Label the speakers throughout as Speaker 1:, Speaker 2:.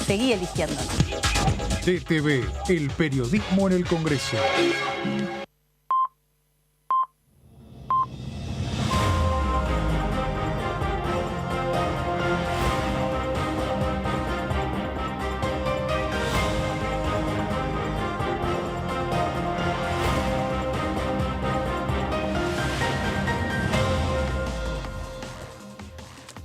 Speaker 1: Seguí eligiéndonos.
Speaker 2: DTV, el periodismo en el Congreso.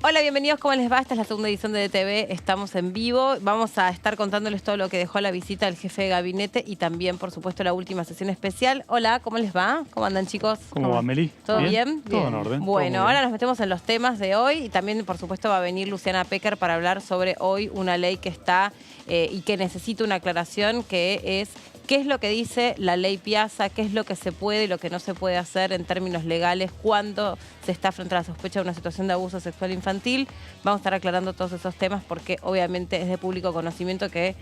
Speaker 1: Hola, bienvenidos, ¿cómo les va? Esta es la segunda edición de DTV, estamos en vivo. Vamos a estar contándoles todo lo que dejó la visita del jefe de gabinete y también, por supuesto, la última sesión especial. Hola, ¿cómo les va? ¿Cómo andan, chicos?
Speaker 3: ¿Cómo va, Meli?
Speaker 1: ¿Todo bien?
Speaker 3: Todo en orden.
Speaker 1: Bueno, ahora nos metemos en los temas de hoy y también, por supuesto, va a venir Luciana Pecker para hablar sobre hoy una ley que está y que necesita una aclaración, que es qué es lo que dice la ley Piazza, qué es lo que se puede y lo que no se puede hacer en términos legales cuando se está frente a la sospecha de una situación de abuso sexual infantil. Vamos a estar aclarando todos esos temas porque obviamente es de público conocimiento que,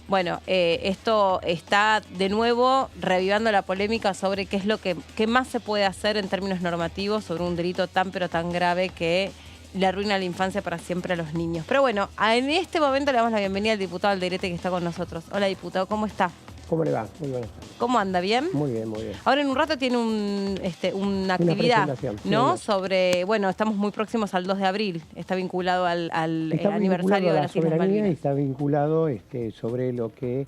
Speaker 1: bueno, esto está de nuevo revivando la polémica sobre qué es lo que más se puede hacer en términos normativos sobre un delito tan pero tan grave que le arruina la infancia para siempre a los niños. Pero bueno, en este momento le damos la bienvenida al diputado Alderete que está con nosotros. Hola, diputado, ¿cómo está?
Speaker 4: ¿Cómo le va? Muy buenas.
Speaker 1: ¿Cómo anda? ¿Bien?
Speaker 4: Muy bien, muy bien.
Speaker 1: Ahora en un rato tiene una actividad, ¿no?
Speaker 4: Sí.
Speaker 1: Sobre, bueno, estamos muy próximos al 2 de abril. Está vinculado al
Speaker 4: Está
Speaker 1: aniversario
Speaker 4: vinculado
Speaker 1: de
Speaker 4: a la
Speaker 1: las Islas
Speaker 4: soberanía y
Speaker 1: Malvinas.
Speaker 4: está vinculado sobre lo que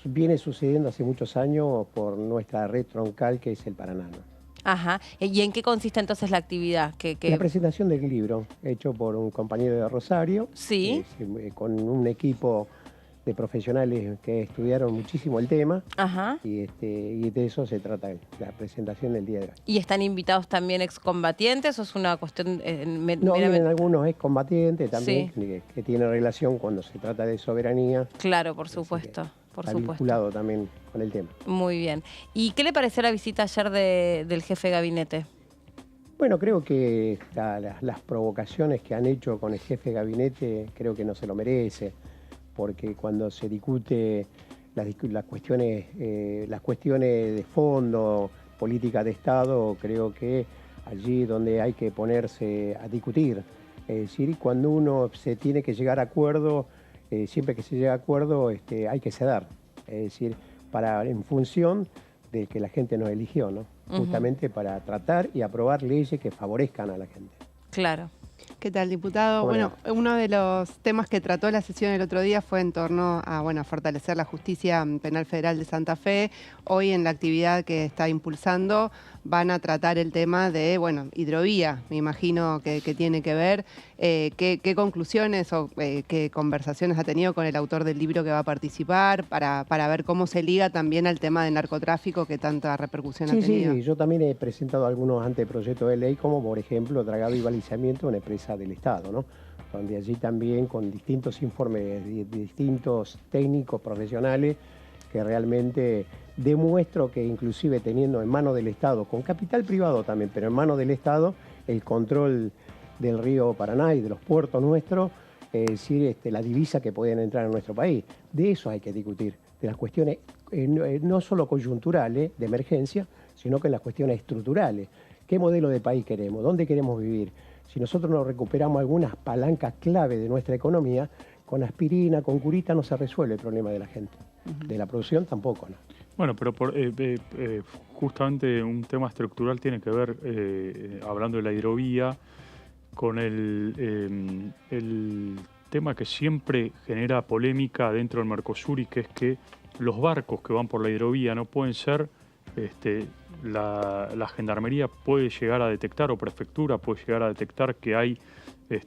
Speaker 4: viene sucediendo hace muchos años por nuestra red troncal, que es el Paraná, ¿no?
Speaker 1: Ajá. ¿Y en qué consiste entonces la actividad?
Speaker 4: La presentación del libro, hecho por un compañero de Rosario,
Speaker 1: Sí.
Speaker 4: con un equipo de profesionales que estudiaron muchísimo el tema.
Speaker 1: Ajá.
Speaker 4: Y de eso se trata la presentación del día de hoy.
Speaker 1: ¿Y están invitados también excombatientes o es una cuestión
Speaker 4: No, vienen algunos excombatientes también,
Speaker 1: Sí.
Speaker 4: que tienen relación cuando se trata de soberanía.
Speaker 1: Claro, por supuesto.
Speaker 4: Está vinculado también con el tema.
Speaker 1: Muy bien. ¿Y qué le pareció la visita ayer del jefe de gabinete?
Speaker 4: Bueno, creo que las provocaciones que han hecho con el jefe de gabinete creo que no se lo merece, porque cuando se discute las cuestiones de fondo, política de Estado, creo que allí donde hay que ponerse a discutir. Es decir, cuando uno se tiene que llegar a acuerdo, siempre que se llega a acuerdo hay que ceder. Es decir, en función de que la gente nos eligió, ¿no? Justamente para tratar y aprobar leyes que favorezcan a la gente.
Speaker 1: Claro.
Speaker 5: ¿Qué tal, diputado? Bueno, uno de los temas que trató la sesión el otro día fue en torno a fortalecer la justicia penal federal de Santa Fe. Hoy en la actividad que está impulsando van a tratar el tema de, hidrovía, me imagino que tiene que ver. ¿Qué conclusiones o qué conversaciones ha tenido con el autor del libro que va a participar para ver cómo se liga también al tema de narcotráfico que tanta repercusión ha tenido?
Speaker 4: Sí, yo también he presentado algunos anteproyectos de ley, como por ejemplo dragado y balizamiento, una empresa del Estado, ¿no? Donde allí también con distintos informes de distintos técnicos profesionales que realmente demuestro que inclusive teniendo en manos del Estado, con capital privado también, pero en manos del Estado, el control del río Paraná y de los puertos nuestros, es decir, la divisa que pueden entrar en nuestro país. De eso hay que discutir, de las cuestiones no solo coyunturales, de emergencia, sino que las cuestiones estructurales. ¿Qué modelo de país queremos? ¿Dónde queremos vivir? Si nosotros no recuperamos algunas palancas clave de nuestra economía, con aspirina, con curita no se resuelve el problema de la gente. De la producción tampoco, ¿no?
Speaker 3: Bueno, pero justamente un tema estructural tiene que ver, hablando de la hidrovía, con el tema que siempre genera polémica dentro del Mercosur, y que es que los barcos que van por la hidrovía no pueden ser, la gendarmería puede llegar a detectar, o prefectura puede llegar a detectar que hay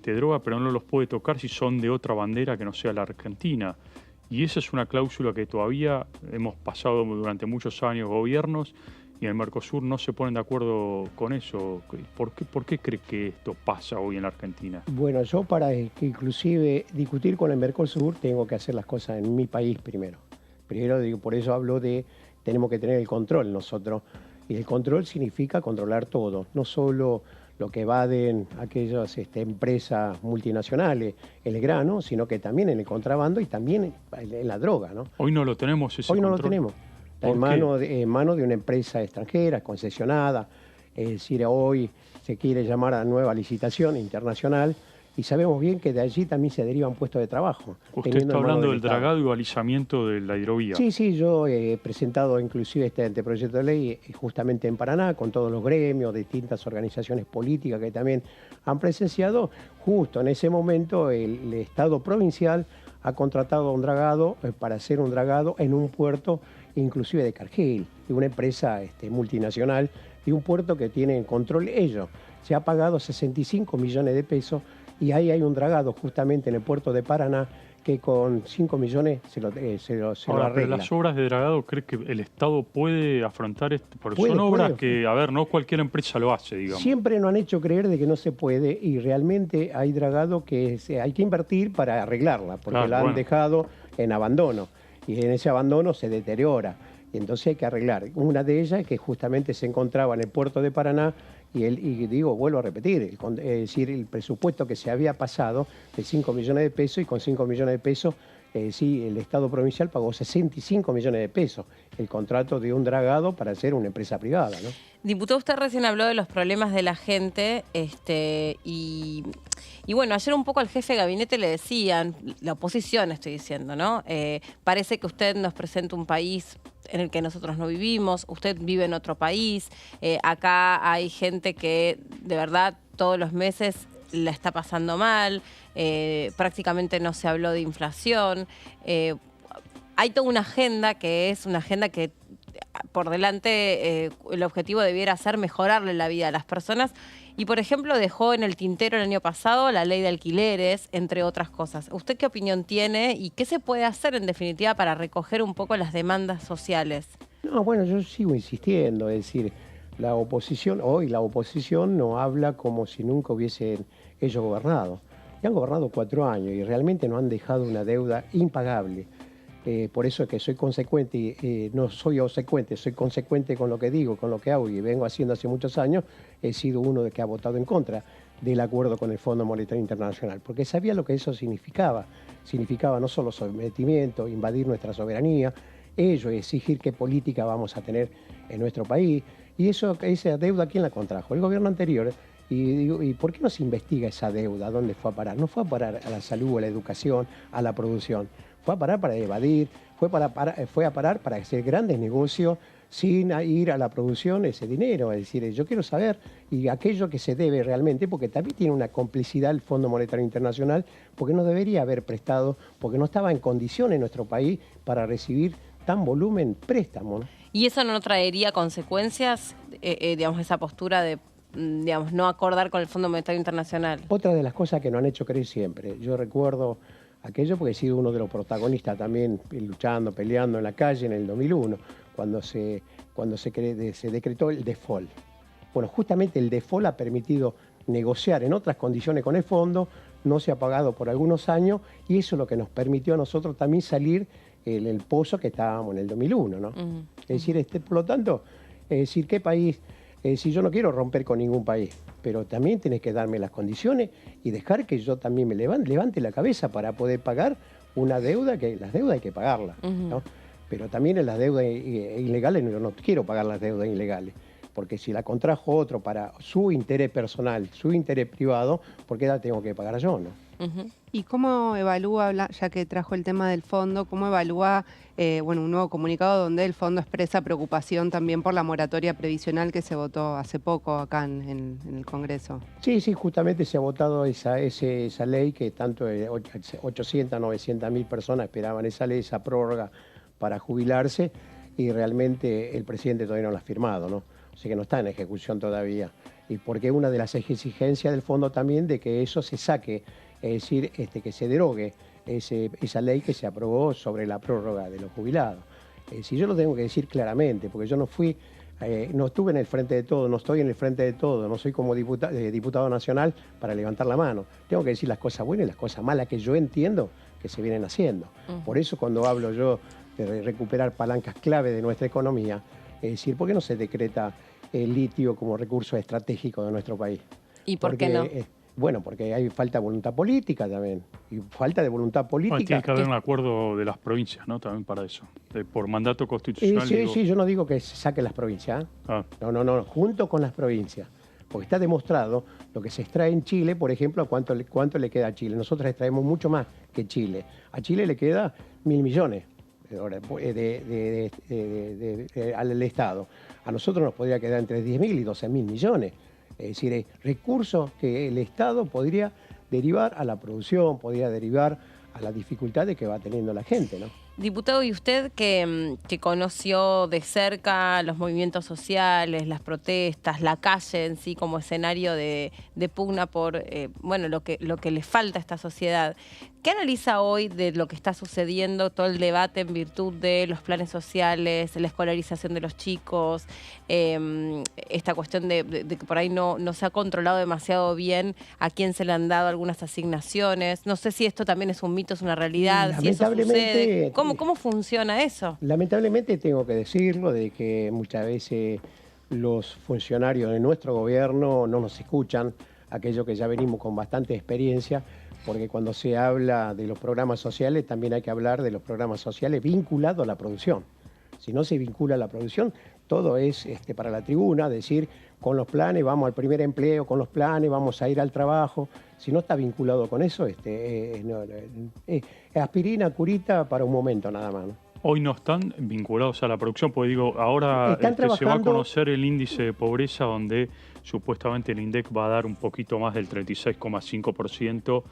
Speaker 3: droga, pero no los puede tocar si son de otra bandera que no sea la Argentina. Y esa es una cláusula que todavía hemos pasado durante muchos años gobiernos, y en el Mercosur no se ponen de acuerdo con eso. ¿Por qué cree que esto pasa hoy en la Argentina?
Speaker 4: Bueno, yo para que inclusive discutir con el Mercosur tengo que hacer las cosas en mi país primero. Primero, digo, por eso hablo de tenemos que tener el control nosotros. Y el control significa controlar todo, no solo lo que evaden aquellas empresas multinacionales, el grano, sino que también en el contrabando y también en la droga, ¿no?
Speaker 3: Hoy no lo tenemos ese control.
Speaker 4: Hoy no lo tenemos. Está en mano de una empresa extranjera, concesionada. Es decir, hoy se quiere llamar a nueva licitación internacional y sabemos bien que de allí también se derivan puestos de trabajo.
Speaker 3: Usted está hablando del dragado y balizamiento de la hidrovía.
Speaker 4: Sí, sí, yo he presentado inclusive este anteproyecto de ley justamente en Paraná, con todos los gremios, distintas organizaciones políticas que también han presenciado. Justo en ese momento el Estado provincial ha contratado a un dragado para hacer un dragado en un puerto inclusive de Cargill, de una empresa multinacional, y un puerto que tiene en control ellos. Se ha pagado 65 millones de pesos y ahí hay un dragado justamente en el puerto de Paraná que con 5 millones se lo
Speaker 3: Ahora,
Speaker 4: arregla.
Speaker 3: pero las obras de dragado, ¿cree que el Estado puede afrontar esto? Porque
Speaker 4: Puede,
Speaker 3: son obras
Speaker 4: puede.
Speaker 3: que, a ver, no cualquier empresa lo hace, digamos.
Speaker 4: Siempre nos han hecho creer de que no se puede y realmente hay dragado que hay que invertir para arreglarla, porque
Speaker 3: Claro,
Speaker 4: la han
Speaker 3: bueno.
Speaker 4: dejado en abandono y en ese abandono se deteriora. Y entonces hay que arreglar. Una de ellas es que justamente se encontraba en el puerto de Paraná y digo, vuelvo a repetir, es decir, el presupuesto que se había pasado de 5 millones de pesos y con 5 millones de pesos, sí, el Estado provincial pagó 65 millones de pesos el contrato de un dragado para hacer una empresa privada, ¿no?
Speaker 1: Diputado, usted recién habló de los problemas de la gente y bueno, ayer un poco al jefe de gabinete le decían, la oposición estoy diciendo, ¿no? Parece que usted nos presenta un país en el que nosotros no vivimos, usted vive en otro país, acá hay gente que de verdad todos los meses la está pasando mal, prácticamente no se habló de inflación, hay toda una agenda que es una agenda que por delante el objetivo debiera ser mejorarle la vida a las personas y, por ejemplo, dejó en el tintero el año pasado la ley de alquileres, entre otras cosas. ¿Usted qué opinión tiene y qué se puede hacer, en definitiva, para recoger un poco las demandas sociales?
Speaker 4: No, bueno, yo sigo insistiendo, es decir, la oposición no habla como si nunca hubiesen ellos gobernado. Y han gobernado 4 años y realmente nos han dejado una deuda impagable. Por eso es que soy consecuente, no soy obsecuente, soy consecuente con lo que digo, con lo que hago y vengo haciendo hace muchos años. He sido uno de que ha votado en contra del acuerdo con el Fondo Monetario Internacional, porque sabía lo que eso significaba. Significaba no solo sometimiento, invadir nuestra soberanía, ello, exigir qué política vamos a tener en nuestro país. Y esa deuda, ¿quién la contrajo? El gobierno anterior. Y digo, ¿y por qué no se investiga esa deuda? ¿Dónde fue a parar? No fue a parar a la salud, a la educación, a la producción. Fue a parar para evadir, fue a parar para hacer grandes negocios sin ir a la producción ese dinero. Es decir, yo quiero saber y aquello que se debe realmente, porque también tiene una complicidad el Fondo Monetario Internacional, porque no debería haber prestado, porque no estaba en condiciones nuestro país para recibir tan volumen préstamo, ¿no?
Speaker 1: ¿Y eso no traería consecuencias, digamos, esa postura de, digamos, no acordar con el Fondo Monetario Internacional?
Speaker 4: Otra de las cosas que nos han hecho creer siempre. Yo recuerdo aquello porque he sido uno de los protagonistas también luchando, peleando en la calle en el 2001, cuando se decretó el default. Bueno, justamente el default ha permitido negociar en otras condiciones con el fondo, no se ha pagado por algunos años y eso es lo que nos permitió a nosotros también salir en el pozo que estábamos en el 2001, ¿no? Es decir, por lo tanto, es decir, ¿qué país? Si yo no quiero romper con ningún país, pero también tienes que darme las condiciones y dejar que yo también me levante la cabeza para poder pagar una deuda, que las deudas hay que pagarlas, ¿no? Pero también en las deudas ilegales yo no quiero pagar las deudas ilegales, porque si la contrajo otro para su interés personal, su interés privado, ¿por qué la tengo que pagar yo, no?
Speaker 5: ¿Y cómo evalúa, ya que trajo el tema del fondo, cómo evalúa un nuevo comunicado donde el fondo expresa preocupación también por la moratoria previsional que se votó hace poco acá en el Congreso?
Speaker 4: Sí, justamente se ha votado esa ley que tanto 800, 900 mil personas esperaban esa ley, esa prórroga para jubilarse y realmente el presidente todavía no la ha firmado, ¿no? O sea que no está en ejecución todavía. Y porque una de las exigencias del fondo también de que eso se saque, es decir, que se derogue esa ley que se aprobó sobre la prórroga de los jubilados. Si yo lo tengo que decir claramente, porque yo no estuve en el frente de todo, no estoy en el frente de todo, no soy como diputado nacional para levantar la mano. Tengo que decir las cosas buenas y las cosas malas que yo entiendo que se vienen haciendo. Por eso cuando hablo yo de recuperar palancas clave de nuestra economía, es decir, ¿por qué no se decreta el litio como recurso estratégico de nuestro país?
Speaker 1: ¿Y por qué no?
Speaker 4: Bueno, porque hay falta de voluntad política también. Y falta de voluntad política.
Speaker 3: Bueno, tiene que haber un acuerdo de las provincias, ¿no? También para eso. Por mandato constitucional.
Speaker 4: Sí, yo no digo que se saquen las provincias. No, junto con las provincias. porque está demostrado lo que se extrae en Chile, por ejemplo, cuánto le queda a Chile. Nosotros extraemos mucho más que Chile. A Chile le queda 1.000 millones al Estado. A nosotros nos podría quedar entre 10.000 y 12.000 millones. Es decir, recursos que el Estado podría derivar a la producción, podría derivar a las dificultades que va teniendo la gente, ¿no?
Speaker 1: Diputado, y usted que conoció de cerca los movimientos sociales, las protestas, la calle en sí como escenario de pugna por bueno, lo que le falta a esta sociedad, ¿qué analiza hoy de lo que está sucediendo, todo el debate en virtud de los planes sociales, la escolarización de los chicos, esta cuestión de que por ahí no se ha controlado demasiado bien a quién se le han dado algunas asignaciones? No sé si esto también es un mito, es una realidad, si eso sucede. ¿Cómo funciona eso?
Speaker 4: Lamentablemente tengo que decirlo, de que muchas veces los funcionarios de nuestro gobierno no nos escuchan, aquellos que ya venimos con bastante experiencia, porque cuando se habla de los programas sociales también hay que hablar de los programas sociales vinculados a la producción. Si no se vincula a la producción, todo es para la tribuna, decir, con los planes vamos al primer empleo, con los planes vamos a ir al trabajo. Si no está vinculado con eso, es aspirina, curita para un momento nada más, ¿no?
Speaker 3: Hoy no están vinculados a la producción, porque digo, ahora se va a conocer el índice de pobreza, donde supuestamente el INDEC va a dar un poquito más del 36,5%,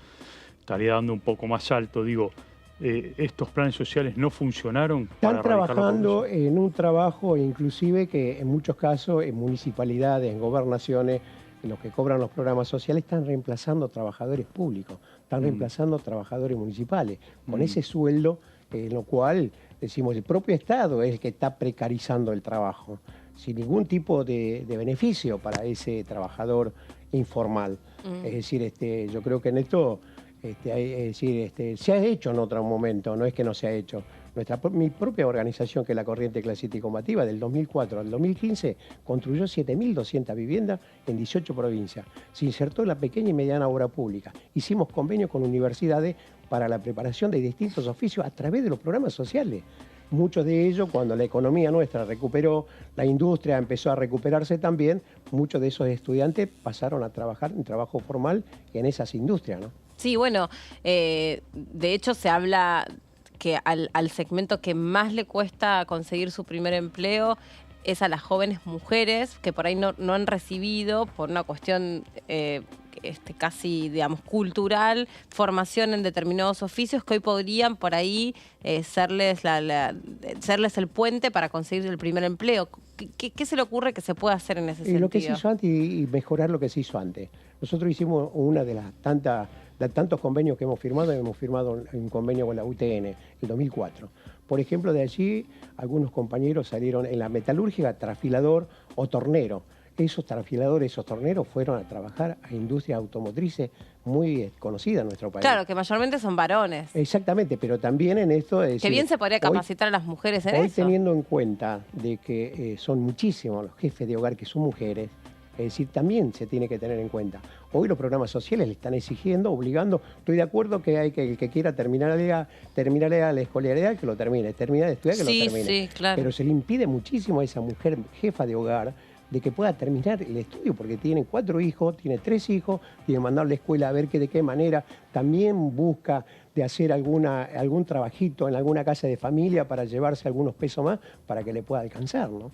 Speaker 3: estaría dando un poco más alto. Digo, ¿estos planes sociales no funcionaron para
Speaker 4: erradicar la pobreza? Están trabajando en un trabajo inclusive que en muchos casos en municipalidades, en gobernaciones, los que cobran los programas sociales están reemplazando trabajadores públicos, están reemplazando trabajadores municipales, con ese sueldo, en lo cual decimos el propio Estado es el que está precarizando el trabajo, sin ningún tipo de beneficio para ese trabajador informal. Es decir, yo creo que en esto se ha hecho en otro momento, no es que no se ha hecho. Mi propia organización, que es la Corriente Clasista y Combativa, del 2004 al 2015, construyó 7.200 viviendas en 18 provincias. Se insertó la pequeña y mediana obra pública. Hicimos convenios con universidades para la preparación de distintos oficios a través de los programas sociales. Muchos de ellos, cuando la economía nuestra recuperó, la industria empezó a recuperarse también, muchos de esos estudiantes pasaron a trabajar en trabajo formal en esas industrias, ¿no?
Speaker 1: Sí, bueno, de hecho se habla que al segmento que más le cuesta conseguir su primer empleo es a las jóvenes mujeres que por ahí no han recibido, por una cuestión casi, digamos, cultural, formación en determinados oficios que hoy podrían por ahí serles el puente para conseguir el primer empleo. ¿Qué se le ocurre que se puede hacer en ese sentido?
Speaker 4: Lo que se hizo antes y mejorar lo que se hizo antes. Nosotros hicimos una de las tantos convenios que hemos firmado un convenio con la UTN en 2004. Por ejemplo, de allí algunos compañeros salieron en la metalúrgica, trafilador o tornero. Esos trafiladores, esos torneros fueron a trabajar a industrias automotrices muy conocidas en nuestro país.
Speaker 1: Claro, que mayormente son varones.
Speaker 4: Exactamente, pero también en esto...
Speaker 1: Que bien se podría capacitar a las mujeres en eso.
Speaker 4: Hoy teniendo en cuenta de que son muchísimos los jefes de hogar que son mujeres, es decir, también se tiene que tener en cuenta. Hoy los programas sociales le están exigiendo, obligando. Estoy de acuerdo que hay que el que quiera terminar la escolaridad, que lo termine. Terminar de estudiar, que lo termine.
Speaker 1: Sí, claro.
Speaker 4: Pero se le impide muchísimo a esa mujer jefa de hogar de que pueda terminar el estudio, porque tiene 4 hijos, tiene 3 hijos, tiene que mandar a la escuela a ver de qué manera. También busca de hacer algún trabajito en alguna casa de familia para llevarse algunos pesos más para que le pueda alcanzar, ¿no?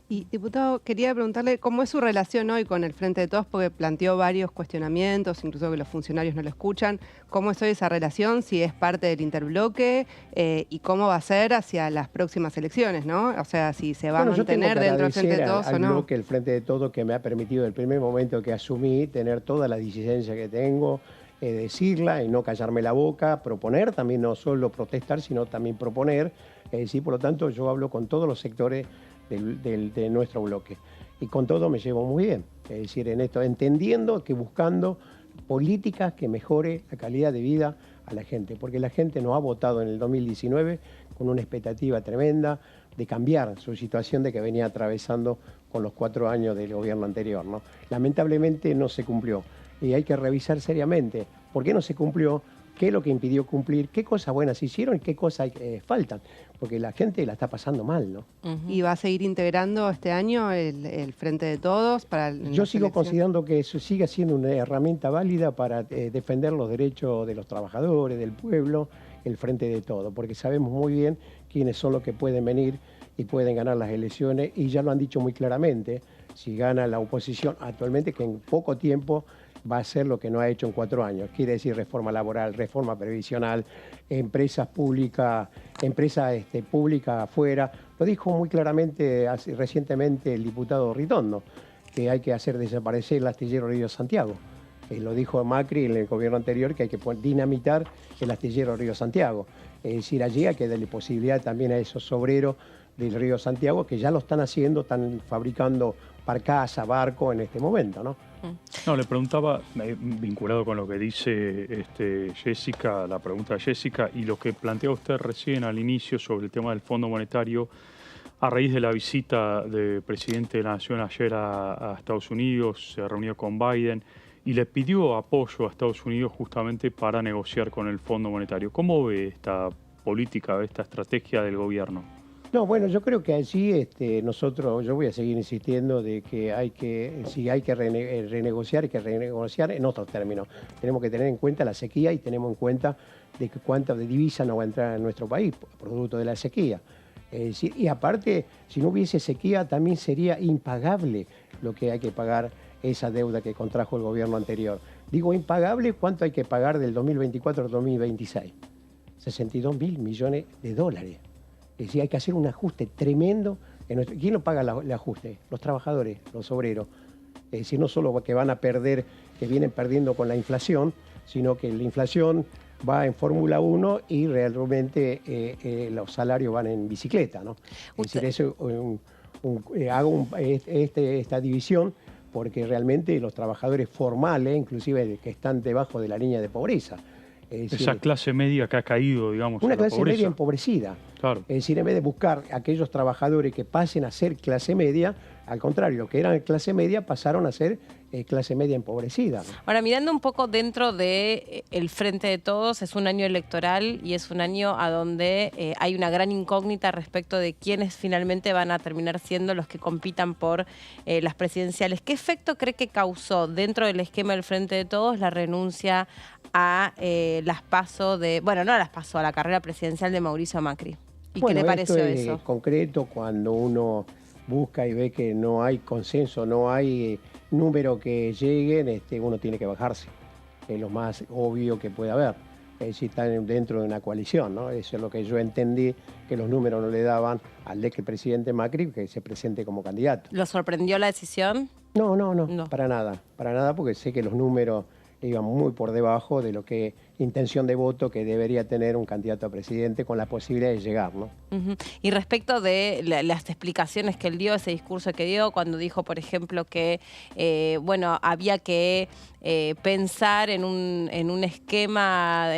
Speaker 5: Y, diputado, quería preguntarle cómo es su relación hoy con el Frente de Todos, porque planteó varios cuestionamientos, incluso que los funcionarios no lo escuchan. ¿Cómo es hoy esa relación? Si es parte del interbloque y cómo va a ser hacia las próximas elecciones, ¿no? O sea, si se va a mantener dentro del Frente de Todos o no.
Speaker 4: El Frente de Todos, que me ha permitido el primer momento que asumí tener toda la disidencia que tengo, decirla y no callarme la boca, proponer, también no solo protestar, sino también proponer. Por lo tanto, yo hablo con todos los sectores de nuestro bloque y con todo me llevo muy bien. Es decir, en esto, entendiendo que buscando políticas que mejore la calidad de vida a la gente, porque la gente nos ha votado en el 2019 con una expectativa tremenda de cambiar su situación de que venía atravesando con los 4 años del gobierno anterior, ¿no? Lamentablemente no se cumplió y hay que revisar seriamente por qué no se cumplió, qué es lo que impidió cumplir, qué cosas buenas hicieron y qué cosas faltan, porque la gente la está pasando mal, ¿no?
Speaker 5: ¿Y va a seguir integrando este año el Frente de Todos para
Speaker 4: Yo sigo considerando que eso sigue siendo una herramienta válida para defender los derechos de los trabajadores, del pueblo, el Frente de Todos, porque sabemos muy bien quiénes son los que pueden venir y pueden ganar las elecciones, y ya lo han dicho muy claramente, si gana la oposición actualmente, que en poco tiempo va a hacer lo que no ha hecho en 4 años. Quiere decir reforma laboral, reforma previsional, empresas públicas afuera. Lo dijo muy claramente recientemente el diputado Ritondo, que hay que hacer desaparecer el astillero Río Santiago. Lo dijo Macri en el gobierno anterior, que hay que dinamitar el astillero Río Santiago. Es decir, allí hay que darle posibilidad también a esos obreros del Río Santiago, que ya lo están haciendo, están fabricando barcaza, barco en este momento, ¿no?
Speaker 3: No, le preguntaba, vinculado con lo que dice Jessica, la pregunta de Jessica, y lo que plantea usted recién al inicio sobre el tema del Fondo Monetario, a raíz de la visita del presidente de la Nación ayer a Estados Unidos, se reunió con Biden y le pidió apoyo a Estados Unidos justamente para negociar con el Fondo Monetario. ¿Cómo ve esta política, esta estrategia del gobierno?
Speaker 4: No, bueno, yo creo que allí yo voy a seguir insistiendo de que si hay que renegociar, hay que renegociar en otros términos. Tenemos que tener en cuenta la sequía y tenemos en cuenta de que cuánta de divisa no va a entrar en nuestro país, producto de la sequía. Y aparte, si no hubiese sequía, también sería impagable lo que hay que pagar esa deuda que contrajo el gobierno anterior. Digo impagable, ¿cuánto hay que pagar del 2024 al 2026? 62.000 millones de dólares. Es decir, hay que hacer un ajuste tremendo. ¿Quién lo paga el ajuste? Los trabajadores, los obreros. Es decir, no solo que van a perder, que vienen perdiendo con la inflación, sino que la inflación va en Fórmula 1 y realmente los salarios van en bicicleta, ¿no? Es decir, eso, hago esta división porque realmente los trabajadores formales, inclusive que están debajo de la línea de pobreza, es decir,
Speaker 3: esa clase media que ha caído, digamos,
Speaker 4: una
Speaker 3: a la
Speaker 4: clase
Speaker 3: pobreza.
Speaker 4: media empobrecida.
Speaker 3: Claro.
Speaker 4: Es decir, en vez de buscar a aquellos trabajadores que pasen a ser clase media, al contrario, los que eran clase media pasaron a ser clase media empobrecida.
Speaker 1: Ahora, mirando un poco dentro del Frente de Todos, es un año electoral y es un año a donde hay una gran incógnita respecto de quiénes finalmente van a terminar siendo los que compitan por las presidenciales. ¿Qué efecto cree que causó dentro del esquema del Frente de Todos la renuncia a las PASO a la carrera presidencial de Mauricio Macri? ¿Y qué le pareció eso?
Speaker 4: Concreto, cuando uno busca y ve que no hay consenso, no hay número que lleguen, uno tiene que bajarse. Es lo más obvio que puede haber. Es decir, están dentro de una coalición, ¿no? Eso es lo que yo entendí, que los números no le daban al expresidente Macri que se presente como candidato.
Speaker 1: ¿Lo sorprendió la decisión?
Speaker 4: No, para nada, porque sé que los números iban muy por debajo de lo que intención de voto que debería tener un candidato a presidente con la posibilidad de llegar, ¿no?
Speaker 1: Y respecto de las explicaciones que él dio, ese discurso que dio, cuando dijo, por ejemplo, que había que pensar en un esquema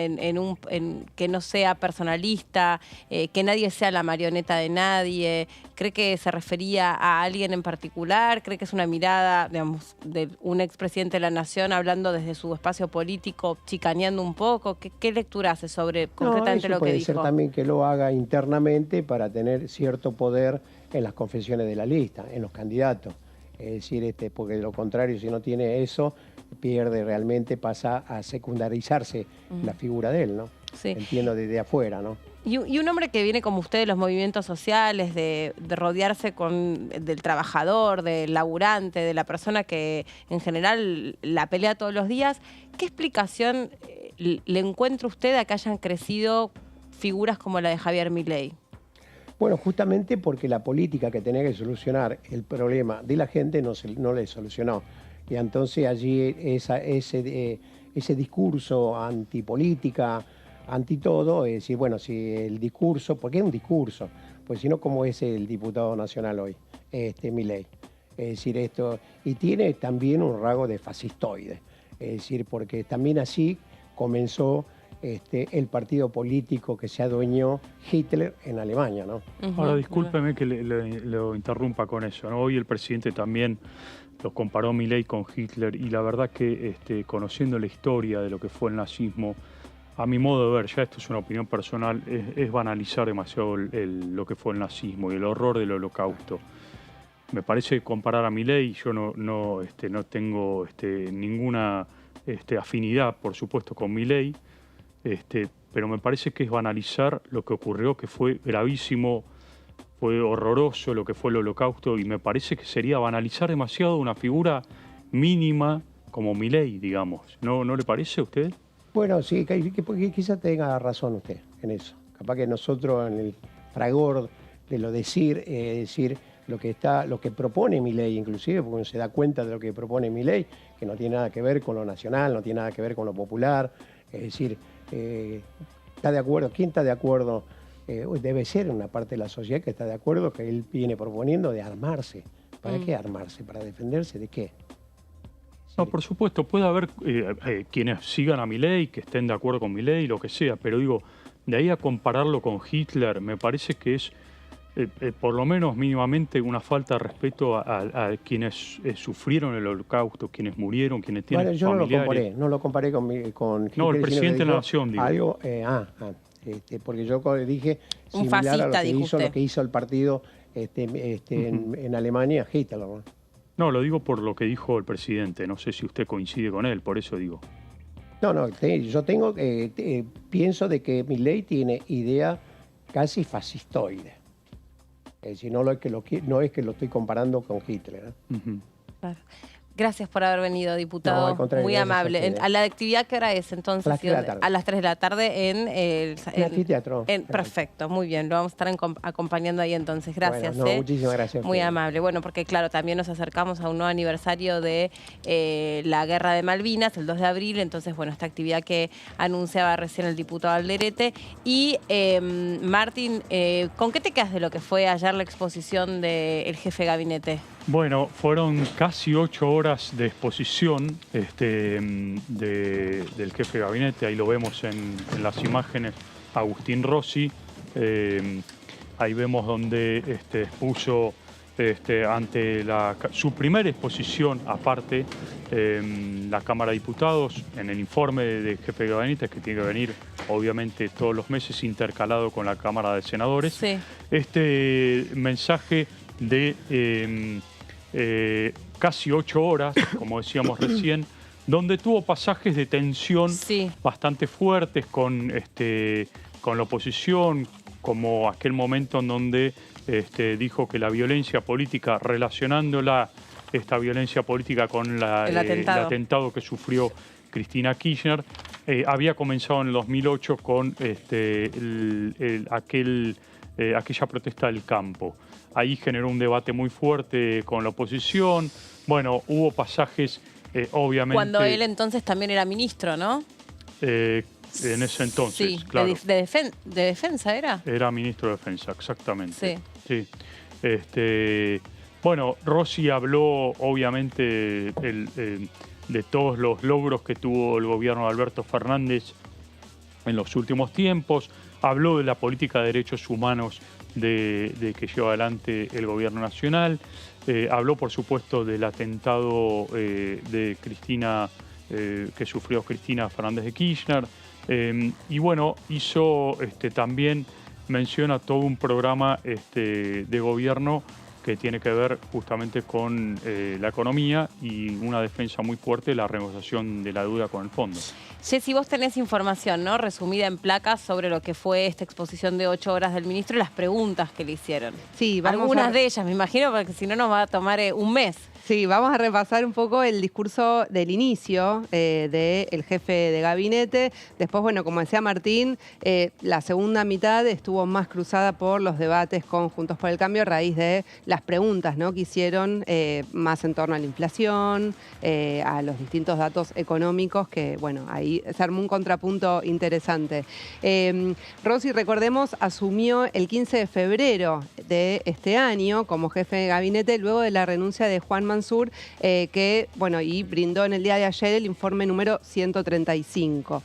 Speaker 1: que no sea personalista, que nadie sea la marioneta de nadie. ¿Cree que se refería a alguien en particular? ¿Cree que es una mirada, digamos, de un expresidente de la Nación hablando desde su espacio político, chicaneando un poco? ¿Qué lectura hace sobre concretamente lo que dijo?
Speaker 4: Puede ser también que lo haga internamente para tener cierto poder en las confesiones de la lista, en los candidatos. Es decir, porque de lo contrario, si no tiene eso, pierde realmente, pasa a secundarizarse la figura de él, ¿no? Sí. Entiendo desde afuera, ¿no?
Speaker 1: Y un hombre que viene como usted de los movimientos sociales, de rodearse del trabajador, del laburante, de la persona que en general la pelea todos los días, ¿qué explicación le encuentra usted a que hayan crecido figuras como la de Javier Milei?
Speaker 4: Bueno, justamente porque la política que tenía que solucionar el problema de la gente no le solucionó. Y entonces allí ese discurso antipolítica, anti todo, es decir, bueno, si el discurso, porque es un discurso, pues si no, ¿cómo es el diputado nacional hoy, Milei? Es decir, y tiene también un rasgo de fascistoide, es decir, porque también así comenzó el partido político que se adueñó Hitler en Alemania, ¿no?
Speaker 3: Ahora, discúlpeme que lo interrumpa con eso, ¿no? Hoy el presidente también los comparó Milei con Hitler y la verdad que conociendo la historia de lo que fue el nazismo, A mi modo de ver, ya esto es una opinión personal, es banalizar demasiado lo que fue el nazismo y el horror del Holocausto. Me parece que comparar a Milei, yo no tengo ninguna afinidad, por supuesto, con Milei, pero me parece que es banalizar lo que ocurrió, que fue gravísimo, fue horroroso lo que fue el Holocausto, y me parece que sería banalizar demasiado una figura mínima como Milei, digamos. ¿No le parece a usted?
Speaker 4: Bueno, sí, quizás tenga razón usted en eso. Capaz que nosotros en el fragor de decir lo que propone Milei, inclusive, porque uno se da cuenta de lo que propone Milei, que no tiene nada que ver con lo nacional, no tiene nada que ver con lo popular. Es decir, ¿está de acuerdo? ¿Quién está de acuerdo? Debe ser una parte de la sociedad que está de acuerdo que él viene proponiendo de armarse. ¿Para qué armarse? ¿Para defenderse de qué?
Speaker 3: No, por supuesto, puede haber quienes sigan a Milei, que estén de acuerdo con Milei, lo que sea, pero digo, de ahí a compararlo con Hitler, me parece que es, por lo menos mínimamente, una falta de respeto a quienes sufrieron el Holocausto, quienes murieron, quienes tienen familiares.
Speaker 4: Bueno, yo no lo comparé con Hitler.
Speaker 3: No, el presidente de la Nación, digo.
Speaker 4: Algo, porque yo dije
Speaker 1: un
Speaker 4: similar
Speaker 1: fascista,
Speaker 4: a lo que hizo el partido en Alemania, Hitler, ¿no?
Speaker 3: No, lo digo por lo que dijo el presidente. No sé si usted coincide con él, por eso digo.
Speaker 4: No, yo pienso de que Milei tiene idea casi fascistoide. Es decir, no es que lo estoy comparando con Hitler.
Speaker 1: Claro. Gracias por haber venido, diputado.
Speaker 4: No, al contrario,
Speaker 1: muy amable. ¿A la actividad qué hora es entonces?
Speaker 4: A las 3 de la tarde.
Speaker 1: A las 3 de la tarde en el
Speaker 4: anfiteatro.
Speaker 1: Perfecto, muy bien. Lo vamos a estar acompañando ahí entonces. Gracias.
Speaker 4: Bueno, muchísimas gracias.
Speaker 1: Muy amable. Bueno, porque claro, también nos acercamos a un nuevo aniversario de la Guerra de Malvinas, el 2 de abril. Entonces, bueno, esta actividad que anunciaba recién el diputado Alderete. Y, Martín, ¿con qué te quedas de lo que fue ayer la exposición del jefe de gabinete?
Speaker 3: Bueno, fueron casi 8 horas de exposición del jefe de gabinete. Ahí lo vemos en las imágenes, Agustín Rossi. Ahí vemos donde expuso ante su primera exposición, aparte, la Cámara de Diputados, en el informe del jefe de gabinete, que tiene que venir, obviamente, todos los meses intercalado con la Cámara de Senadores. Sí. Este mensaje de casi 8 horas, como decíamos recién, donde tuvo pasajes de tensión bastante fuertes con la oposición, como aquel momento en donde dijo que la violencia política, relacionándola, esta violencia política con el atentado que sufrió Cristina Kirchner, había comenzado en el 2008 con aquella protesta del campo. Ahí generó un debate muy fuerte con la oposición. Bueno, hubo pasajes, obviamente...
Speaker 1: Cuando él entonces también era ministro, ¿no?
Speaker 3: En ese entonces,
Speaker 1: sí,
Speaker 3: claro.
Speaker 1: ¿De defensa era?
Speaker 3: Era ministro de Defensa, exactamente.
Speaker 1: Sí.
Speaker 3: Bueno, Rossi habló, obviamente, de todos los logros que tuvo el gobierno de Alberto Fernández en los últimos tiempos. Habló de la política de derechos humanos que lleva adelante el gobierno nacional. Habló, por supuesto, del atentado de Cristina, que sufrió Cristina Fernández de Kirchner. Y bueno, hizo también mención a todo un programa de gobierno que tiene que ver justamente con la economía y una defensa muy fuerte de la renegociación de la deuda con el fondo.
Speaker 1: Jessy, vos tenés información, ¿no? Resumida en placas sobre lo que fue esta exposición de 8 horas del ministro y las preguntas que le hicieron.
Speaker 5: Sí,
Speaker 1: algunas de ellas, me imagino, porque si no nos va a tomar un mes.
Speaker 5: Sí, vamos a repasar un poco el discurso del inicio del jefe de gabinete. Después, bueno, como decía Martín, la segunda mitad estuvo más cruzada por los debates con Juntos por el Cambio a raíz de las preguntas, ¿no?, que hicieron más en torno a la inflación, a los distintos datos económicos, que, bueno, ahí se armó un contrapunto interesante. Rossi, recordemos, asumió el 15 de febrero de este año como jefe de gabinete luego de la renuncia de Juan Mansur, que, bueno, y brindó en el día de ayer el informe número 135.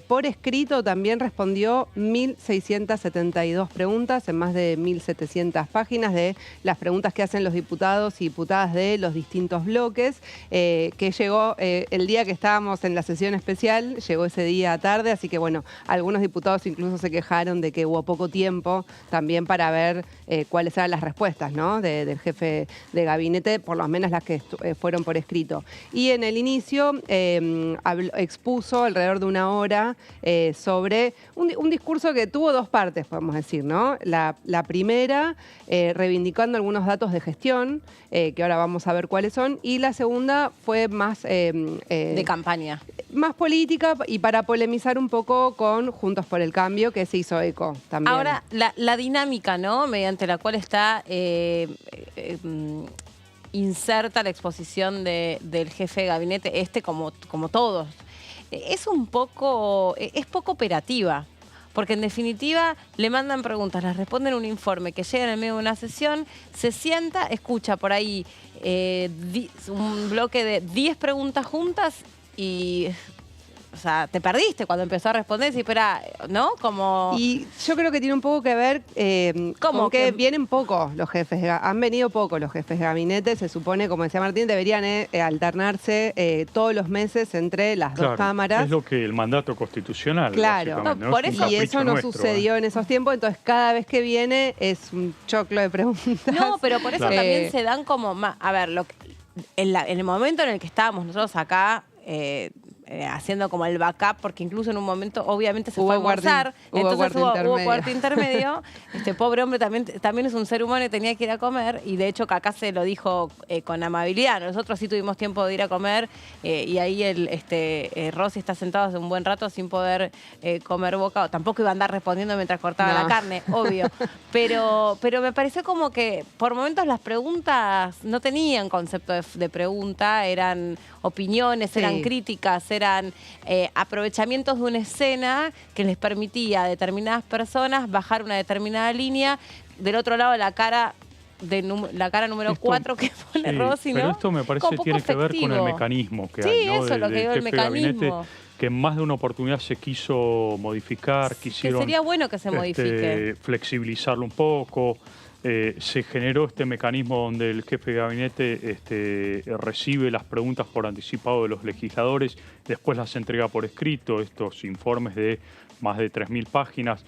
Speaker 5: Por escrito también respondió 1.672 preguntas en más de 1.700 páginas de las preguntas que hacen los diputados y diputadas de los distintos bloques, que llegó el día que estábamos en la sesión especial, llegó ese día tarde, así que bueno, algunos diputados incluso se quejaron de que hubo poco tiempo también para ver cuáles eran las respuestas, ¿no?, del jefe de gabinete, por lo menos las que fueron por escrito. Y en el inicio expuso alrededor de una hora sobre un discurso que tuvo dos partes, podemos decir, ¿no? La primera, reivindicando algunos datos de gestión, que ahora vamos a ver cuáles son, y la segunda fue más...
Speaker 1: de campaña.
Speaker 5: Más política y para polemizar un poco con Juntos por el Cambio, que se hizo eco también.
Speaker 1: Ahora, la dinámica, ¿no?, mediante la cual está inserta la exposición del jefe de gabinete, como todos, es poco operativa. Porque en definitiva le mandan preguntas, las responden en un informe que llega en el medio de una sesión, se sienta, escucha por ahí un bloque de 10 preguntas juntas y... O sea, te perdiste cuando empezó a responder, y espera, ¿no? Como...
Speaker 5: Y yo creo que tiene un poco que ver con que vienen poco los jefes, han venido poco los jefes de gabinete, se supone, como decía Martín, deberían alternarse todos los meses entre las dos cámaras.
Speaker 3: Es lo que el mandato constitucional,
Speaker 5: claro,
Speaker 3: ¿no?
Speaker 5: Por eso. Y eso no sucedió en esos tiempos, entonces cada vez que viene es un choclo de preguntas.
Speaker 1: No, pero por eso también se dan como más... A ver, en el momento en el que estábamos nosotros acá... haciendo como el backup, porque incluso en un momento obviamente se fue a almorzar, entonces hubo cuarto intermedio. Este pobre hombre también es un ser humano y tenía que ir a comer, y de hecho Cacá se lo dijo con amabilidad. Nosotros sí tuvimos tiempo de ir a comer, y ahí Rosy está sentado hace un buen rato sin poder comer bocado. Tampoco iba a andar respondiendo mientras cortaba la carne, obvio. Pero me pareció como que por momentos las preguntas no tenían concepto de pregunta, eran opiniones, eran críticas, eran aprovechamientos de una escena que les permitía a determinadas personas bajar una determinada línea. Del otro lado, la cara número 4 que pone Rosy, ¿no?
Speaker 3: Pero esto me parece que tiene que ver con el mecanismo que hay, ¿no?
Speaker 1: Sí, eso es lo que digo, el mecanismo.
Speaker 3: Que en más de una oportunidad se quiso modificar, quisieron...
Speaker 1: Que sería bueno que se modifique.
Speaker 3: Flexibilizarlo un poco. Se generó este mecanismo donde el jefe de gabinete recibe las preguntas por anticipado de los legisladores, después las entrega por escrito, estos informes de más de 3.000 páginas,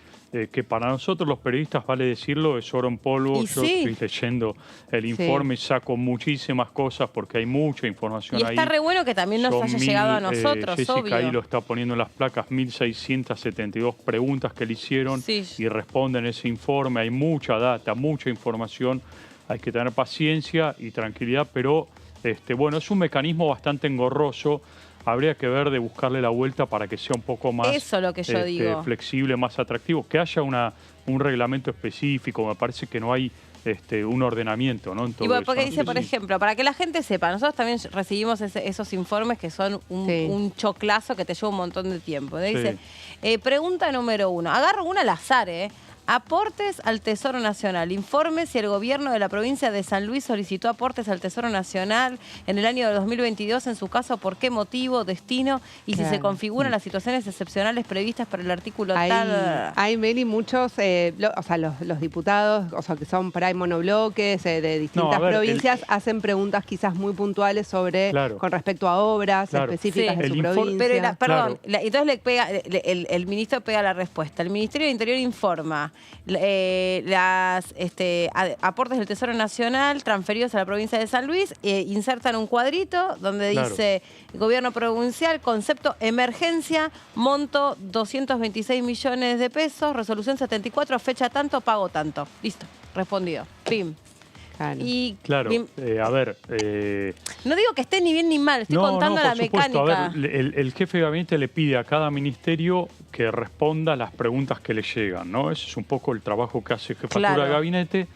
Speaker 3: que para nosotros los periodistas, vale decirlo, es oro en polvo. Yo estoy leyendo el informe y saco muchísimas cosas porque hay mucha información ahí.
Speaker 1: Y está re bueno que también nos haya llegado a nosotros,
Speaker 3: Jessica ahí lo está poniendo en las placas, 1.672 preguntas que le hicieron y responden ese informe. Hay mucha data, mucha información. Hay que tener paciencia y tranquilidad, pero bueno, es un mecanismo bastante engorroso. Habría que ver de buscarle la vuelta para que sea un poco más flexible, más atractivo. Que haya un reglamento específico. Me parece que no hay un ordenamiento, ¿no? En todo
Speaker 1: eso, porque dice, por ejemplo, para que la gente sepa, nosotros también recibimos esos informes que son un choclazo que te lleva un montón de tiempo. Dice, pregunta número 1. Agarro una al azar, Aportes al Tesoro Nacional. Informe si el gobierno de la provincia de San Luis solicitó aportes al Tesoro Nacional en el año de 2022. En su caso, ¿por qué motivo, destino? Y si se configuran las situaciones excepcionales previstas por el artículo tal.
Speaker 5: Hay, Meli, muchos, los diputados, que son por ahí monobloques de distintas provincias, hacen preguntas quizás muy puntuales con respecto a obras específicas de su provincia.
Speaker 1: Pero entonces el ministro pega la respuesta. El Ministerio de Interior informa aportes del Tesoro Nacional transferidos a la provincia de San Luis, insertan un cuadrito donde dice gobierno provincial, concepto emergencia, monto 226 millones de pesos, resolución 74, fecha tanto, pago tanto. Listo, respondido. Pim.
Speaker 3: Claro. A ver...
Speaker 1: no digo que esté ni bien ni mal, estoy contando la mecánica.
Speaker 3: A ver, el jefe de gabinete le pide a cada ministerio que responda las preguntas que le llegan, ¿no? Ese es un poco el trabajo que hace Jefatura de Gabinete,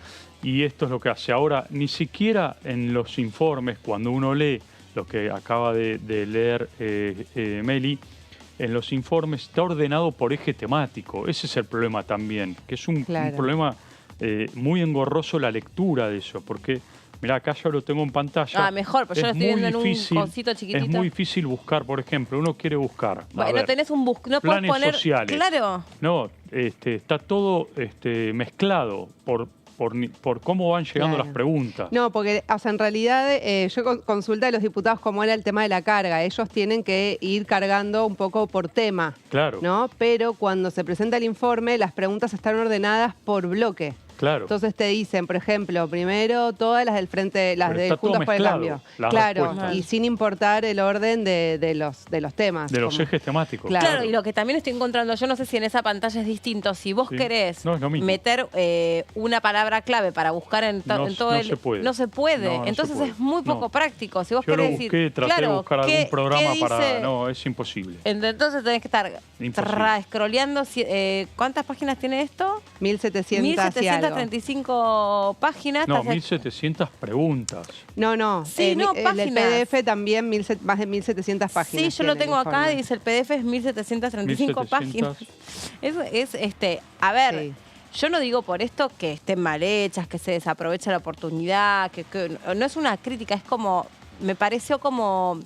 Speaker 3: y esto es lo que hace. Ahora, ni siquiera en los informes, cuando uno lee lo que acaba de leer Meli, en los informes está ordenado por eje temático. Ese es el problema también, que es un problema... muy engorroso la lectura de eso, porque Mirá, acá yo lo tengo en pantalla.
Speaker 1: Ah, mejor, pues yo lo estoy viendo en un cosito chiquitito.
Speaker 3: Es muy difícil buscar, por ejemplo, uno quiere buscar.
Speaker 1: Bueno, tenés un no puedes
Speaker 3: planes
Speaker 1: poner
Speaker 3: sociales.
Speaker 1: Claro.
Speaker 3: No, está todo mezclado por cómo van llegando las preguntas.
Speaker 5: No, porque o sea, en realidad yo consulté a los diputados cómo era el tema de la carga. Ellos tienen que ir cargando un poco por tema.
Speaker 3: Claro.
Speaker 5: ¿No? Pero cuando se presenta el informe, las preguntas están ordenadas por bloque.
Speaker 3: Claro.
Speaker 5: Entonces te dicen, por ejemplo, primero todas las del Frente, las de Juntos por el Cambio. Claro,
Speaker 3: respuestas.
Speaker 5: y sin importar el orden de los temas.
Speaker 3: De los ejes temáticos.
Speaker 1: Claro, y lo que también estoy encontrando, yo no sé si en esa pantalla es distinto, si vos querés meter una palabra clave para buscar en todo el... No se puede. Entonces es muy poco práctico. Si vos querés decir...
Speaker 3: Traté de buscar algún programa para... No, es imposible.
Speaker 1: Entonces tenés que estar scrolleando. ¿Cuántas páginas tiene esto? 1735 páginas.
Speaker 3: No, 1700 preguntas.
Speaker 5: No.
Speaker 1: Sí,
Speaker 5: el PDF también más de 1700 páginas.
Speaker 1: Sí, yo lo tengo acá, dice el PDF es 1735 páginas. A ver, yo no digo por esto que estén mal hechas, que se desaprovecha la oportunidad, que no es una crítica, es como, me pareció como...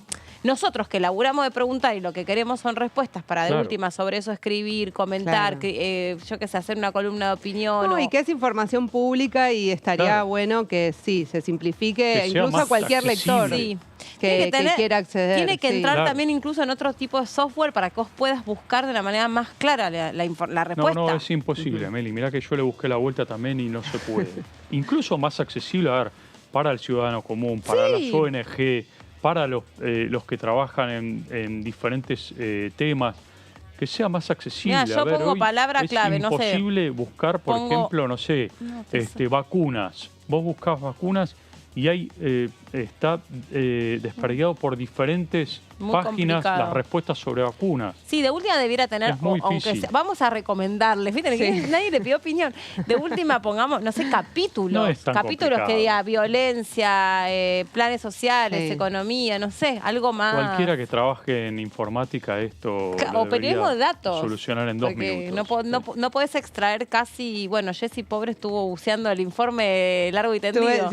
Speaker 1: Nosotros que laburamos de preguntar y lo que queremos son respuestas para de última sobre eso escribir, comentar, yo qué sé, hacer una columna de opinión.
Speaker 5: No, y que es información pública y estaría bueno que sí, se simplifique incluso a cualquier lector que quiera acceder.
Speaker 1: Tiene que entrar también incluso en otro tipo de software para que vos puedas buscar de la manera más clara la respuesta.
Speaker 3: No, es imposible, Meli. Mirá que yo le busqué la vuelta también y no se puede. Incluso más accesible, a ver, para el ciudadano común, para las ONG, para los que trabajan en diferentes temas, que sea más accesible.
Speaker 1: Mirá, yo pongo palabra clave, no sé.
Speaker 3: Es imposible buscar, por ejemplo, no sé, vacunas. Vos buscás vacunas y ahí está desperdigado por diferentes páginas las respuestas sobre vacunas.
Speaker 1: Sí, de última debiera tener, aunque sea, vamos a recomendarles, ¿viste? Nadie le pidió opinión. De última pongamos, no sé, capítulos.
Speaker 3: No es tan
Speaker 1: capítulos que diga violencia, planes sociales, economía, no sé, algo más.
Speaker 3: Cualquiera que trabaje en informática esto
Speaker 1: o periodismo de datos.
Speaker 3: Solucionar en 2 minutos.
Speaker 1: No podés extraer casi, bueno, Jessy pobre estuvo buceando el informe largo y tendido.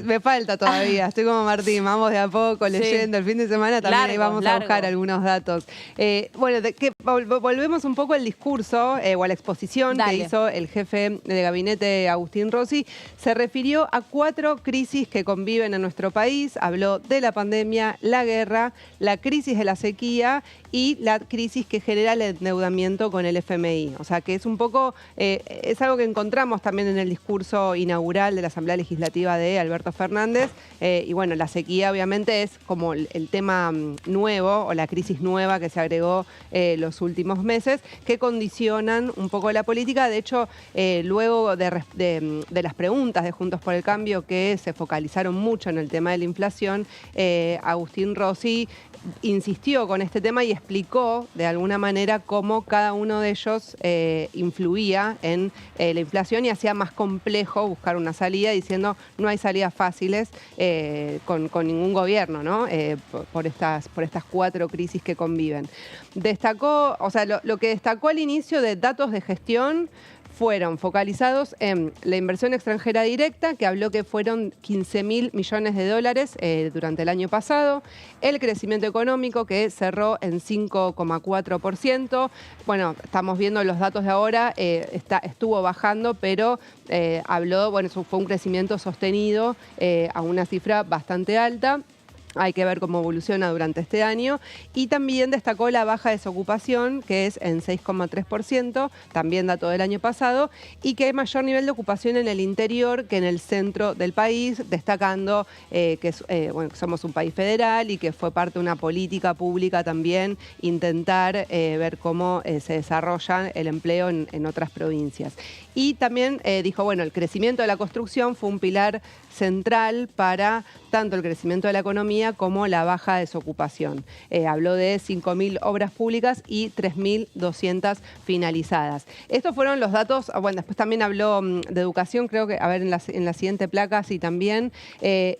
Speaker 5: Me falta todavía. Estoy como Martín, vamos de a poco leyendo. El fin de semana también ahí vamos a buscar algunos datos. Volvemos un poco al discurso o a la exposición que hizo el jefe de gabinete, Agustín Rossi. Se refirió a 4 crisis que conviven en nuestro país. Habló de la pandemia, la guerra, la crisis de la sequía y la crisis que genera el endeudamiento con el FMI. O sea, que es un poco, es algo que encontramos también en el discurso inaugural de la Asamblea Legislativa de Alberto Fernández. Y bueno, la sequía obviamente es como el tema nuevo o la crisis nueva que se agregó los últimos meses, que condicionan un poco la política. De hecho, luego de las preguntas de Juntos por el Cambio, que se focalizaron mucho en el tema de la inflación, Agustín Rossi insistió con este tema y explicó de alguna manera cómo cada uno de ellos influía en la inflación y hacía más complejo buscar una salida, diciendo no hay salidas fáciles con ningún gobierno, ¿no? Por estas 4 crisis que conviven. Destacó, o sea, lo que destacó al inicio de datos de gestión fueron focalizados en la inversión extranjera directa, que habló que fueron 15.000 millones de dólares durante el año pasado, el crecimiento económico que cerró en 5,4%. Bueno, estamos viendo los datos de ahora, estuvo bajando, pero habló, bueno, eso fue un crecimiento sostenido a una cifra bastante alta. Hay que ver cómo evoluciona durante este año. Y también destacó la baja desocupación, que es en 6,3%, también dato del año pasado, y que hay mayor nivel de ocupación en el interior que en el centro del país, destacando que somos un país federal y que fue parte de una política pública también intentar ver cómo se desarrolla el empleo en otras provincias. Y también dijo, bueno, el crecimiento de la construcción fue un pilar central para tanto el crecimiento de la economía economía como la baja desocupación. Habló de 5.000 obras públicas y 3.200 finalizadas. Estos fueron los datos. Bueno, después también habló de educación, creo que, a ver, en la siguiente placa, sí, también.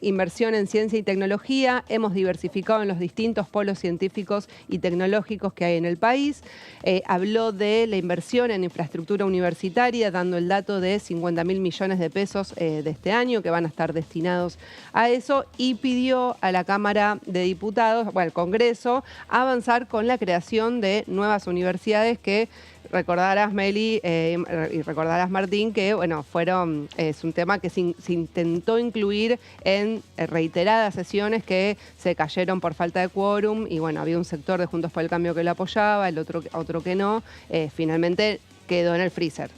Speaker 5: Inversión en ciencia y tecnología. Hemos diversificado en los distintos polos científicos y tecnológicos que hay en el país. Habló de la inversión en infraestructura universitaria, dando el dato de 50.000 millones de pesos de este año que van a estar destinados a eso, y pidió a la Cámara de Diputados, bueno, al Congreso, avanzar con la creación de nuevas universidades que recordarás, Meli, y recordarás, Martín, que bueno, es un tema que se intentó incluir en reiteradas sesiones que se cayeron por falta de quórum, y bueno, había un sector de Juntos por el Cambio que lo apoyaba, el otro que no. Finalmente quedó en el freezer.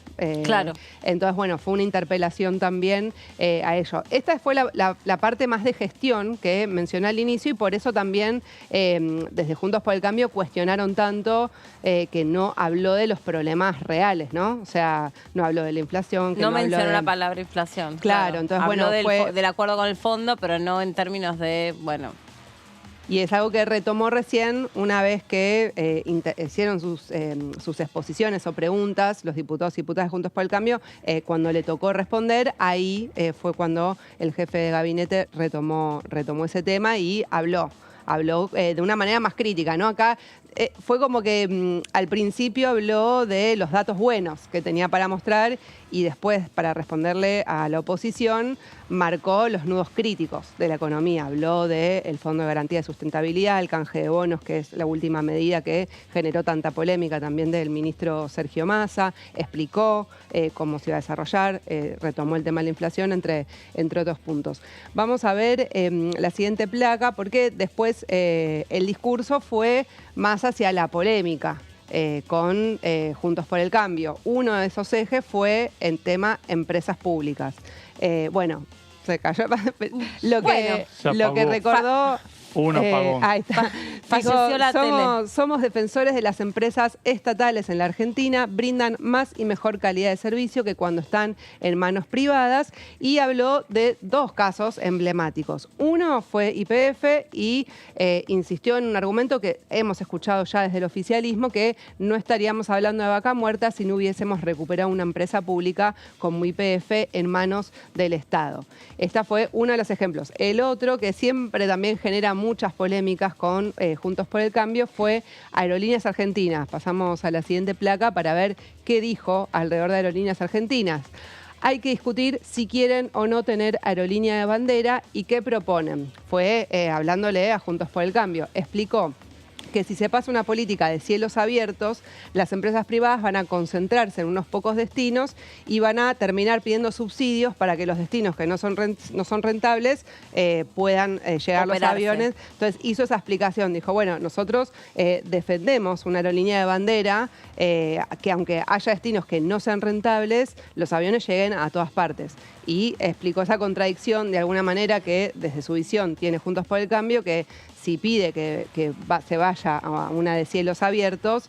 Speaker 1: Claro.
Speaker 5: Entonces, bueno, fue una interpelación también a ello. Esta fue la parte más de gestión que mencioné al inicio, y por eso también desde Juntos por el Cambio cuestionaron tanto que no habló de los problemas reales, ¿no? O sea, no habló de la inflación.
Speaker 1: No mencionó la palabra inflación.
Speaker 5: Claro, entonces,
Speaker 1: habló
Speaker 5: bueno,
Speaker 1: del acuerdo con el fondo, pero no en términos de, bueno...
Speaker 5: Y es algo que retomó recién una vez que hicieron sus exposiciones o preguntas los diputados y diputadas Juntos por el Cambio. Cuando le tocó responder, ahí fue cuando el jefe de gabinete retomó ese tema y habló de una manera más crítica, ¿no? Acá fue como que al principio habló de los datos buenos que tenía para mostrar, y después, para responderle a la oposición, marcó los nudos críticos de la economía. Habló del Fondo de Garantía de Sustentabilidad, el canje de bonos, que es la última medida que generó tanta polémica también del ministro Sergio Massa. Explicó cómo se iba a desarrollar, retomó el tema de la inflación, entre otros puntos. Vamos a ver la siguiente placa, porque después el discurso fue más hacia la polémica. Con Juntos por el Cambio. Uno de esos ejes fue el tema empresas públicas. Bueno, se cayó. Lo que recordó...
Speaker 3: Un apagón.
Speaker 5: Ahí está.
Speaker 1: Falleció la tele.
Speaker 5: Somos defensores de las empresas estatales en la Argentina, brindan más y mejor calidad de servicio que cuando están en manos privadas, y habló de dos casos emblemáticos. Uno fue YPF y insistió en un argumento que hemos escuchado ya desde el oficialismo, que no estaríamos hablando de vaca muerta si no hubiésemos recuperado una empresa pública como YPF en manos del Estado. Este fue uno de los ejemplos. El otro, que siempre también genera muchas polémicas con Juntos por el Cambio, fue Aerolíneas Argentinas. Pasamos a la siguiente placa para ver qué dijo alrededor de Aerolíneas Argentinas. Hay que discutir si quieren o no tener aerolínea de bandera y qué proponen. Fue hablándole a Juntos por el Cambio. Explicó que si se pasa una política de cielos abiertos, las empresas privadas van a concentrarse en unos pocos destinos y van a terminar pidiendo subsidios para que los destinos que no son rentables puedan llegar los aviones. Entonces hizo esa explicación, dijo, bueno, nosotros defendemos una aerolínea de bandera que aunque haya destinos que no sean rentables, los aviones lleguen a todas partes. Y explicó esa contradicción de alguna manera que desde su visión tiene Juntos por el Cambio, que si pide que se vaya a una de cielos abiertos,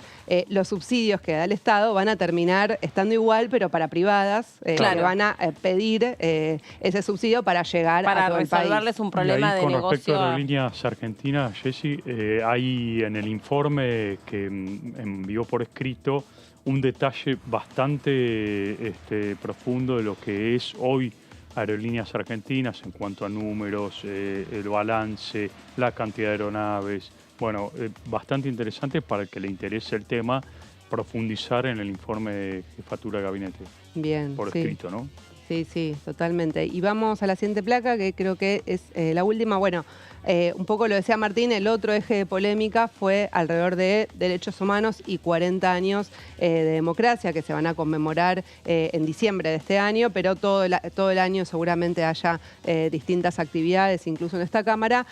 Speaker 5: los subsidios que da el Estado van a terminar estando igual, pero para privadas,
Speaker 1: claro,
Speaker 5: que van a pedir ese subsidio para llegar a todo el país.
Speaker 1: Para resolverles un problema de negocio.
Speaker 3: Con respecto a Aerolíneas Argentinas, Jessy, hay en el informe que envió por escrito un detalle bastante profundo de lo que es hoy Aerolíneas Argentinas en cuanto a números, el balance, la cantidad de aeronaves. Bueno, bastante interesante para el que le interese el tema, profundizar en el informe de Jefatura de Gabinete.
Speaker 5: Bien,
Speaker 3: por escrito, ¿no?
Speaker 5: Sí, totalmente. Y vamos a la siguiente placa, que creo que es la última. Bueno, un poco lo decía Martín, el otro eje de polémica fue alrededor de derechos humanos y 40 años de democracia, que se van a conmemorar en diciembre de este año, pero todo el año seguramente haya distintas actividades, incluso en esta Cámara.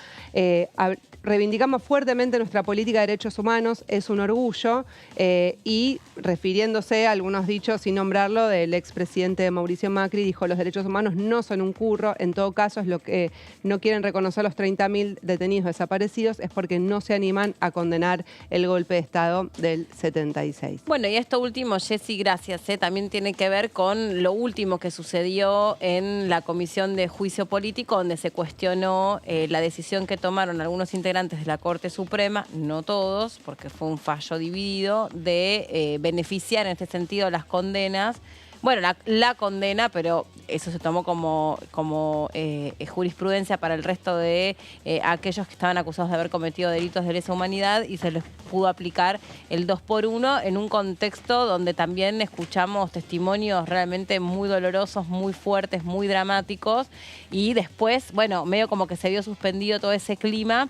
Speaker 5: Reivindicamos fuertemente nuestra política de derechos humanos, es un orgullo, y refiriéndose a algunos dichos, sin nombrarlo, del expresidente Mauricio Macri, Schiavelli dijo, los derechos humanos no son un curro, en todo caso es lo que no quieren reconocer los 30.000 detenidos desaparecidos, es porque no se animan a condenar el golpe de Estado del 76.
Speaker 1: Bueno, y esto último, Jessy, gracias, también tiene que ver con lo último que sucedió en la Comisión de Juicio Político, donde se cuestionó la decisión que tomaron algunos integrantes de la Corte Suprema, no todos, porque fue un fallo dividido, de beneficiar en este sentido las condenas. Bueno, la condena, pero eso se tomó como jurisprudencia para el resto de aquellos que estaban acusados de haber cometido delitos de lesa humanidad, y se les pudo aplicar el 2x1 en un contexto donde también escuchamos testimonios realmente muy dolorosos, muy fuertes, muy dramáticos, y después, bueno, medio como que se vio suspendido todo ese clima.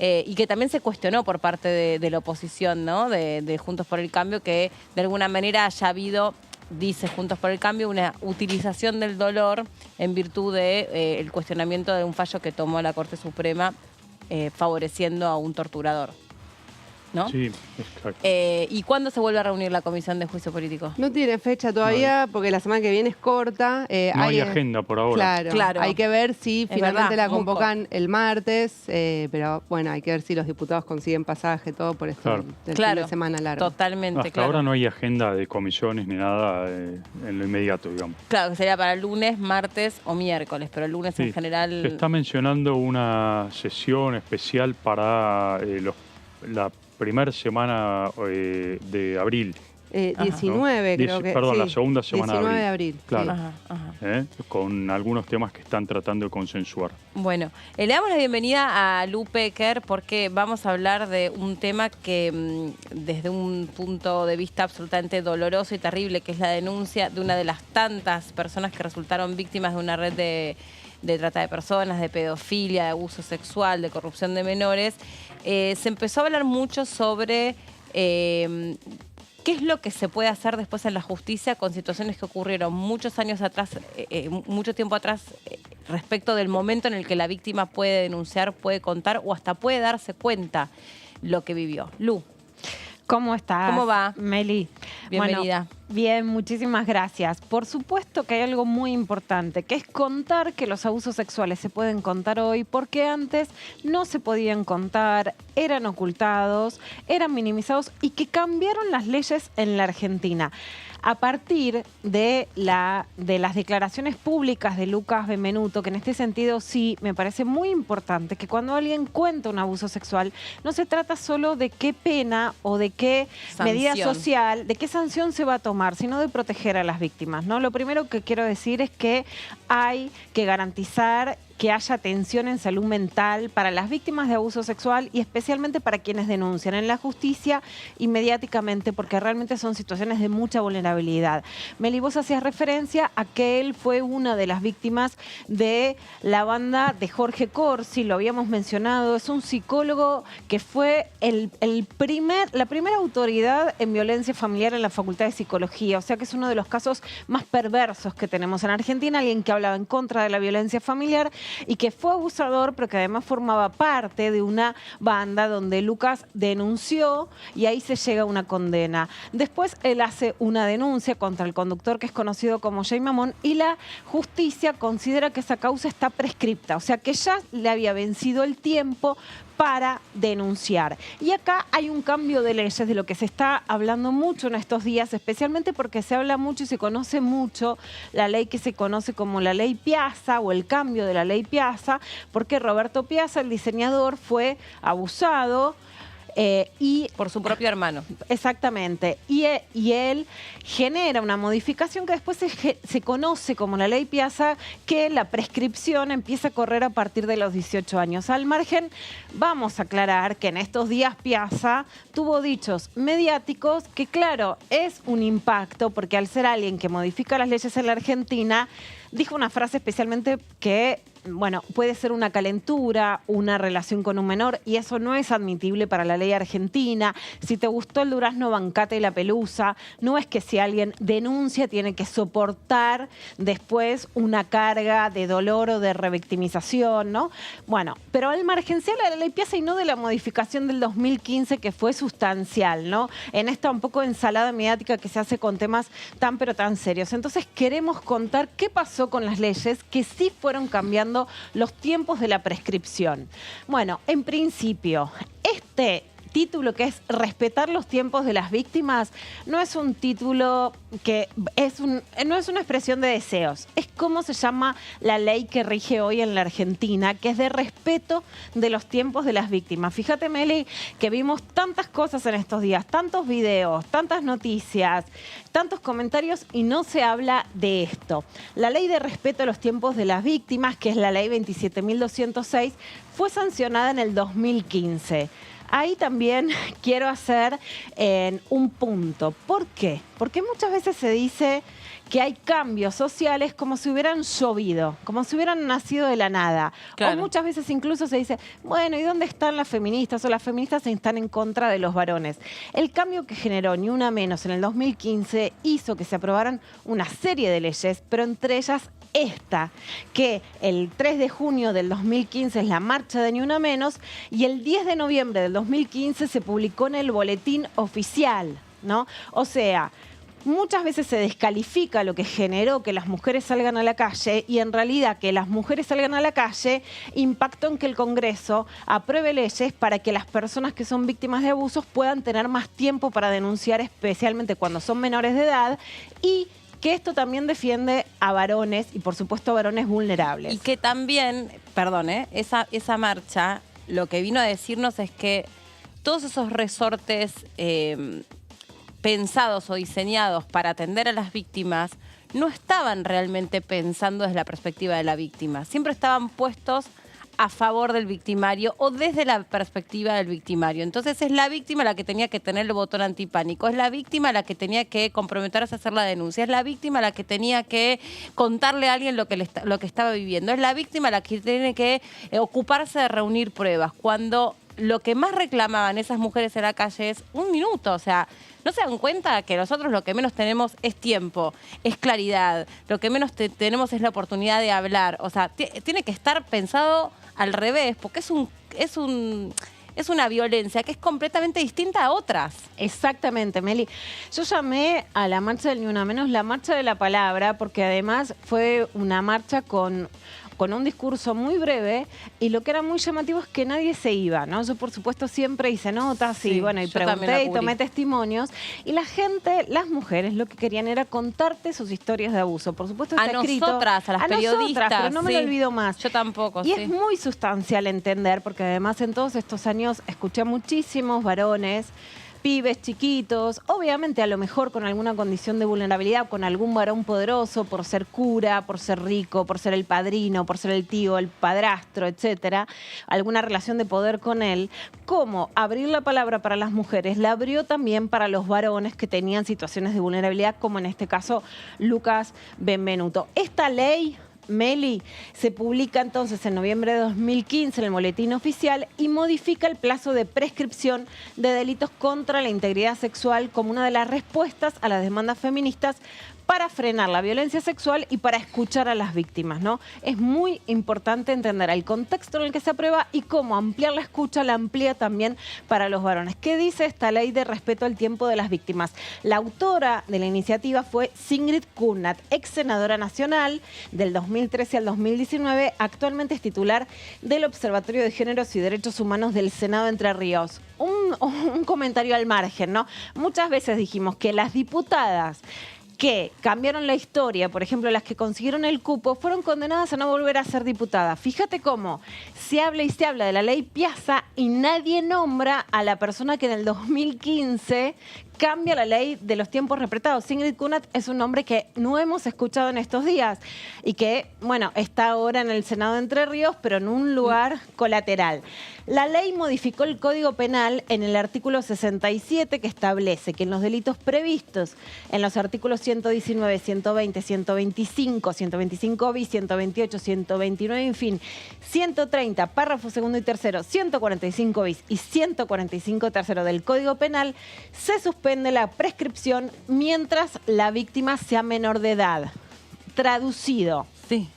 Speaker 1: Y que también se cuestionó por parte de la oposición, ¿no? De Juntos por el Cambio, que de alguna manera haya habido, dice Juntos por el Cambio, una utilización del dolor en virtud de el cuestionamiento de un fallo que tomó la Corte Suprema favoreciendo a un torturador, ¿no?
Speaker 3: Sí, exacto.
Speaker 1: ¿Y cuándo se vuelve a reunir la Comisión de Juicio Político?
Speaker 5: No tiene fecha todavía, porque la semana que viene es corta.
Speaker 3: No hay agenda por ahora.
Speaker 5: Claro. Hay que ver si finalmente
Speaker 1: verdad,
Speaker 5: la convocan el martes, pero bueno, hay que ver si los diputados consiguen pasaje, todo por esto del fin de semana largo.
Speaker 1: Totalmente,
Speaker 3: Hasta ahora no hay agenda de comisiones ni nada en lo inmediato, digamos.
Speaker 1: Claro, que sería para lunes, martes o miércoles, pero el lunes en general...
Speaker 3: Se está mencionando una sesión especial para la primera semana de abril.
Speaker 5: 19,
Speaker 3: ¿no?
Speaker 5: creo que.
Speaker 3: Perdón,
Speaker 5: sí,
Speaker 3: la segunda semana
Speaker 5: 19 de abril.
Speaker 3: Claro.
Speaker 5: Sí.
Speaker 3: Con algunos temas que están tratando de consensuar.
Speaker 1: Bueno, le damos la bienvenida a Lu Pecker porque vamos a hablar de un tema que desde un punto de vista absolutamente doloroso y terrible, que es la denuncia de una de las tantas personas que resultaron víctimas de una red de trata de personas, de pedofilia, de abuso sexual, de corrupción de menores. Se empezó a hablar mucho sobre qué es lo que se puede hacer después en la justicia con situaciones que ocurrieron muchos años atrás, mucho tiempo atrás, respecto del momento en el que la víctima puede denunciar, puede contar o hasta puede darse cuenta lo que vivió. Lu.
Speaker 6: ¿Cómo estás?
Speaker 1: ¿Cómo va?
Speaker 6: Meli.
Speaker 1: Bienvenida.
Speaker 6: Bueno, bien, muchísimas gracias. Por supuesto que hay algo muy importante, que es contar que los abusos sexuales se pueden contar hoy, porque antes no se podían contar, eran ocultados, eran minimizados y que cambiaron las leyes en la Argentina. A partir de las declaraciones públicas de Lucas Benvenuto, que en este sentido sí me parece muy importante que cuando alguien cuenta un abuso sexual, no se trata solo de qué pena o de qué medida social, de qué sanción se va a tomar, sino de proteger a las víctimas, ¿no? Lo primero que quiero decir es que hay que garantizar que haya atención en salud mental para las víctimas de abuso sexual y especialmente para quienes denuncian en la justicia y mediáticamente, porque realmente son situaciones de mucha vulnerabilidad. Meli, vos hacías referencia a que él fue una de las víctimas de la banda de Jorge Corsi, lo habíamos mencionado, es un psicólogo que fue la primera autoridad en violencia familiar en la Facultad de Psicología, o sea que es uno de los casos más perversos que tenemos en Argentina, alguien que hablaba en contra de la violencia familiar y que fue abusador, pero que además formaba parte de una banda donde Lucas denunció y ahí se llega a una condena. Después él hace una denuncia contra el conductor que es conocido como Jay Mamón y la justicia considera que esa causa está prescripta, o sea que ya le había vencido el tiempo para denunciar. Y acá hay un cambio de leyes de lo que se está hablando mucho en estos días, especialmente porque se habla mucho y se conoce mucho la ley que se conoce como la ley Piazza o el cambio de la ley Piazza, porque Roberto Piazza, el diseñador, fue abusado y
Speaker 1: por su propio hermano.
Speaker 6: Exactamente. Y él genera una modificación que después se conoce como la ley Piazza, que la prescripción empieza a correr a partir de los 18 años. Al margen, vamos a aclarar que en estos días Piazza tuvo dichos mediáticos que, claro, es un impacto, porque al ser alguien que modifica las leyes en la Argentina, dijo una frase especialmente que bueno, puede ser una calentura, una relación con un menor, y eso no es admitible para la ley argentina. Si te gustó el durazno, bancate la pelusa. No es que si alguien denuncia tiene que soportar después una carga de dolor o de revictimización, ¿no? Bueno, pero al margencial de la ley Piazza y no de la modificación del 2015 que fue sustancial, ¿no? En esta un poco ensalada mediática que se hace con temas tan pero tan serios. Entonces queremos contar qué pasó con las leyes que sí fueron cambiando los tiempos de la prescripción. Bueno, en principio, este título que es respetar los tiempos de las víctimas no es un título que no es una expresión de deseos, es como se llama la ley que rige hoy en la Argentina, que es de respeto de los tiempos de las víctimas. Fíjate, Meli, que vimos tantas cosas en estos días, tantos videos, tantas noticias, tantos comentarios y no se habla de esto. La ley de respeto a los tiempos de las víctimas, que es la ley 27.206, fue sancionada en el 2015. Ahí también quiero hacer un punto. ¿Por qué? Porque muchas veces se dice que hay cambios sociales como si hubieran llovido, como si hubieran nacido de la nada. Claro. O muchas veces incluso se dice, bueno, ¿y dónde están las feministas? O las feministas están en contra de los varones. El cambio que generó Ni Una Menos en el 2015 hizo que se aprobaran una serie de leyes, pero entre ellas esta, que el 3 de junio del 2015 es la marcha de Ni Una Menos y el 10 de noviembre del 2015 se publicó en el boletín oficial, ¿no? O sea, muchas veces se descalifica lo que generó que las mujeres salgan a la calle y en realidad que las mujeres salgan a la calle impactó en que el Congreso apruebe leyes para que las personas que son víctimas de abusos puedan tener más tiempo para denunciar, especialmente cuando son menores de edad, y que esto también defiende a varones y por supuesto a varones vulnerables.
Speaker 1: Y que también, perdón, esa marcha lo que vino a decirnos es que todos esos resortes pensados o diseñados para atender a las víctimas no estaban realmente pensando desde la perspectiva de la víctima. Siempre estaban puestos a favor del victimario o desde la perspectiva del victimario. Entonces es la víctima la que tenía que tener el botón antipánico, es la víctima la que tenía que comprometerse a hacer la denuncia, es la víctima la que tenía que contarle a alguien lo que estaba viviendo, es la víctima la que tiene que ocuparse de reunir pruebas, cuando lo que más reclamaban esas mujeres en la calle es un minuto, o sea, ¿no se dan cuenta que nosotros lo que menos tenemos es tiempo, es claridad, lo que menos tenemos es la oportunidad de hablar? O sea, tiene que estar pensado al revés, porque es una violencia que es completamente distinta a otras.
Speaker 6: Exactamente, Meli. Yo llamé a la marcha del Ni Una Menos la marcha de la palabra, porque además fue una marcha con un discurso muy breve, y lo que era muy llamativo es que nadie se iba, ¿no? Yo, por supuesto, siempre hice notas y bueno, y pregunté y tomé testimonios, y la gente, las mujeres, lo que querían era contarte sus historias de abuso. Por supuesto está escrito.
Speaker 1: A nosotras, a las periodistas.
Speaker 6: Pero no me lo olvido más.
Speaker 1: Yo tampoco,
Speaker 6: Y es muy sustancial entender, porque además en todos estos años escuché a muchísimos varones, pibes chiquitos, obviamente a lo mejor con alguna condición de vulnerabilidad, con algún varón poderoso, por ser cura, por ser rico, por ser el padrino, por ser el tío, el padrastro, etcétera, alguna relación de poder con él. Cómo abrir la palabra para las mujeres la abrió también para los varones que tenían situaciones de vulnerabilidad, como en este caso Lucas Benvenuto. Esta ley, Meli, se publica entonces en noviembre de 2015 en el boletín oficial y modifica el plazo de prescripción de delitos contra la integridad sexual como una de las respuestas a las demandas feministas para frenar la violencia sexual y para escuchar a las víctimas, ¿no? Es muy importante entender el contexto en el que se aprueba y cómo ampliar la escucha, la amplía también para los varones. ¿Qué dice esta ley de respeto al tiempo de las víctimas? La autora de la iniciativa fue Sigrid Kunnat, ex senadora nacional del 2013 al 2019, actualmente es titular del Observatorio de Géneros y Derechos Humanos del Senado de Entre Ríos. Un comentario al margen, ¿no? Muchas veces dijimos que las diputadas que cambiaron la historia, por ejemplo, las que consiguieron el cupo, fueron condenadas a no volver a ser diputadas. Fíjate cómo se habla y se habla de la ley Piazza y nadie nombra a la persona que en el 2015 cambia la ley de los tiempos respetados. Ingrid Kunat es un nombre que no hemos escuchado en estos días y que, bueno, está ahora en el Senado de Entre Ríos, pero en un lugar colateral. La ley modificó el Código Penal en el artículo 67, que establece que en los delitos previstos en los artículos 119, 120, 125, 125 bis, 128, 129, en fin, 130, párrafo segundo y tercero, 145 bis y 145 tercero del Código Penal, se suspende la prescripción mientras la víctima sea menor de edad. Traducido.
Speaker 1: Sí.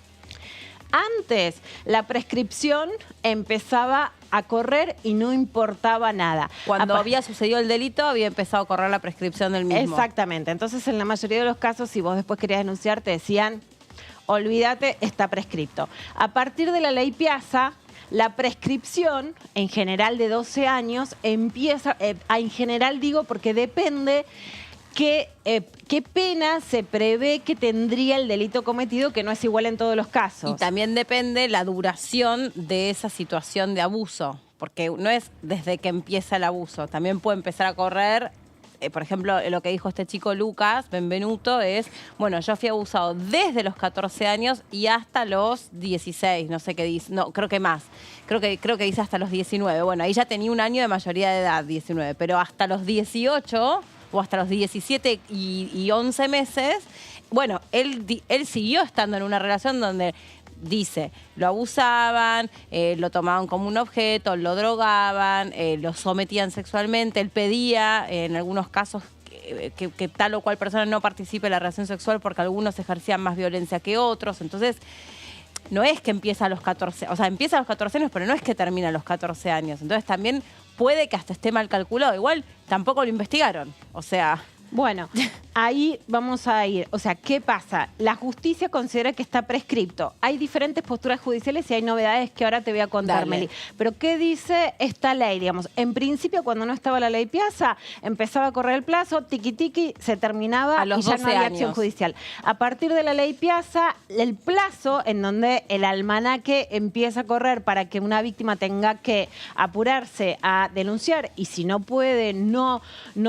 Speaker 6: Antes, la prescripción empezaba a correr y no importaba nada.
Speaker 1: Cuando había sucedido el delito, había empezado a correr la prescripción del mismo.
Speaker 6: Exactamente. Entonces, en la mayoría de los casos, si vos después querías denunciar, te decían, olvídate, está prescripto. A partir de la ley Piazza, la prescripción, en general de 12 años, empieza, en general digo porque depende qué pena se prevé que tendría el delito cometido, que no es igual en todos los casos.
Speaker 1: Y también depende la duración de esa situación de abuso, porque no es desde que empieza el abuso, también puede empezar a correr. Por ejemplo, lo que dijo este chico Lucas Benvenuto es, bueno, yo fui abusado desde los 14 años y hasta los 16, no sé qué dice, no, creo que más, creo que dice hasta los 19. Bueno, ahí ya tenía un año de mayoría de edad, 19, pero hasta los 18 o hasta los 17 y 11 meses, bueno, él siguió estando en una relación donde dice, lo abusaban, lo tomaban como un objeto, lo drogaban, lo sometían sexualmente, él pedía, en algunos casos, que tal o cual persona no participe en la relación sexual porque algunos ejercían más violencia que otros. Entonces, no es que empieza a los 14, o sea, empieza a los 14 años, pero no es que termina a los 14 años. Entonces, también puede que hasta esté mal calculado. Igual, tampoco lo investigaron, o sea...
Speaker 6: Bueno, ahí vamos a ir. O sea, ¿qué pasa? La justicia considera que está prescripto. Hay diferentes posturas judiciales y hay novedades que ahora te voy a contar, Meli. Pero ¿qué dice esta ley? Digamos, en principio, cuando no estaba la ley Piazza, empezaba a correr el plazo, tiqui-tiqui, se terminaba
Speaker 1: a los
Speaker 6: y ya
Speaker 1: 12
Speaker 6: no había
Speaker 1: años.
Speaker 6: acción judicial. A partir de la ley Piazza, el plazo en donde el almanaque empieza a correr para que una víctima tenga que apurarse a denunciar y si no puede, no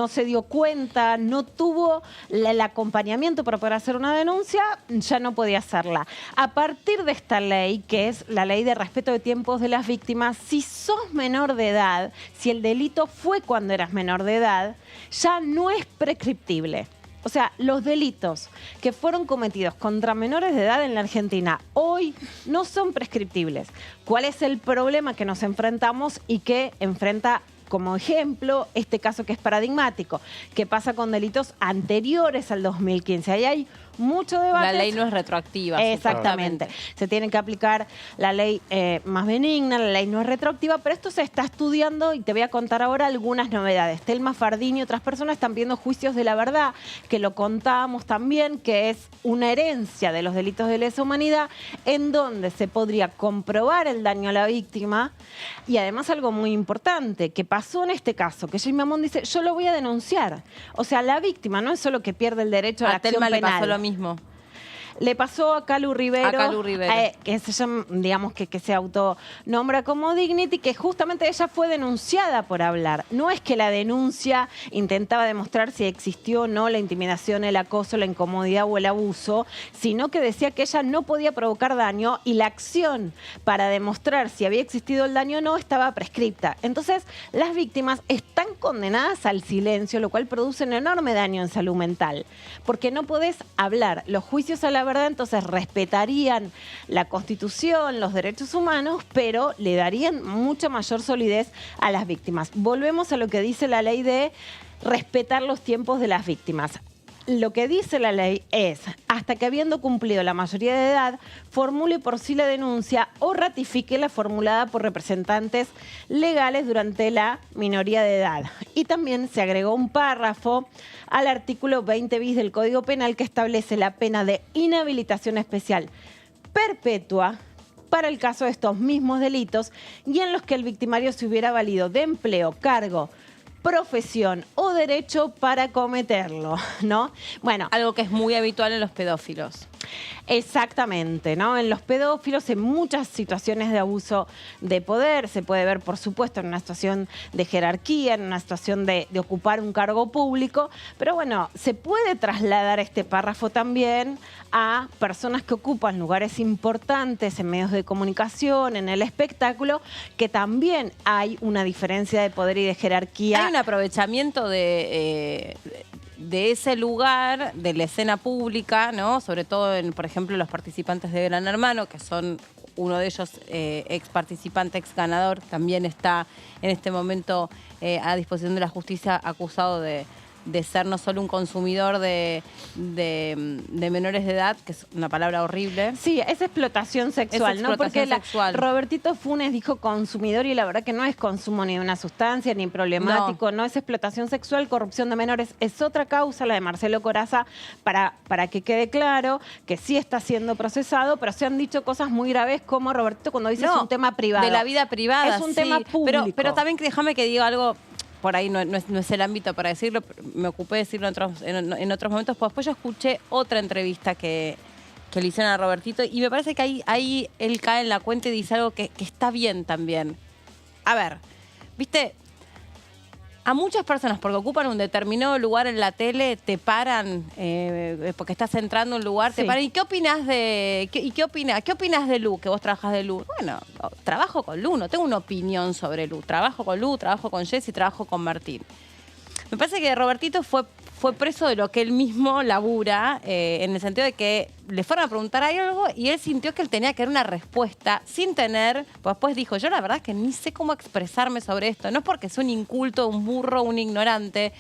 Speaker 6: se dio cuenta, no tuvo el acompañamiento para poder hacer una denuncia, ya no podía hacerla. A partir de esta ley, que es la ley de respeto de tiempos de las víctimas, si sos menor de edad, si el delito fue cuando eras menor de edad, ya no es prescriptible. O sea, los delitos que fueron cometidos contra menores de edad en la Argentina hoy no son prescriptibles. ¿Cuál es el problema que nos enfrentamos y que enfrenta como ejemplo este caso que es paradigmático? ¿Qué pasa con delitos anteriores al 2015? Ahí hay mucho debate.
Speaker 1: La ley no es retroactiva.
Speaker 6: Exactamente. Se tiene que aplicar la ley más benigna, la ley no es retroactiva, pero esto se está estudiando y te voy a contar ahora algunas novedades. Telma Fardini y otras personas están viendo juicios de la verdad, que lo contábamos también, que es una herencia de los delitos de lesa humanidad, en donde se podría comprobar el daño a la víctima y además algo muy importante, que pasó en este caso, que Jamie Amón dice, yo lo voy a denunciar. O sea, la víctima no es solo que pierde el derecho a la acción
Speaker 1: Telma
Speaker 6: penal.
Speaker 1: Le pasó lo mismo.
Speaker 6: Le pasó a Calu Rivero,
Speaker 1: que
Speaker 6: se llama, digamos que se autonombra como Dignity, que justamente ella fue denunciada por hablar. No es que la denuncia intentaba demostrar si existió o no la intimidación, el acoso, la incomodidad o el abuso, sino que decía que ella no podía provocar daño y la acción para demostrar si había existido el daño o no estaba prescripta. Entonces, las víctimas están condenadas al silencio, lo cual produce un enorme daño en salud mental, porque no podés hablar. Los juicios a la verdad entonces respetarían la Constitución, los derechos humanos, pero le darían mucha mayor solidez a las víctimas. Volvemos a lo que dice la ley de respetar los tiempos de las víctimas. Lo que dice la ley es, hasta que habiendo cumplido la mayoría de edad, formule por sí la denuncia o ratifique la formulada por representantes legales durante la minoría de edad. Y también se agregó un párrafo al artículo 20 bis del Código Penal que establece la pena de inhabilitación especial perpetua para el caso de estos mismos delitos y en los que el victimario se hubiera valido de empleo, cargo, profesión o derecho para cometerlo, ¿no? Bueno,
Speaker 1: algo que es muy habitual en los pedófilos.
Speaker 6: Exactamente, ¿no? En los pedófilos, en muchas situaciones de abuso de poder, se puede ver, por supuesto, en una situación de jerarquía, en una situación de ocupar un cargo público, pero bueno, se puede trasladar este párrafo también a personas que ocupan lugares importantes en medios de comunicación, en el espectáculo, que también hay una diferencia de poder y de jerarquía.
Speaker 1: Hay un aprovechamiento de ese lugar, de la escena pública, ¿no? Sobre todo, por ejemplo, los participantes de Gran Hermano, que son uno de ellos, ex participante, ex ganador, también está en este momento a disposición de la justicia, acusado de ser no solo un consumidor de menores de edad, que es una palabra horrible.
Speaker 6: Sí, es explotación sexual, ¿no? Porque Robertito Funes dijo consumidor y la verdad que no es consumo ni de una sustancia, ni problemático, no es explotación sexual, corrupción de menores. Es otra causa, la de Marcelo Corazza, para que quede claro que sí está siendo procesado, pero se han dicho cosas muy graves como Robertito cuando dice es un tema privado.
Speaker 1: De la vida privada,
Speaker 6: es un tema público.
Speaker 1: Pero también déjame que diga algo. Por ahí no es el ámbito para decirlo, me ocupé de decirlo en otros momentos, pues después yo escuché otra entrevista que le hicieron a Robertito y me parece que ahí él cae en la cuenta y dice algo que está bien también. A ver, viste, a muchas personas porque ocupan un determinado lugar en la tele te paran, porque estás entrando a un lugar, te paran. ¿Y qué opinas qué opinas de Lu, que vos trabajas de Lu? Bueno, trabajo con Lu, no tengo una opinión sobre Lu. Trabajo con Lu, trabajo con Jessy, trabajo con Martín. Me parece que Robertito fue preso de lo que él mismo labura, en el sentido de que le fueron a preguntar algo y él sintió que él tenía que dar una respuesta sin tener, pues después dijo, yo la verdad es que ni sé cómo expresarme sobre esto, no es porque soy un inculto, un burro, un ignorante,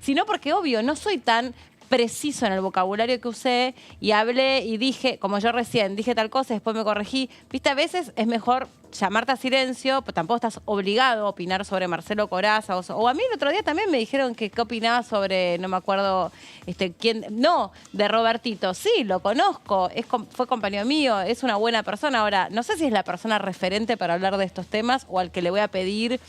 Speaker 1: sino porque obvio, no soy tan preciso en el vocabulario que usé y hablé y dije, como yo recién, dije tal cosa y después me corregí. Viste, a veces es mejor llamarte a silencio, pero tampoco estás obligado a opinar sobre Marcelo Corazza. O a mí el otro día también me dijeron que qué opinaba sobre, no me acuerdo, quién, no, de Robertito. Sí, lo conozco, fue compañero mío, es una buena persona. Ahora, no sé si es la persona referente para hablar de estos temas o al que le voy a pedir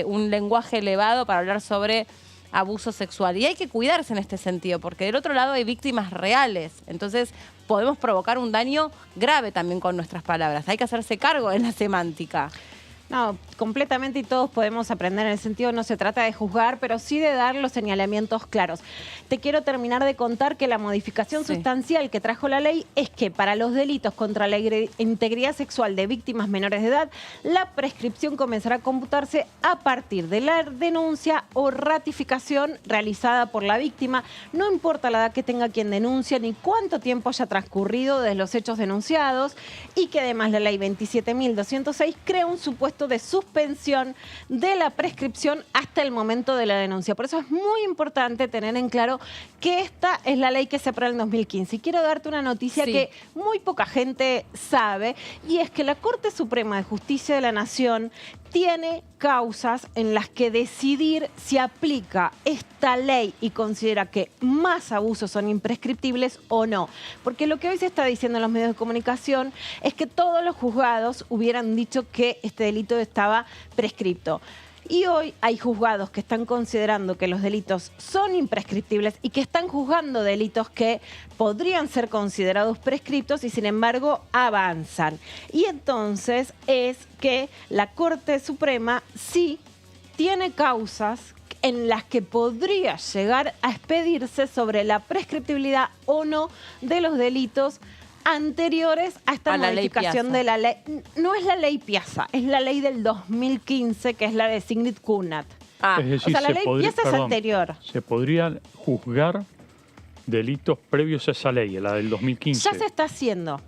Speaker 1: un lenguaje elevado para hablar sobre abuso sexual. Y hay que cuidarse en este sentido, porque del otro lado hay víctimas reales. Entonces podemos provocar un daño grave también con nuestras palabras. Hay que hacerse cargo de la semántica.
Speaker 6: No, completamente, y todos podemos aprender en el sentido, no se trata de juzgar, pero sí de dar los señalamientos claros. Te quiero terminar de contar que la modificación sustancial que trajo la ley es que para los delitos contra la integridad sexual de víctimas menores de edad, la prescripción comenzará a computarse a partir de la denuncia o ratificación realizada por la víctima. No importa la edad que tenga quien denuncia ni cuánto tiempo haya transcurrido desde los hechos denunciados, y que además la ley 27.206 crea un supuesto de suspensión de la prescripción hasta el momento de la denuncia. Por eso es muy importante tener en claro que esta es la ley que se aprueba en 2015. Y quiero darte una noticia que muy poca gente sabe, y es que la Corte Suprema de Justicia de la Nación tiene causas en las que decidir si aplica esta ley y considera que más abusos son imprescriptibles o no. Porque lo que hoy se está diciendo en los medios de comunicación es que todos los juzgados hubieran dicho que este delito estaba prescripto. Y hoy hay juzgados que están considerando que los delitos son imprescriptibles y que están juzgando delitos que podrían ser considerados prescriptos y sin embargo avanzan. Y entonces es que la Corte Suprema sí tiene causas en las que podría llegar a expedirse sobre la prescriptibilidad o no de los delitos anteriores a esta modificación de la ley. No es la ley Piazza, es la ley del 2015, que es la de Sigrid Kunat.
Speaker 3: Es decir,
Speaker 6: o sea, la ley Piazza es anterior.
Speaker 3: Se podrían juzgar delitos previos a esa ley, la del 2015.
Speaker 6: Ya se está haciendo.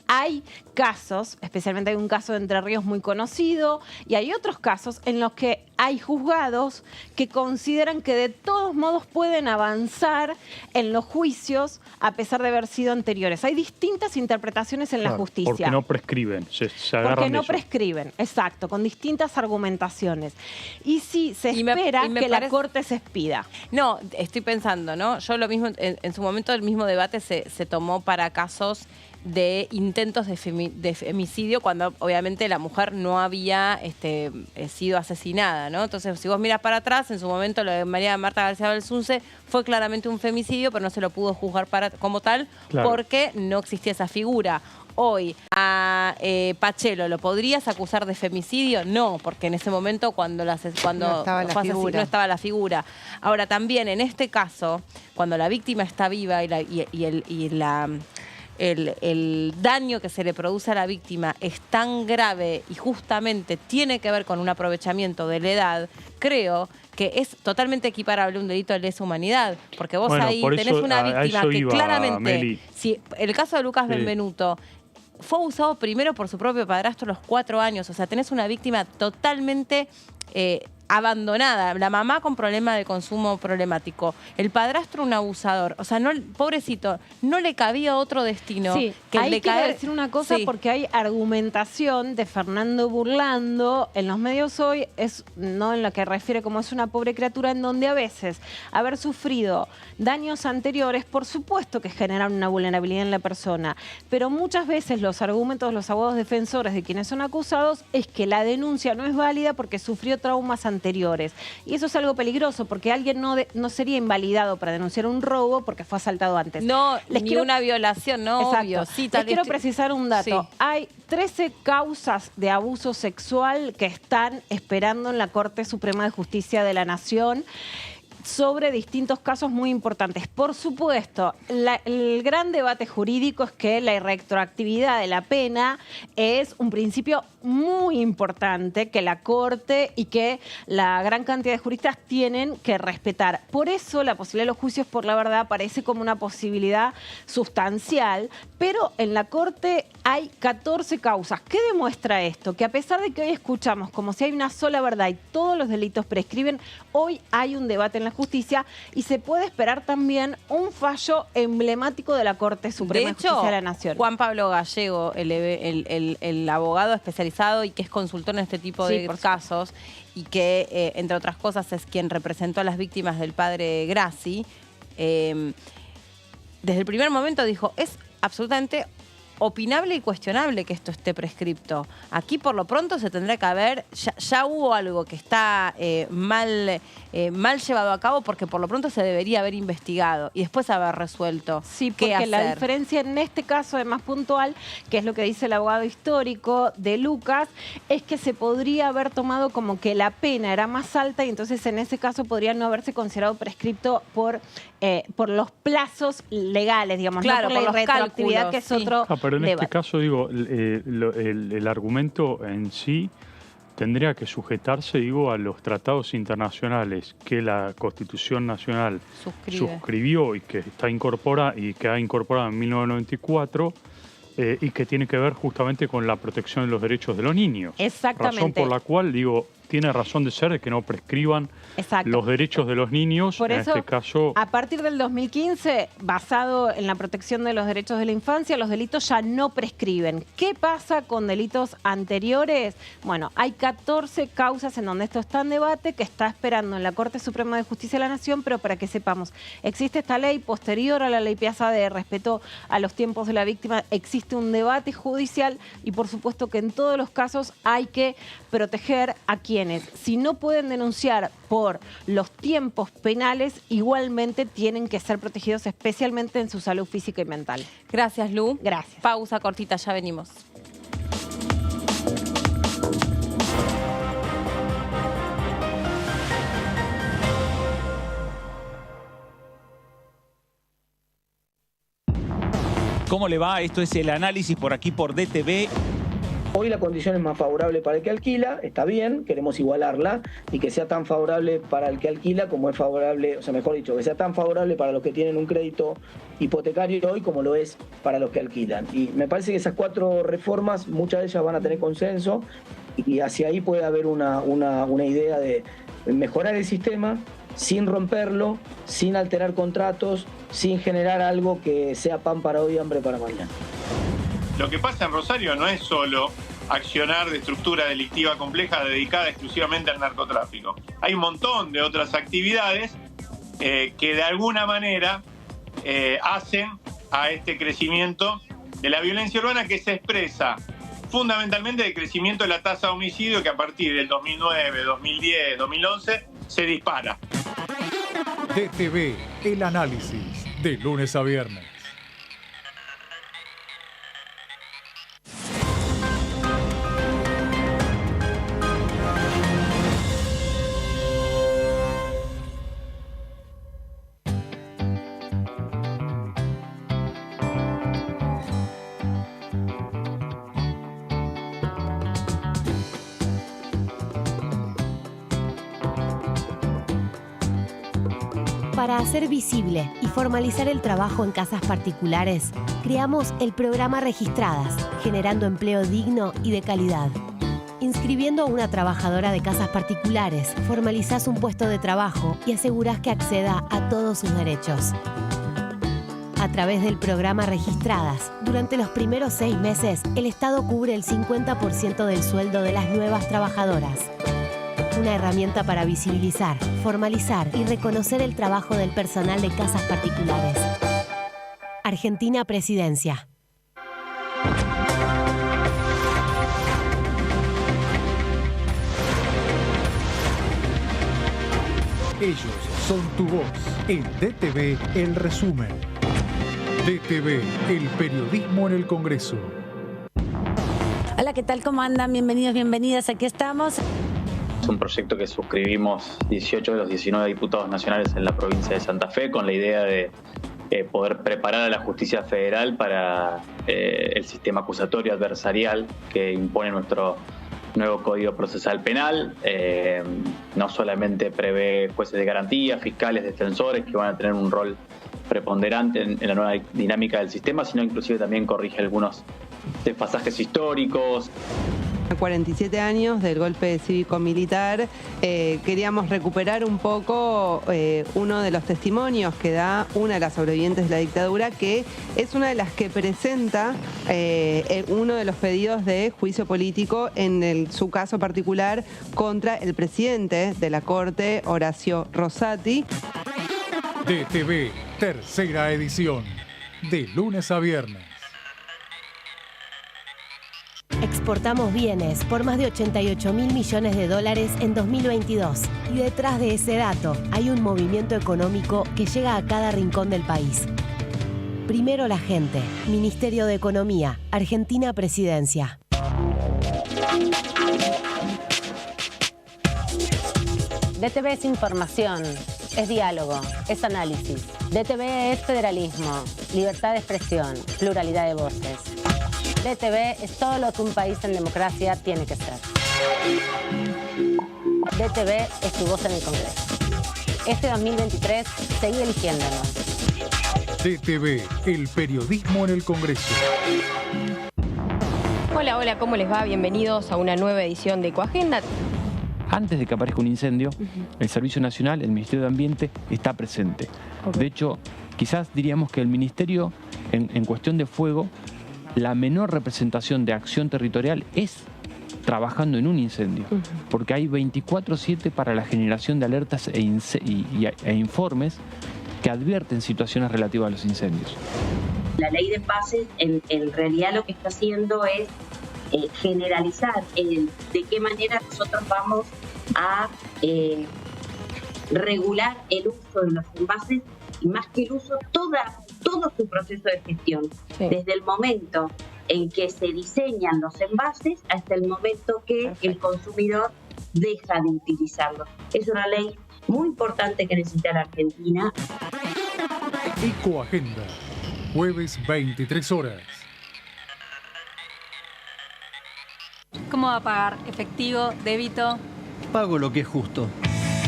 Speaker 6: Hay casos, especialmente hay un caso de Entre Ríos muy conocido, y hay otros casos en los que hay juzgados que consideran que de todos modos pueden avanzar en los juicios a pesar de haber sido anteriores. Hay distintas interpretaciones en la justicia.
Speaker 3: Porque no prescriben, se agarran
Speaker 6: porque no
Speaker 3: de eso.
Speaker 6: prescriben, exacto, con distintas argumentaciones. Y sí, se espera que la Corte se expida.
Speaker 1: No, estoy pensando, ¿no? Yo lo mismo, en su momento el mismo debate se tomó para casos de intentos de femicidio, cuando obviamente la mujer no había sido asesinada, ¿no? Entonces, si vos miras para atrás, en su momento lo de María Marta García Belsunce fue claramente un femicidio, pero no se lo pudo juzgar como tal, claro, porque no existía esa figura. Hoy, a Pachelo, ¿lo podrías acusar de femicidio? No, porque en ese momento cuando no estaba la figura. Ahora, también en este caso, cuando la víctima está viva el daño que se le produce a la víctima es tan grave y justamente tiene que ver con un aprovechamiento de la edad, creo que es totalmente equiparable a un delito de lesa humanidad, porque vos ahí tenés una víctima que claramente, Meli, si el caso de Lucas Benvenuto fue abusado primero por su propio padrastro a los 4 años, o sea, tenés una víctima totalmente abandonada, la mamá con problema de consumo problemático, el padrastro un abusador, o sea, no, pobrecito, no le cabía otro destino que
Speaker 6: ahí
Speaker 1: le
Speaker 6: quiero decir una cosa porque hay argumentación de Fernando Burlando en los medios hoy, no en la que refiere como es una pobre criatura, en donde a veces haber sufrido daños anteriores, por supuesto que generan una vulnerabilidad en la persona, pero muchas veces los argumentos de los abogados defensores de quienes son acusados es que la denuncia no es válida porque sufrió traumas anteriores. Y eso es algo peligroso porque alguien no sería invalidado para denunciar un robo porque fue asaltado antes.
Speaker 1: No, ni una violación, no, obvio.
Speaker 6: Sí, les quiero precisar un dato. Sí. Hay 13 causas de abuso sexual que están esperando en la Corte Suprema de Justicia de la Nación sobre distintos casos muy importantes. Por supuesto, el gran debate jurídico es que la irretroactividad de la pena es un principio muy importante que la Corte y que la gran cantidad de juristas tienen que respetar. Por eso la posibilidad de los juicios por la verdad parece como una posibilidad sustancial, pero en la Corte hay 14 causas. ¿Qué demuestra esto? Que a pesar de que hoy escuchamos como si hay una sola verdad y todos los delitos prescriben, hoy hay un debate en la justicia y se puede esperar también un fallo emblemático de la Corte Suprema de Justicia de la Nación.
Speaker 1: Juan Pablo Gallego, el abogado especializado y que es consultor en este tipo de casos y que, entre otras cosas, es quien representó a las víctimas del padre Grassi, desde el primer momento dijo, es absolutamente opinable y cuestionable que esto esté prescripto. Aquí por lo pronto se tendrá que haber, ya hubo algo que está mal llevado a cabo porque por lo pronto se debería haber investigado y después haber resuelto qué hacer.
Speaker 6: La diferencia en este caso es más puntual, que es lo que dice el abogado histórico de Lucas, es que se podría haber tomado como que la pena era más alta y entonces en ese caso podría no haberse considerado prescripto por los plazos legales, digamos,
Speaker 1: claro,
Speaker 6: no por la retroactividad, que es otro
Speaker 3: pero en
Speaker 6: debate.
Speaker 3: este caso, digo, el argumento en sí tendría que sujetarse, digo, a los tratados internacionales que la Constitución Nacional suscribió y que está incorporada y que ha incorporado en 1994 y que tiene que ver justamente con la protección de los derechos de los niños.
Speaker 6: Exactamente.
Speaker 3: Razón por la cual, digo, tiene razón de ser de que no prescriban los derechos de los niños.
Speaker 6: Por eso,
Speaker 3: en este caso,
Speaker 6: a partir del 2015, basado en la protección de los derechos de la infancia, los delitos ya no prescriben. ¿Qué pasa con delitos anteriores? Bueno, hay 14 causas en donde esto está en debate, que está esperando en la Corte Suprema de Justicia de la Nación, pero para que sepamos, existe esta ley posterior a la ley Piazza de respeto a los tiempos de la víctima, existe un debate judicial y por supuesto que en todos los casos hay que proteger a quienes, si no pueden denunciar por los tiempos penales, igualmente tienen que ser protegidos especialmente en su salud física y mental.
Speaker 1: Gracias, Lu.
Speaker 6: Gracias.
Speaker 1: Pausa cortita, ya venimos.
Speaker 7: ¿Cómo le va? Esto es el análisis por aquí por DTV.
Speaker 8: Hoy la condición es más favorable para el que alquila, está bien, queremos igualarla y que sea tan favorable para el que alquila como es favorable, o sea, mejor dicho, que sea tan favorable para los que tienen un crédito hipotecario hoy como lo es para los que alquilan. Y me parece que esas 4 reformas, muchas de ellas van a tener consenso y hacia ahí puede haber una idea de mejorar el sistema sin romperlo, sin alterar contratos, sin generar algo que sea pan para hoy, hambre para mañana.
Speaker 9: Lo que pasa en Rosario no es solo accionar de estructura delictiva compleja dedicada exclusivamente al narcotráfico. Hay un montón de otras actividades que de alguna manera hacen a este crecimiento de la violencia urbana que se expresa fundamentalmente del crecimiento de la tasa de homicidio que a partir del 2009, 2010, 2011 se dispara.
Speaker 2: DTV, el análisis, de lunes a viernes.
Speaker 10: Para hacer visible y formalizar el trabajo en casas particulares, creamos el programa Registradas, generando empleo digno y de calidad. Inscribiendo a una trabajadora de casas particulares, formalizás un puesto de trabajo y asegurás que acceda a todos sus derechos. A través del programa Registradas, durante los primeros 6 meses, el Estado cubre el 50% del sueldo de las nuevas trabajadoras. Una herramienta para visibilizar, formalizar y reconocer el trabajo del personal de casas particulares. Argentina Presidencia.
Speaker 2: Ellos son tu voz. En DTV, el resumen. DTV, el periodismo en el Congreso.
Speaker 11: Hola, ¿qué tal? ¿Cómo andan? Bienvenidos, bienvenidas. Aquí estamos.
Speaker 12: Es un proyecto que suscribimos 18 de los 19 diputados nacionales en la provincia de Santa Fe con la idea de poder preparar a la justicia federal para el sistema acusatorio adversarial que impone nuestro nuevo Código Procesal Penal. No solamente prevé jueces de garantía, fiscales, defensores que van a tener un rol preponderante en la nueva dinámica del sistema, sino inclusive también corrige algunos desfasajes históricos.
Speaker 5: 47 años del golpe cívico-militar, queríamos recuperar un poco uno de los testimonios que da una de las sobrevivientes de la dictadura, que es una de las que presenta uno de los pedidos de juicio político en su caso particular contra el presidente de la Corte, Horacio Rosati.
Speaker 2: DTV, tercera edición, de lunes a viernes.
Speaker 10: Exportamos bienes por más de 88.000 millones de dólares en 2022. Y detrás de ese dato hay un movimiento económico que llega a cada rincón del país. Primero la gente. Ministerio de Economía. Argentina Presidencia.
Speaker 11: DTV es información, es diálogo, es análisis. DTV es federalismo, libertad de expresión, pluralidad de voces. DTV es todo lo que un país en democracia tiene que ser. DTV es tu voz en el Congreso. Este 2023, seguí eligiéndonos.
Speaker 2: DTV, el periodismo en el Congreso.
Speaker 13: Hola, hola, ¿cómo les va? Bienvenidos a una nueva edición de Ecoagenda.
Speaker 14: Antes de que aparezca un incendio, el Servicio Nacional, el Ministerio de Ambiente, está presente. De hecho, quizás diríamos que el Ministerio, en cuestión de fuego, la menor representación de acción territorial es trabajando en un incendio, porque hay 24/7 para la generación de alertas e informes que advierten situaciones relativas a los incendios.
Speaker 15: La ley de pases en realidad lo que está haciendo es generalizar de qué manera nosotros vamos a regular el uso de los envases y más que el uso, todo su proceso de gestión, desde el momento en que se diseñan los envases hasta el momento que el consumidor deja de utilizarlos. Es una ley muy importante que necesita la Argentina.
Speaker 2: Ecoagenda, jueves 23 horas.
Speaker 16: ¿Cómo va a pagar? ¿Efectivo? ¿Débito?
Speaker 17: Pago lo que es justo.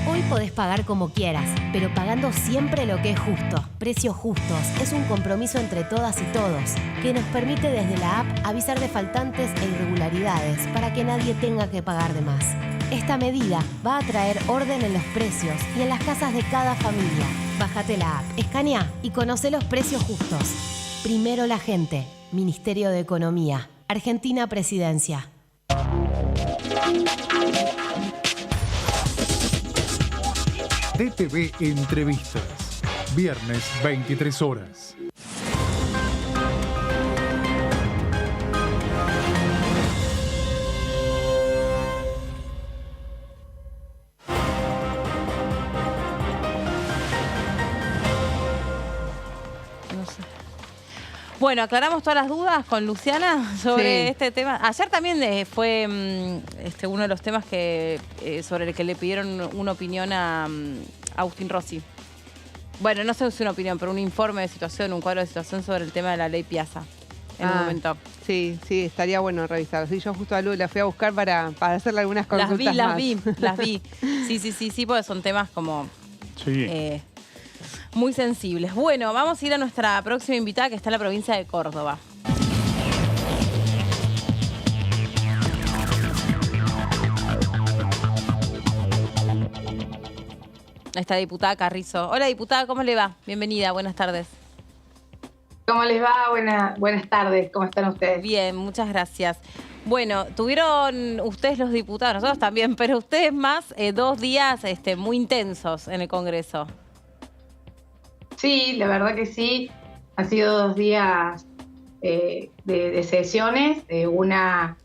Speaker 10: Hoy podés pagar como quieras, pero pagando siempre lo que es justo. Precios Justos es un compromiso entre todas y todos que nos permite desde la app avisar de faltantes e irregularidades para que nadie tenga que pagar de más. Esta medida va a traer orden en los precios y en las casas de cada familia. Bájate la app, escanea y conoce los precios justos. Primero la gente. Ministerio de Economía. Argentina Presidencia.
Speaker 2: DTV Entrevistas, viernes 23 horas.
Speaker 1: Bueno, aclaramos todas las dudas con Luciana sobre este tema. Ayer también fue uno de los temas que sobre el que le pidieron una opinión a Agustín Rossi. Bueno, no sé si una opinión, pero un informe de situación, un cuadro de situación sobre el tema de la ley Piazza. En un momento.
Speaker 5: Sí, estaría bueno revisarlo. Sí, yo justo a Lu la fui a buscar para hacerle algunas consultas
Speaker 1: las vi. Sí, porque son temas como muy sensibles. Bueno, vamos a ir a nuestra próxima invitada, que está en la provincia de Córdoba. Esta diputada Carrizo. Hola, diputada, ¿cómo le va? Bienvenida, buenas tardes.
Speaker 18: ¿Cómo les va? Buenas tardes, ¿cómo están ustedes?
Speaker 1: Bien, muchas gracias. Bueno, tuvieron ustedes los diputados, nosotros también, pero ustedes más, 2 días muy intensos en el Congreso.
Speaker 18: Sí, la verdad que sí. Han sido 2 días de sesiones, una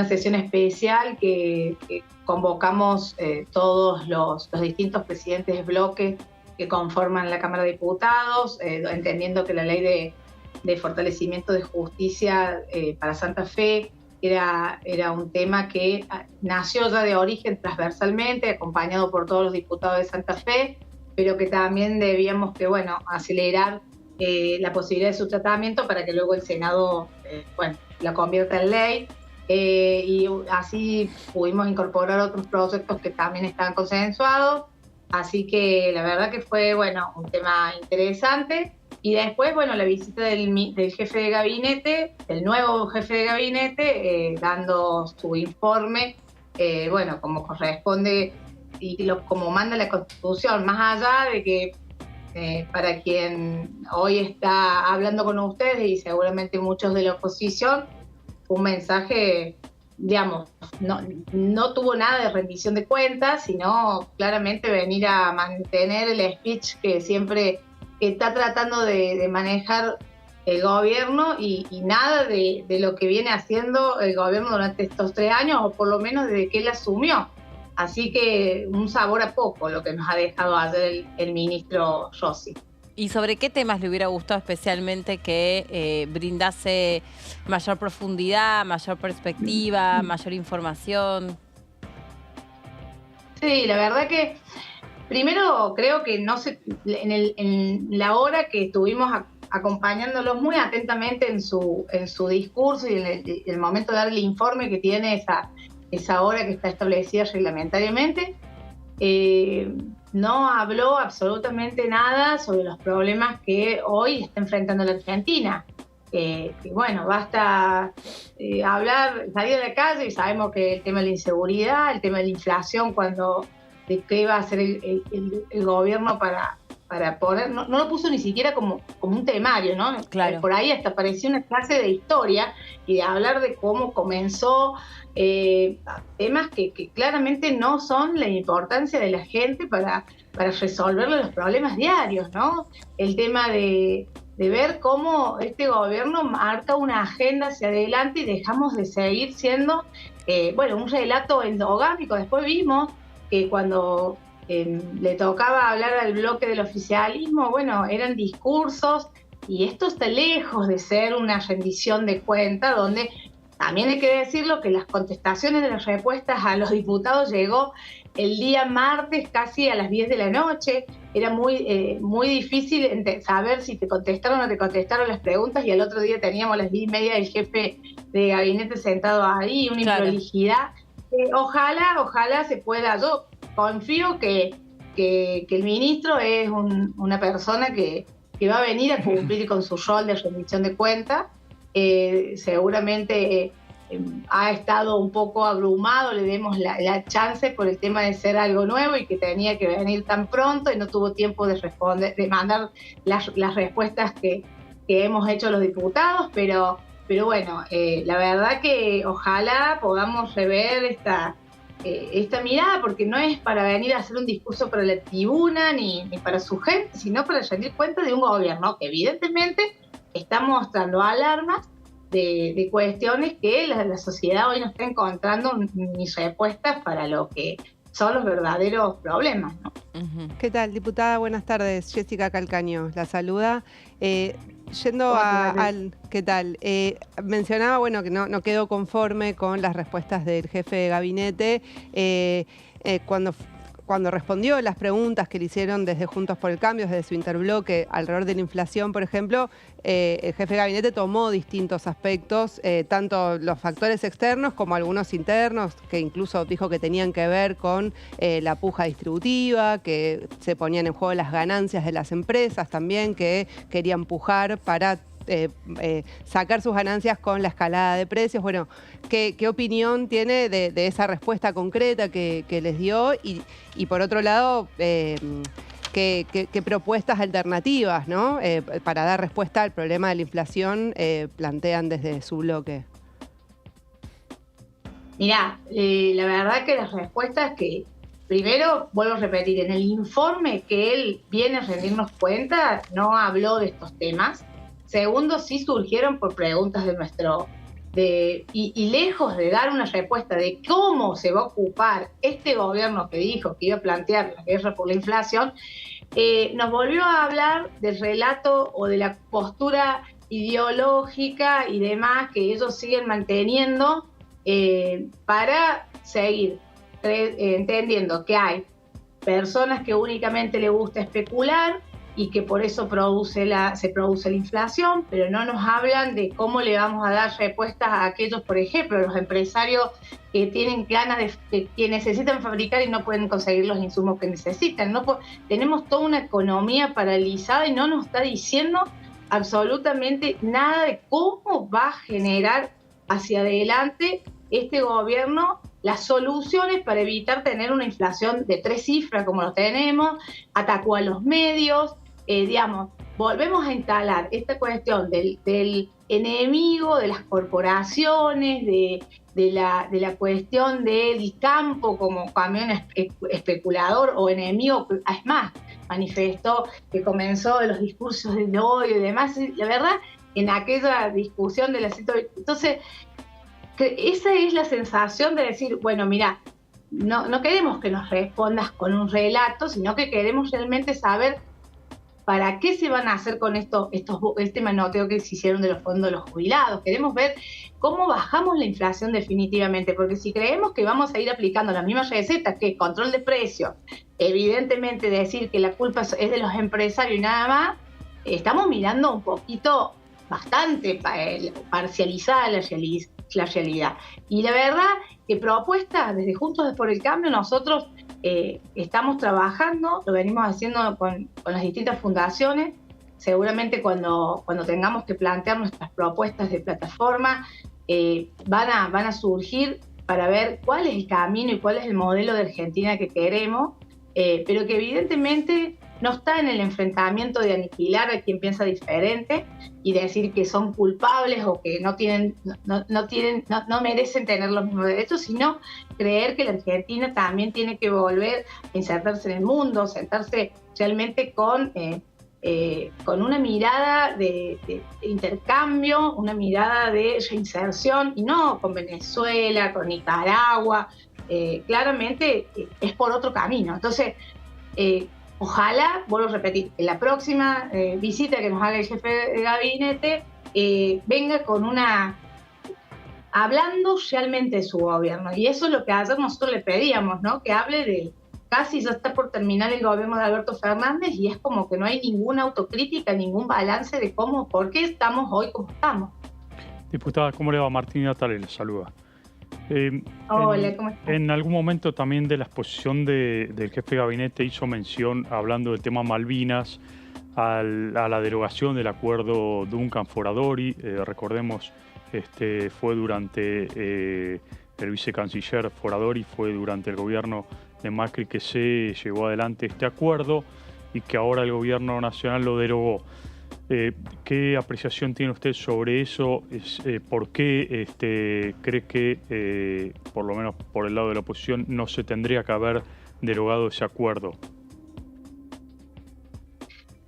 Speaker 18: sesión especial que convocamos todos los distintos presidentes de bloque que conforman la Cámara de Diputados, entendiendo que la ley de fortalecimiento de justicia para Santa Fe era un tema que nació ya de origen transversalmente, acompañado por todos los diputados de Santa Fe, pero que también debíamos acelerar la posibilidad de su tratamiento para que luego el Senado la convierta en ley. Y así pudimos incorporar otros proyectos que también estaban consensuados, así que la verdad que fue un tema interesante. Y después, la visita del jefe de gabinete, del nuevo jefe de gabinete, dando su informe, como corresponde y como manda la Constitución, más allá de que para quien hoy está hablando con ustedes y seguramente muchos de la oposición, un mensaje, digamos, no tuvo nada de rendición de cuentas, sino claramente venir a mantener el speech que siempre está tratando de manejar el gobierno y nada de lo que viene haciendo el gobierno durante estos 3 años, o por lo menos desde que él asumió. Así que un sabor a poco lo que nos ha dejado ayer el ministro Rossi.
Speaker 1: ¿Y sobre qué temas le hubiera gustado especialmente que brindase mayor profundidad, mayor perspectiva, mayor información?
Speaker 18: Sí, la verdad que primero creo que en la hora que estuvimos acompañándolos muy atentamente en su discurso y en el momento de dar el informe que tiene esa hora que está establecida reglamentariamente, no habló absolutamente nada sobre los problemas que hoy está enfrentando la Argentina. Basta hablar, salir a la calle y sabemos que el tema de la inseguridad, el tema de la inflación, de qué va a hacer el gobierno para poner, no lo puso ni siquiera como un temario, ¿no?
Speaker 1: Claro.
Speaker 18: Por ahí hasta parecía una clase de historia y de hablar de cómo comenzó, temas que claramente no son la importancia de la gente para resolverle los problemas diarios, ¿no? El tema de ver cómo este gobierno marca una agenda hacia adelante y dejamos de seguir siendo, un relato endogámico. Después vimos que cuando le tocaba hablar al bloque del oficialismo, eran discursos, y esto está lejos de ser una rendición de cuenta, donde también hay que decirlo que las contestaciones de las respuestas a los diputados llegó el día martes casi a las 10 de la noche. Era muy difícil saber si te contestaron o no te contestaron las preguntas, y al otro día teníamos las 10:30 del jefe de gabinete sentado ahí, una improlijidad. Ojalá se pueda. Yo confío que el ministro es una persona que va a venir a cumplir con su rol de rendición de cuentas. Seguramente ha estado un poco abrumado, le demos la chance por el tema de ser algo nuevo y que tenía que venir tan pronto y no tuvo tiempo de responder, de mandar las respuestas que hemos hecho los diputados, pero la verdad que ojalá podamos rever esta mirada, porque no es para venir a hacer un discurso para la tribuna ni para su gente, sino para rendir cuenta de un gobierno que evidentemente está mostrando alarmas de cuestiones que la sociedad hoy no está encontrando ni respuestas para lo que son los verdaderos problemas, ¿no?
Speaker 5: ¿Qué tal, diputada? Buenas tardes. Jessica Calcaño la saluda. Yendo ¿qué tal? Mencionaba, bueno, que no quedó conforme con las respuestas del jefe de gabinete cuando respondió las preguntas que le hicieron desde Juntos por el Cambio, desde su interbloque alrededor de la inflación, por ejemplo. El jefe de gabinete tomó distintos aspectos, tanto los factores externos como algunos internos, que incluso dijo que tenían que ver con la puja distributiva, que se ponían en juego las ganancias de las empresas también, que querían pujar para sacar sus ganancias con la escalada de precios. Bueno, ¿qué opinión tiene de esa respuesta concreta que les dio? Y por otro lado, ¿qué propuestas alternativas, ¿no? Para dar respuesta al problema de la inflación plantean desde su bloque?
Speaker 18: Mirá, la verdad que las respuestas que, primero, vuelvo a repetir, en el informe que él viene a rendirnos cuenta, no habló de estos temas. Segundo, sí surgieron por preguntas de y lejos de dar una respuesta de cómo se va a ocupar este gobierno que dijo que iba a plantear la guerra por la inflación, nos volvió a hablar del relato o de la postura ideológica y demás que ellos siguen manteniendo para seguir entendiendo que hay personas que únicamente les gusta especular y que por eso se produce la inflación, pero no nos hablan de cómo le vamos a dar respuestas a aquellos, por ejemplo, los empresarios que tienen ganas que necesitan fabricar y no pueden conseguir los insumos que necesitan. Tenemos toda una economía paralizada y no nos está diciendo absolutamente nada de cómo va a generar hacia adelante este gobierno las soluciones para evitar tener una inflación de 3 cifras como lo tenemos. Atacó a los medios, volvemos a instalar esta cuestión del enemigo de las corporaciones, de la cuestión del campo como camión especulador o enemigo. Es más, manifestó que comenzó de los discursos del odio y demás. La verdad, en aquella discusión de la 120. Entonces, esa es la sensación de decir, bueno, mira, no queremos que nos respondas con un relato, sino que queremos realmente saber para qué se van a hacer con este manoteo que se hicieron de los fondos de los jubilados. Queremos ver cómo bajamos la inflación definitivamente, porque si creemos que vamos a ir aplicando las mismas recetas, que control de precios, evidentemente decir que la culpa es de los empresarios y nada más, estamos mirando un poquito bastante parcializada la realidad. Y la verdad que propuestas desde Juntos por el Cambio nosotros estamos trabajando, lo venimos haciendo con las distintas fundaciones. Seguramente cuando tengamos que plantear nuestras propuestas de plataforma van a surgir para ver cuál es el camino y cuál es el modelo de Argentina que queremos, pero que evidentemente no está en el enfrentamiento de aniquilar a quien piensa diferente y decir que son culpables o que no merecen tener los mismos derechos, sino creer que la Argentina también tiene que volver a insertarse en el mundo, sentarse realmente con una mirada de intercambio, una mirada de reinserción, y no con Venezuela, con Nicaragua. Claramente es por otro camino. Entonces, ojalá, vuelvo a repetir, en la próxima visita que nos haga el jefe de gabinete venga con hablando realmente de su gobierno. Y eso es lo que ayer nosotros le pedíamos, ¿no? Que hable de, casi ya está por terminar el gobierno de Alberto Fernández y es como que no hay ninguna autocrítica, ningún balance de por qué estamos hoy como estamos.
Speaker 3: Diputada, ¿cómo le va? Martín Natale le saluda.
Speaker 18: Hola, ¿cómo estás?
Speaker 3: En algún momento también de la exposición del jefe de gabinete hizo mención, hablando del tema Malvinas, a la derogación del acuerdo Duncan-Foradori. Recordemos, fue durante el vicecanciller Foradori, fue durante el gobierno de Macri que se llevó adelante este acuerdo y que ahora el gobierno nacional lo derogó. ¿Qué apreciación tiene usted sobre eso? ¿Por qué cree que, por lo menos por el lado de la oposición, no se tendría que haber derogado ese acuerdo?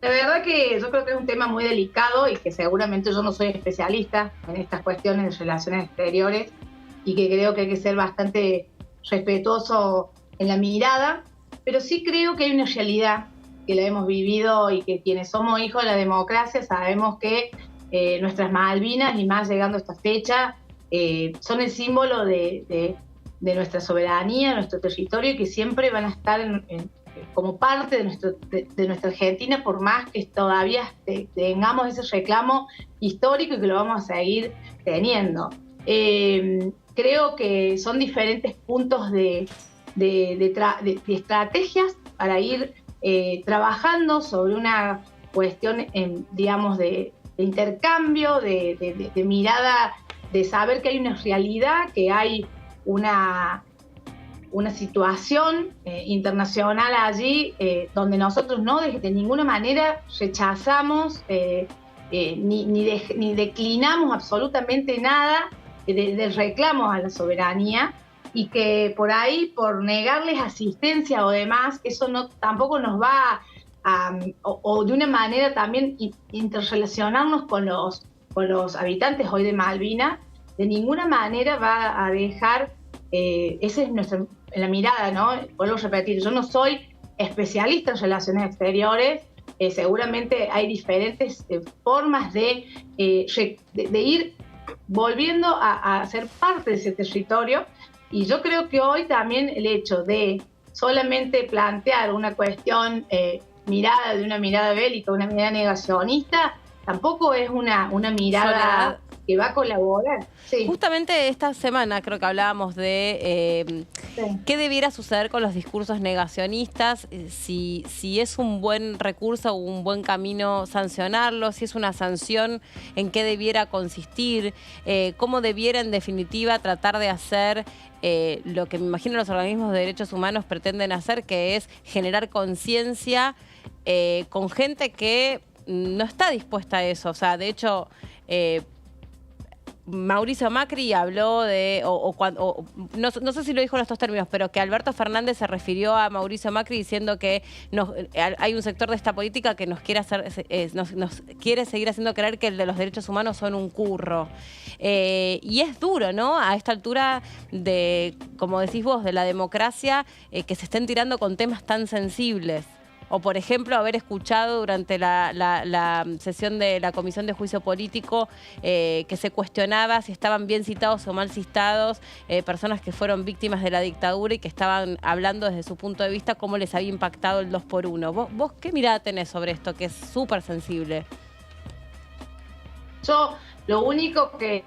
Speaker 18: La verdad que yo creo que es un tema muy delicado y que seguramente yo no soy especialista en estas cuestiones de relaciones exteriores y que creo que hay que ser bastante respetuoso en la mirada, pero sí creo que hay una realidad que la hemos vivido y que quienes somos hijos de la democracia sabemos que nuestras Malvinas, y más llegando a esta fecha, son el símbolo de nuestra soberanía, nuestro territorio, y que siempre van a estar como parte de nuestra Argentina, por más que todavía tengamos ese reclamo histórico y que lo vamos a seguir teniendo. Creo que son diferentes puntos de estrategias para ir trabajando sobre una cuestión, digamos, de intercambio, de mirada, de saber que hay una realidad, que hay una situación internacional allí donde nosotros no de ninguna manera rechazamos ni declinamos absolutamente nada del reclamo a la soberanía, y que por ahí, por negarles asistencia o demás, eso tampoco nos va o de una manera también interrelacionarnos con los habitantes hoy de Malvinas, de ninguna manera va a dejar, esa es la mirada, ¿no? Vuelvo a repetir, yo no soy especialista en relaciones exteriores, seguramente hay diferentes formas de ir volviendo a ser parte de ese territorio, y yo creo que hoy también el hecho de solamente plantear una cuestión de una mirada bélica, una mirada negacionista, tampoco es una mirada que va a colaborar. Sí.
Speaker 1: Justamente esta semana creo que hablábamos de qué debiera suceder con los discursos negacionistas, si es un buen recurso o un buen camino sancionarlo, si es una sanción, en qué debiera consistir, cómo debiera en definitiva tratar de hacer lo que me imagino los organismos de derechos humanos pretenden hacer, que es generar conciencia con gente que no está dispuesta a eso. O sea, de hecho, Mauricio Macri habló de, no sé si lo dijo en estos términos, pero que Alberto Fernández se refirió a Mauricio Macri diciendo que hay un sector de esta política que nos quiere seguir haciendo creer que el de los derechos humanos son un curro. Y es duro, ¿no? A esta altura de, como decís vos, de la democracia, que se estén tirando con temas tan sensibles. O, por ejemplo, haber escuchado durante la sesión de la Comisión de Juicio Político que se cuestionaba si estaban bien citados o mal citados personas que fueron víctimas de la dictadura y que estaban hablando desde su punto de vista cómo les había impactado el 2x1. ¿Vos qué mirada tenés sobre esto, que es súper sensible?
Speaker 18: Yo lo único que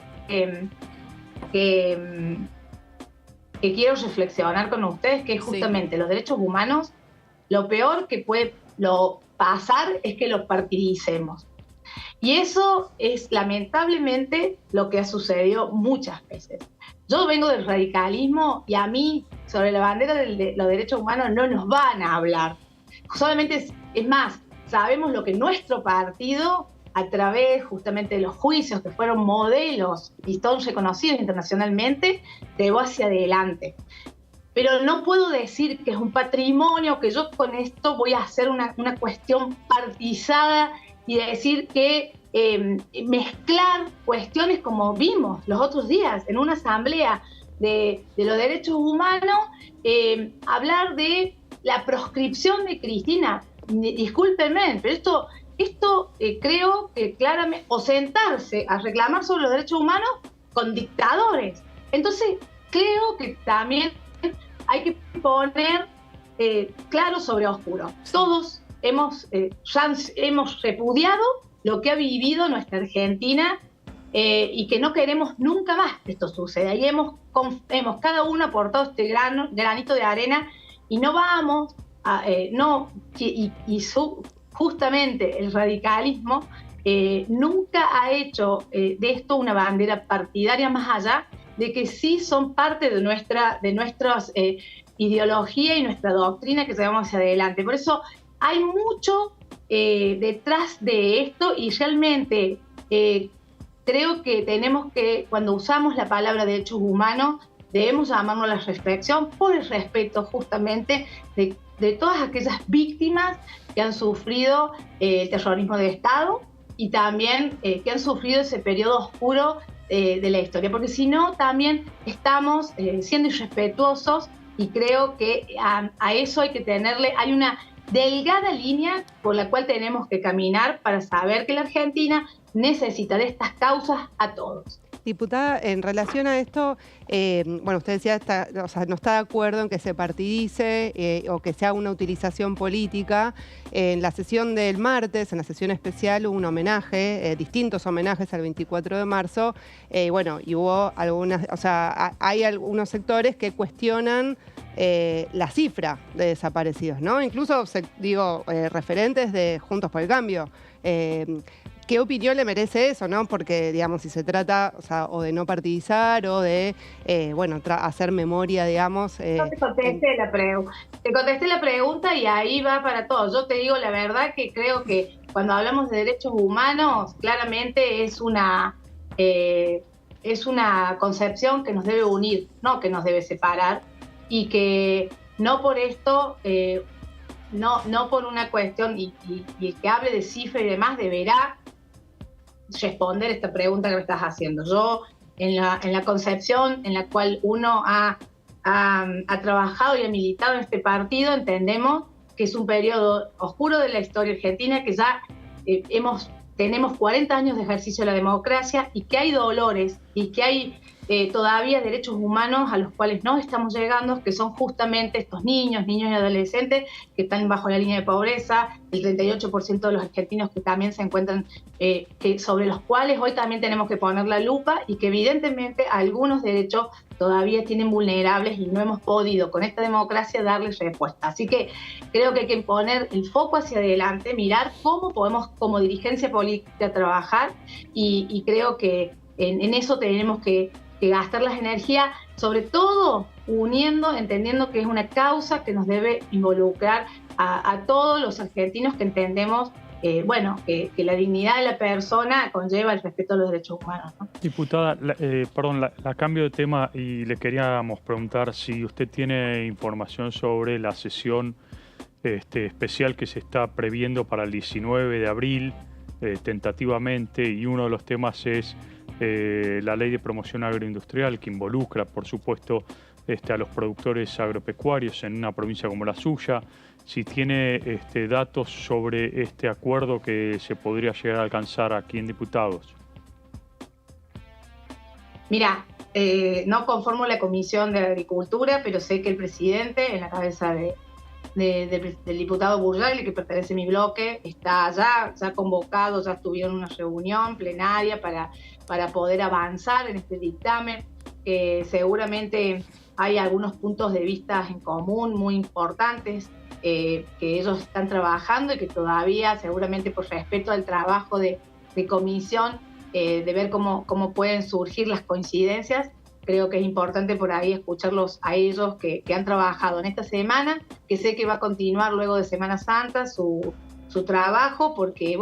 Speaker 18: quiero reflexionar con ustedes, que es justamente los derechos humanos. Lo peor que puede pasar es que los partidicemos. Y eso es lamentablemente lo que ha sucedido muchas veces. Yo vengo del radicalismo y a mí sobre la bandera de los derechos humanos no nos van a hablar. Solamente es más, sabemos lo que nuestro partido, a través justamente de los juicios que fueron modelos y son reconocidos internacionalmente, llevó hacia adelante. Pero no puedo decir que es un patrimonio, que yo con esto voy a hacer una cuestión partizada y decir que mezclar cuestiones como vimos los otros días en una asamblea de los derechos humanos, hablar de la proscripción de Cristina. Discúlpenme, pero esto creo que claramente, o sentarse a reclamar sobre los derechos humanos con dictadores. Entonces creo que también hay que poner claro sobre oscuro. Todos hemos repudiado lo que ha vivido nuestra Argentina y que no queremos nunca más que esto suceda. Y hemos cada uno aportado este granito de arena y no vamos a... justamente el radicalismo nunca ha hecho de esto una bandera partidaria, más allá de que sí son parte de nuestra ideología y nuestra doctrina que llevamos hacia adelante. Por eso hay mucho detrás de esto y realmente creo que tenemos que, cuando usamos la palabra derechos humanos, debemos llamarnos a la reflexión por el respeto justamente de todas aquellas víctimas que han sufrido el terrorismo de Estado y también que han sufrido ese periodo oscuro de la historia, porque si no también estamos siendo irrespetuosos y creo que a eso hay que tenerle, hay una delgada línea por la cual tenemos que caminar para saber que la Argentina necesita de estas causas a todos.
Speaker 5: Diputada, en relación a esto, bueno, usted decía, no está de acuerdo en que se partidice o que sea una utilización política. En la sesión del martes, en la sesión especial, hubo un homenaje, distintos homenajes al 24 de marzo, bueno, y hubo algunas, o sea, hay algunos sectores que cuestionan la cifra de desaparecidos, ¿no? Incluso, referentes de Juntos por el Cambio. ¿Qué opinión le merece eso, no? Porque, digamos, si se trata, o de no partidizar o de, hacer memoria, digamos...
Speaker 18: Yo te contesté la pregunta y ahí va para todo. Yo te digo la verdad que creo que cuando hablamos de derechos humanos, claramente es una concepción que nos debe unir, no que nos debe separar, y que no por esto... No por una cuestión, y el que hable de cifra y demás deberá responder esta pregunta que me estás haciendo. Yo, en la concepción en la cual uno ha trabajado y ha militado en este partido, entendemos que es un periodo oscuro de la historia argentina, que ya tenemos 40 años de ejercicio de la democracia y que hay dolores y que hay todavía derechos humanos a los cuales no estamos llegando, que son justamente estos niños y adolescentes que están bajo la línea de pobreza, el 38% de los argentinos que también se encuentran, sobre los cuales hoy también tenemos que poner la lupa, y que evidentemente algunos derechos todavía tienen vulnerables y no hemos podido con esta democracia darles respuesta. Así que creo que hay que poner el foco hacia adelante, mirar cómo podemos como dirigencia política trabajar, y creo que en eso tenemos que gastar las energías, sobre todo entendiendo que es una causa que nos debe involucrar a todos los argentinos que entendemos que la dignidad de la persona conlleva el respeto a los derechos humanos, ¿no?
Speaker 3: Diputada, la cambio de tema y le queríamos preguntar si usted tiene información sobre la sesión especial que se está previendo para el 19 de abril, tentativamente, y uno de los temas es la ley de promoción agroindustrial, que involucra, por supuesto, a los productores agropecuarios en una provincia como la suya. Si tiene datos sobre este acuerdo que se podría llegar a alcanzar aquí en Diputados.
Speaker 18: Mira, no conformo la Comisión de Agricultura, pero sé que el presidente, en la cabeza del diputado Burgaglia, que pertenece a mi bloque, está ya convocado, ya tuvieron una reunión plenaria para poder avanzar en este dictamen. Seguramente hay algunos puntos de vista en común muy importantes que ellos están trabajando, y que todavía, seguramente por respeto al trabajo de comisión, de ver cómo pueden surgir las coincidencias. Creo que es importante por ahí escucharlos a ellos que han trabajado en esta semana, que sé que va a continuar luego de Semana Santa su trabajo, porque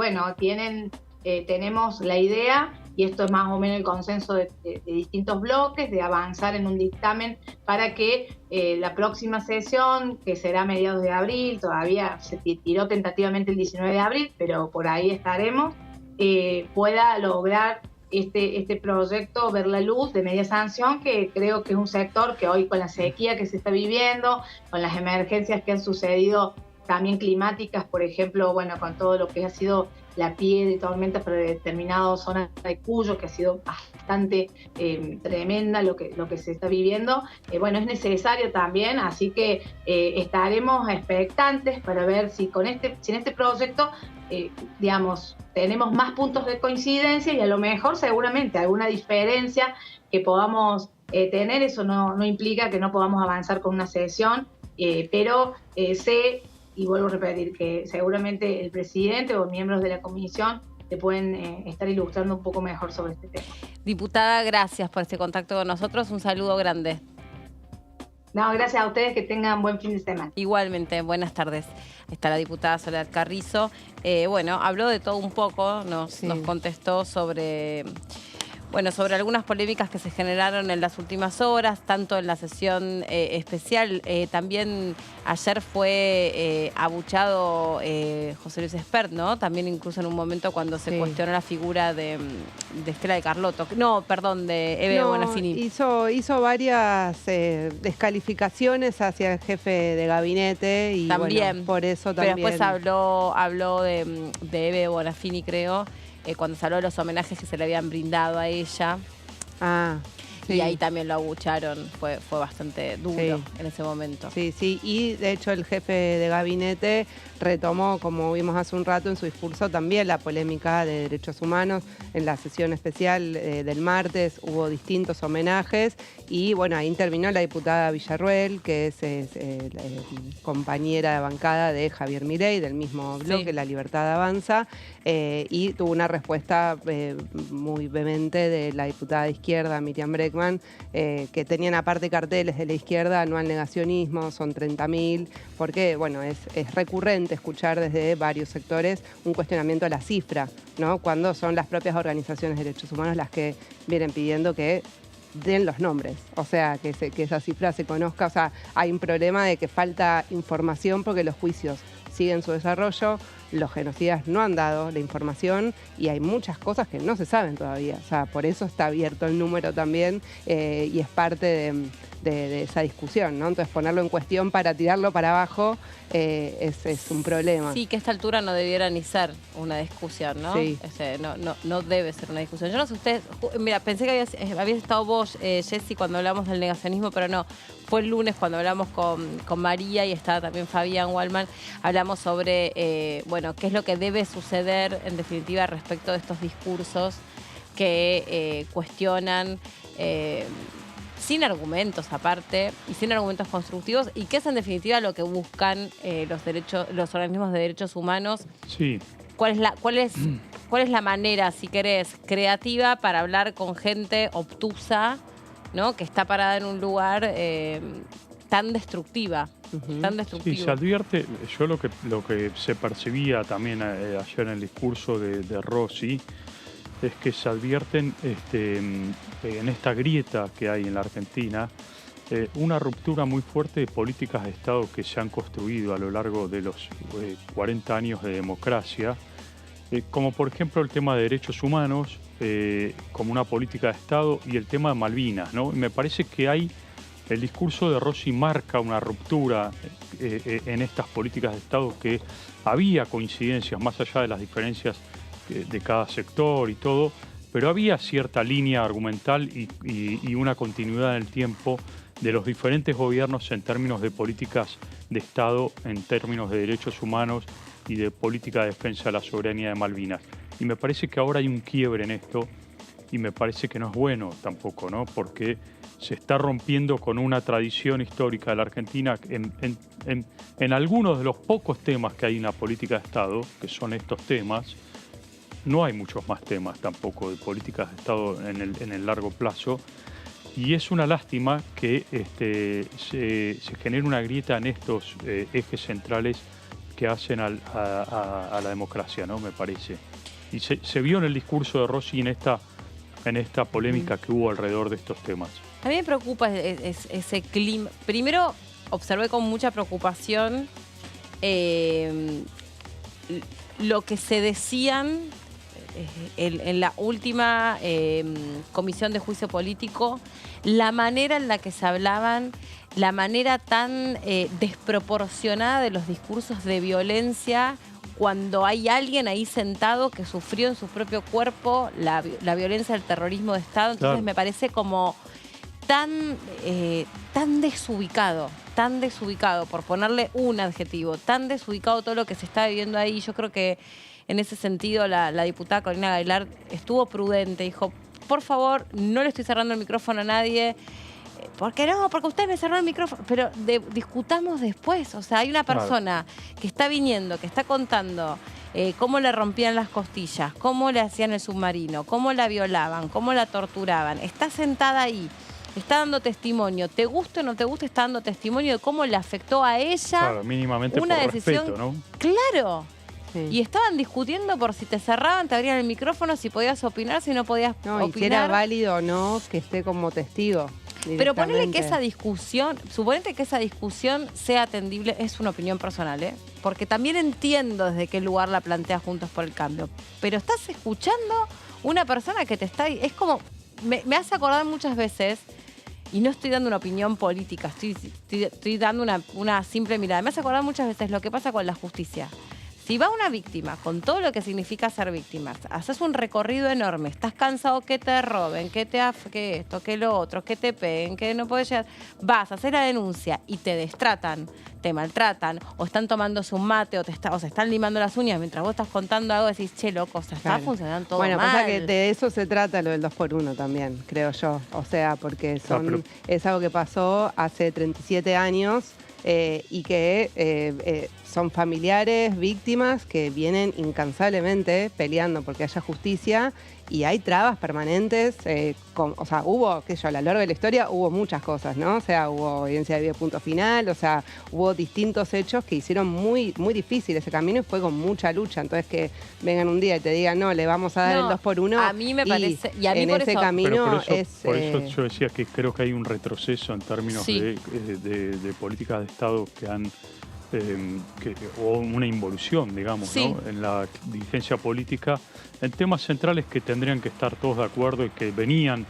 Speaker 18: tenemos la idea, y esto es más o menos el consenso de distintos bloques, de avanzar en un dictamen para que la próxima sesión, que será a mediados de abril, todavía se tiró tentativamente el 19 de abril, pero por ahí estaremos, pueda lograr este proyecto ver la luz de media sanción, que creo que es un sector que hoy, con la sequía que se está viviendo, con las emergencias que han sucedido también climáticas, por ejemplo, con todo lo que ha sido la piedra y tormentas para determinadas zonas de Cuyo, que ha sido bastante tremenda lo que se está viviendo, es necesario también, así que estaremos expectantes para ver si en este proyecto tenemos más puntos de coincidencia, y a lo mejor seguramente alguna diferencia que podamos tener. Eso no implica que no podamos avanzar con una sesión, pero sé, y vuelvo a repetir, que seguramente el presidente o miembros de la comisión te pueden estar ilustrando un poco mejor sobre este tema.
Speaker 1: Diputada, gracias por este contacto con nosotros. Un saludo grande.
Speaker 18: No, gracias a ustedes, que tengan buen fin de semana.
Speaker 1: Igualmente, buenas tardes. Está la diputada Soledad Carrizo. Habló de todo un poco, nos contestó sobre bueno, sobre algunas polémicas que se generaron en las últimas horas, tanto en la sesión especial, también ayer fue abuchado José Luis Espert, ¿no? También incluso en un momento cuando se cuestionó la figura de Estela de Carlotto, no, perdón, de Eve Bonafini.
Speaker 5: Hizo varias descalificaciones hacia el jefe de gabinete y
Speaker 1: también,
Speaker 5: bueno, por eso también.
Speaker 1: Pero después habló de Eve Bonafini, creo, cuando se habló de los homenajes que se le habían brindado a ella.
Speaker 5: Sí.
Speaker 1: Y ahí también lo abucharon, fue bastante duro en ese momento.
Speaker 5: Sí, y de hecho el jefe de gabinete retomó, como vimos hace un rato en su discurso, también la polémica de derechos humanos. En la sesión especial del martes hubo distintos homenajes y bueno, ahí intervino la diputada Villarruel, que es compañera de bancada de Javier Milei, del mismo bloque, La Libertad Avanza, y tuvo una respuesta muy vehemente de la diputada de izquierda, Miriam Bregman, que tenían aparte carteles de la izquierda, no al negacionismo, son 30.000, porque bueno, es recurrente escuchar desde varios sectores un cuestionamiento a la cifra, ¿no? Cuando son las propias organizaciones de derechos humanos las que vienen pidiendo que den los nombres, o sea, que esa cifra se conozca. O sea, hay un problema de que falta información porque los juicios siguen su desarrollo, los genocidas no han dado la información y hay muchas cosas que no se saben todavía. O sea, por eso está abierto el número también y es parte de esa discusión, ¿no? Entonces ponerlo en cuestión para tirarlo para abajo es un problema.
Speaker 1: Sí, que a esta altura no debiera ni ser una discusión, ¿no?
Speaker 5: Sí.
Speaker 1: No debe ser una discusión. Yo no sé ustedes, mira, pensé que habías estado vos, Jessy, cuando hablamos del negacionismo, pero no. Fue el lunes cuando hablamos con María y estaba también Fabián Wallman. Hablamos sobre, bueno, qué es lo que debe suceder en definitiva respecto de estos discursos que cuestionan sin argumentos aparte y sin argumentos constructivos, y qué es en definitiva lo que buscan los organismos de derechos humanos.
Speaker 3: Sí.
Speaker 1: ¿Cuál es la manera, si querés, creativa para hablar con gente obtusa, ¿no? Que está parada en un lugar tan destructiva? Tan destructivo.
Speaker 3: Sí, se advierte, yo lo que se percibía también ayer en el discurso de Rossi, es que se advierten en esta grieta que hay en la Argentina, una ruptura muy fuerte de políticas de Estado que se han construido a lo largo de los 40 años de democracia, como por ejemplo el tema de derechos humanos, como una política de Estado, y el tema de Malvinas, ¿no? Y me parece que el discurso de Rossi marca una ruptura en estas políticas de Estado, que había coincidencias más allá de las diferencias de cada sector y todo, pero había cierta línea argumental y una continuidad en el tiempo de los diferentes gobiernos en términos de políticas de Estado, en términos de derechos humanos y de política de defensa de la soberanía de Malvinas. Y me parece que ahora hay un quiebre en esto y me parece que no es bueno tampoco, ¿no? Porque se está rompiendo con una tradición histórica de la Argentina en algunos de los pocos temas que hay en la política de Estado, que son estos temas. No hay muchos más temas tampoco de políticas de Estado en el largo plazo, y es una lástima que se genere una grieta en estos ejes centrales que hacen a la democracia, ¿no? Me parece. Y se vio en el discurso de Rossi en esta polémica que hubo alrededor de estos temas.
Speaker 1: A mí me preocupa ese clima. Primero, observé con mucha preocupación lo que se decían en la última comisión de juicio político, la manera en la que se hablaban, la manera tan desproporcionada de los discursos de violencia, cuando hay alguien ahí sentado que sufrió en su propio cuerpo la violencia del terrorismo de Estado. Entonces claro, me parece como tan desubicado, por ponerle un adjetivo, tan desubicado todo lo que se está viviendo ahí. Yo creo que en ese sentido la diputada Corina Gaylar estuvo prudente, dijo, por favor, no le estoy cerrando el micrófono a nadie. ¿Por qué no? Porque usted me cerró el micrófono. Pero discutamos después. O sea, hay una persona que está viniendo, que está contando cómo le rompían las costillas, cómo le hacían el submarino, cómo la violaban, cómo la torturaban. Está sentada ahí, está dando testimonio. ¿Te gusta o no te gusta? Está dando testimonio de cómo le afectó a ella.
Speaker 3: Claro, mínimamente
Speaker 1: una
Speaker 3: por
Speaker 1: decisión,
Speaker 3: respeto, ¿no?
Speaker 1: Claro. y estaban discutiendo por si te cerraban, te abrían el micrófono, si podías opinar, si no podías opinar.
Speaker 5: Y si era válido o no que esté como testigo.
Speaker 1: Pero ponele que esa discusión, suponete que esa discusión sea atendible, es una opinión personal, porque también entiendo desde qué lugar la plantea Juntos por el Cambio. Pero estás escuchando una persona que te está... Es como... Me hace acordar muchas veces, y no estoy dando una opinión política, estoy dando una simple mirada. Me hace acordar muchas veces lo que pasa con la justicia. Si va una víctima, con todo lo que significa ser víctima, haces un recorrido enorme, estás cansado que te roben, que esto, que lo otro, que te peguen, que no puedes llegar, vas a hacer la denuncia y te destratan, te maltratan, o están tomándose un mate, o se están limando las uñas mientras vos estás contando algo, decís, che, loco, o sea, está funcionando todo mal.
Speaker 5: Bueno, pasa que de eso se trata lo del 2x1 también, creo yo. O sea, porque es algo que pasó hace 37 años y que... son familiares, víctimas que vienen incansablemente peleando porque haya justicia y hay trabas permanentes. O sea, hubo, qué sé yo, a lo largo de la historia hubo muchas cosas, ¿no? O sea, hubo evidencia de vida punto final, o sea, hubo distintos hechos que hicieron muy, muy difícil ese camino y fue con mucha lucha. Entonces que vengan un día y te digan, no, le vamos a dar el 2x1.
Speaker 1: A mí me parece, y a mí
Speaker 5: en
Speaker 1: por
Speaker 5: ese
Speaker 1: eso,
Speaker 5: camino
Speaker 3: por eso yo decía que creo que hay un retroceso en términos de políticas de Estado que han... o una involución, digamos, ¿no? En la dirigencia política, en temas centrales que tendrían que estar todos de acuerdo y que venían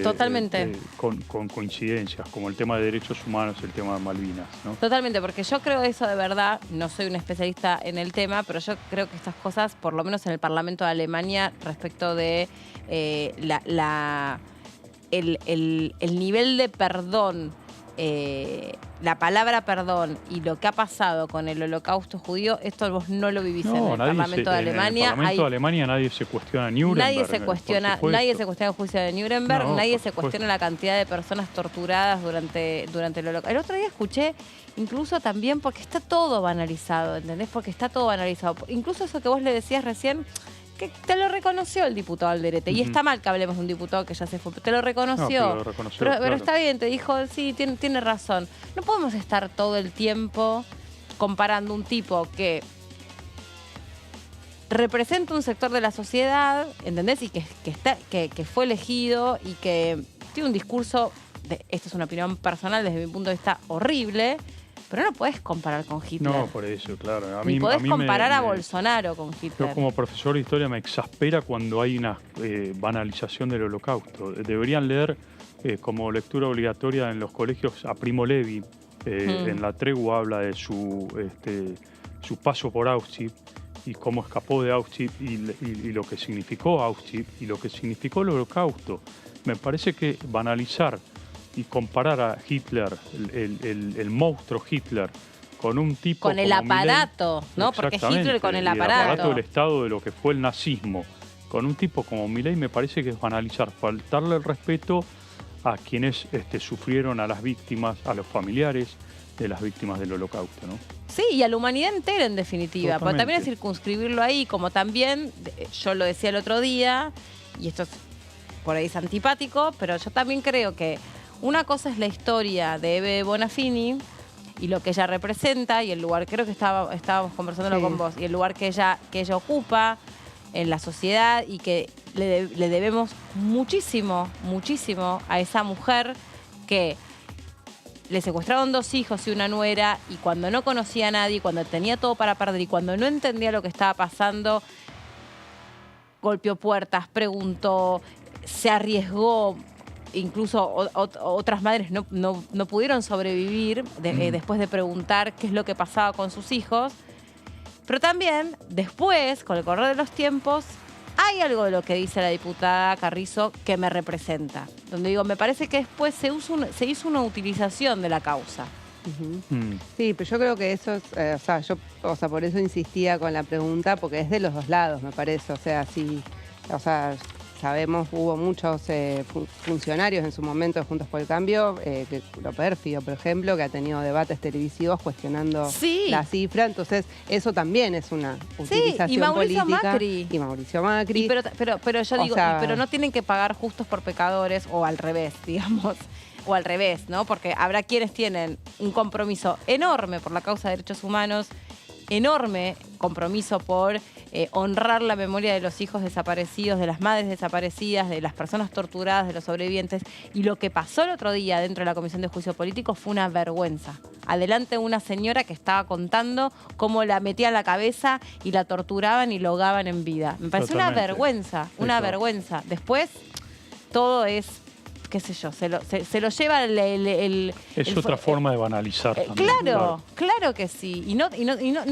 Speaker 1: totalmente
Speaker 3: con coincidencias, como el tema de derechos humanos, el tema de Malvinas, ¿no?
Speaker 1: Totalmente, porque yo creo eso de verdad, no soy un especialista en el tema, pero yo creo que estas cosas, por lo menos en el Parlamento de Alemania, respecto de el nivel de perdón, la palabra perdón y lo que ha pasado con el holocausto judío, esto vos no lo vivís en el Parlamento de Alemania.
Speaker 3: En el Parlamento de Alemania nadie se cuestiona Nuremberg.
Speaker 1: Nadie se cuestiona el juicio de Nuremberg, nadie se cuestiona la cantidad de personas torturadas durante el holocausto. El otro día escuché, incluso también, porque está todo banalizado, ¿entendés? Porque está todo banalizado. Incluso eso que vos le decías recién, que te lo reconoció el diputado Alderete. Y está mal que hablemos de un diputado que ya se fue. Te lo reconoció. Pero está bien, te dijo, sí, tiene razón. No podemos estar todo el tiempo comparando un tipo que representa un sector de la sociedad, ¿entendés? Y que fue elegido y que tiene un discurso, esta es una opinión personal desde mi punto de vista, horrible. Pero no podés comparar con Hitler.
Speaker 3: No, por eso, claro.
Speaker 1: Ni podés comparar a Bolsonaro con Hitler.
Speaker 3: Yo como profesor de historia me exaspera cuando hay una banalización del holocausto. Deberían leer como lectura obligatoria en los colegios a Primo Levi. En La Tregua habla de su paso por Auschwitz y cómo escapó de Auschwitz y lo que significó Auschwitz y lo que significó el holocausto. Me parece que banalizar y comparar a Hitler, el monstruo Hitler, con un tipo
Speaker 1: con el aparato, Milei, ¿no? Porque Hitler con el aparato.
Speaker 3: El aparato del Estado de lo que fue el nazismo, con un tipo como Milei, me parece que es banalizar, faltarle el respeto a quienes sufrieron, a las víctimas, a los familiares de las víctimas del holocausto, ¿no?
Speaker 1: Sí, y a la humanidad entera, en definitiva. Porque también es circunscribirlo ahí, como también, yo lo decía el otro día, y esto por ahí es antipático, pero yo también creo que una cosa es la historia de Ebe Bonafini y lo que ella representa y el lugar, creo que estábamos conversándolo con vos, y el lugar que ella ocupa en la sociedad y que le debemos muchísimo, muchísimo a esa mujer que le secuestraron 2 hijos y una nuera y cuando no conocía a nadie, cuando tenía todo para perder y cuando no entendía lo que estaba pasando, golpeó puertas, preguntó, se arriesgó. Incluso otras madres no pudieron sobrevivir después de preguntar qué es lo que pasaba con sus hijos. Pero también, después, con el correr de los tiempos, hay algo de lo que dice la diputada Carrizo que me representa. Donde digo, me parece que después se hizo una utilización de la causa.
Speaker 5: Sí, pero yo creo que eso es, por eso insistía con la pregunta, porque es de los dos lados, me parece. Sabemos, hubo muchos funcionarios en su momento de Juntos por el Cambio, lo pérfido, por ejemplo, que ha tenido debates televisivos cuestionando la cifra. Entonces, eso también es una utilización política. Y Mauricio Macri.
Speaker 1: Pero yo digo, pero no tienen que pagar justos por pecadores, o al revés, digamos. O al revés, ¿no? Porque habrá quienes tienen un compromiso enorme por la causa de derechos humanos enorme compromiso por honrar la memoria de los hijos desaparecidos, de las madres desaparecidas, de las personas torturadas, de los sobrevivientes. Y lo que pasó el otro día dentro de la Comisión de Juicio Político fue una vergüenza. Adelante una señora que estaba contando cómo la metían en la cabeza y la torturaban y lo ahogaban en vida. Me pareció una vergüenza, vergüenza. Después, todo es, qué sé yo, se lo lleva
Speaker 3: Es otra forma de banalizar también.
Speaker 1: Claro que sí. Y no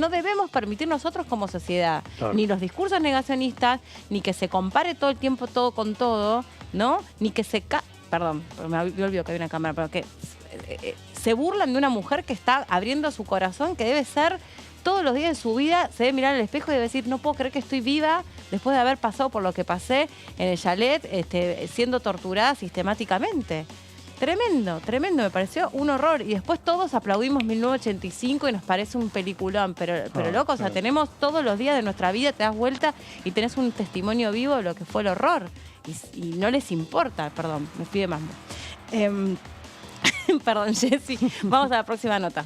Speaker 1: debemos permitir nosotros como sociedad, ni los discursos negacionistas, ni que se compare todo el tiempo todo con todo, ¿no? Ni que se... Perdón, me olvido que hay una cámara, pero que se burlan de una mujer que está abriendo su corazón, que debe ser todos los días de su vida, se debe mirar al espejo y debe decir, no puedo creer que estoy viva después de haber pasado por lo que pasé en el chalet, siendo torturada sistemáticamente. Tremendo, me pareció un horror. Y después todos aplaudimos 1985 y nos parece un peliculón, pero loco, o sea, tenemos todos los días de nuestra vida, te das vuelta y tenés un testimonio vivo de lo que fue el horror. Y no les importa, perdón, me fui de mambo. Perdón, Jessy. Vamos a la próxima nota.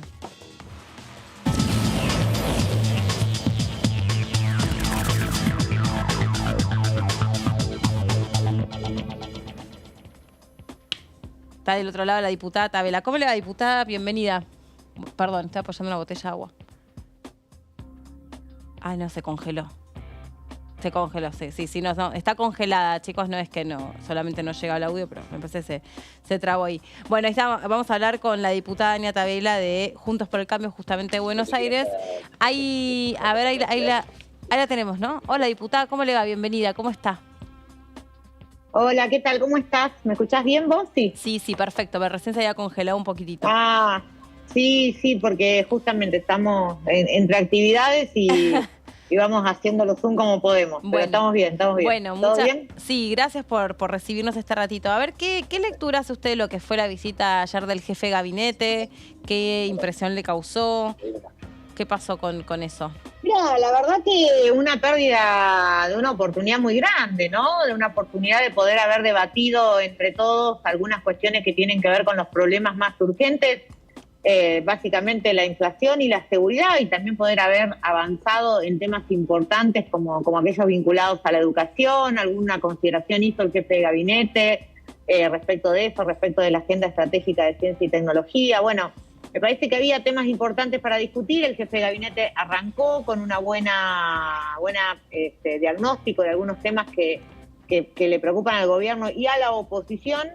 Speaker 1: Está del otro lado la diputada Tabela. ¿Cómo le va, diputada? Bienvenida. Perdón, estoy apoyando una botella de agua. Ay, no, se congeló. Se congeló, sí, no, está congelada, chicos, no es que no, solamente no llega el audio, pero me parece que se trabó ahí. Bueno, ahí está, vamos a hablar con la diputada Ania Tabela de Juntos por el Cambio, justamente de Buenos Aires. Ahí la tenemos, ¿no? Hola, diputada, ¿cómo le va? Bienvenida, ¿cómo está?
Speaker 19: Hola, ¿qué tal? ¿Cómo estás? ¿Me escuchás bien vos? Sí.
Speaker 1: Sí, perfecto, pero recién se había congelado un poquitito.
Speaker 19: Sí, porque justamente estamos entre actividades y... y vamos haciéndolo Zoom como podemos, pero estamos bien.
Speaker 1: Bueno,
Speaker 19: ¿Todo bien?
Speaker 1: Sí, gracias por recibirnos este ratito. A ver, ¿qué lectura hace usted de lo que fue la visita ayer del jefe de gabinete? ¿Qué impresión le causó? ¿Qué pasó con eso?
Speaker 19: Mira, la verdad que una pérdida de una oportunidad muy grande, ¿no? De una oportunidad de poder haber debatido entre todos algunas cuestiones que tienen que ver con los problemas más urgentes. Básicamente la inflación y la seguridad, y también poder haber avanzado en temas importantes como aquellos vinculados a la educación. Alguna consideración hizo el jefe de gabinete respecto de eso, respecto de la agenda estratégica de ciencia y tecnología. Bueno, me parece que había temas importantes para discutir. El jefe de gabinete arrancó con una buena diagnóstico de algunos temas que le preocupan al gobierno y a la oposición,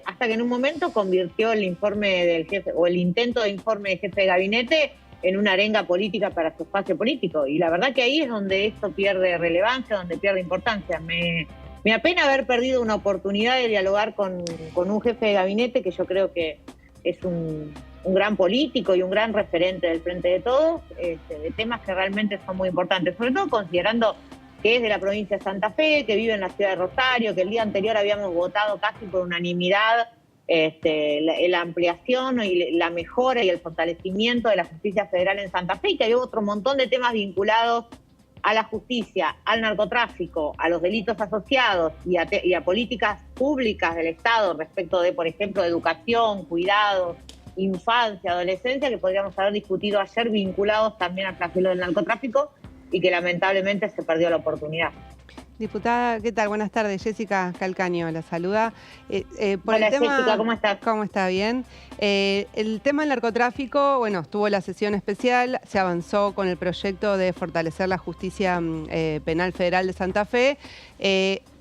Speaker 19: hasta que en un momento convirtió el informe del jefe, o el intento de informe del jefe de gabinete, en una arenga política para su espacio político. Y la verdad que ahí es donde esto pierde relevancia, donde pierde importancia. Me apena haber perdido una oportunidad de dialogar con un jefe de gabinete que yo creo que es un gran político y un gran referente del Frente de Todos, de temas que realmente son muy importantes, sobre todo considerando que es de la provincia de Santa Fe, que vive en la ciudad de Rosario, que el día anterior habíamos votado casi por unanimidad la ampliación y la mejora y el fortalecimiento de la justicia federal en Santa Fe, y que había otro montón de temas vinculados a la justicia, al narcotráfico, a los delitos asociados y a políticas públicas del Estado respecto de, por ejemplo, educación, cuidados, infancia, adolescencia, que podríamos haber discutido ayer, vinculados también al flagelo del narcotráfico, y que lamentablemente se perdió la oportunidad.
Speaker 5: Diputada, ¿qué tal? Buenas tardes. Jessica Calcaño la saluda.
Speaker 19: Hola, Jessica, ¿cómo estás?
Speaker 5: ¿Cómo está? Bien. El tema del narcotráfico, bueno, estuvo la sesión especial, se avanzó con el proyecto de fortalecer la justicia penal federal de Santa Fe,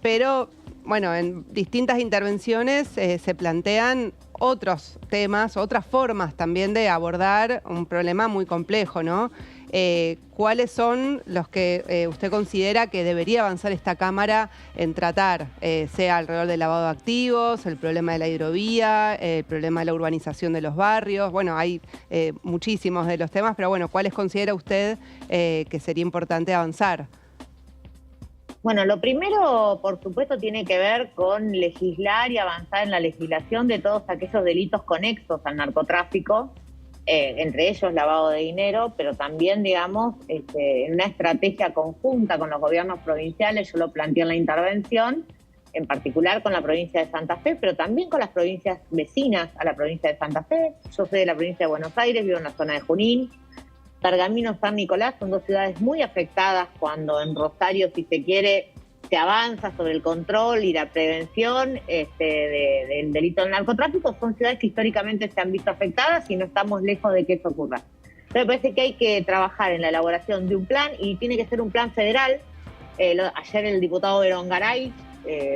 Speaker 5: pero, bueno, en distintas intervenciones se plantean otros temas, otras formas también de abordar un problema muy complejo, ¿no? ¿Cuáles son los que usted considera que debería avanzar esta Cámara en tratar? Sea alrededor del lavado de activos, el problema de la hidrovía, el problema de la urbanización de los barrios. Bueno, hay muchísimos de los temas, pero bueno, ¿cuáles considera usted que sería importante avanzar?
Speaker 19: Bueno, lo primero, por supuesto, tiene que ver con legislar y avanzar en la legislación de todos aquellos delitos conexos al narcotráfico, entre ellos lavado de dinero, pero también, digamos, en una estrategia conjunta con los gobiernos provinciales. Yo lo planteé en la intervención, en particular con la provincia de Santa Fe, pero también con las provincias vecinas a la provincia de Santa Fe. Yo soy de la provincia de Buenos Aires, vivo en la zona de Junín. Pergamino, San Nicolás son dos ciudades muy afectadas cuando en Rosario, si se quiere, se avanza sobre el control y la prevención del delito del narcotráfico. Son ciudades que históricamente se han visto afectadas y no estamos lejos de que eso ocurra. Entonces me parece que hay que trabajar en la elaboración de un plan y tiene que ser un plan federal. Ayer el diputado Berongaray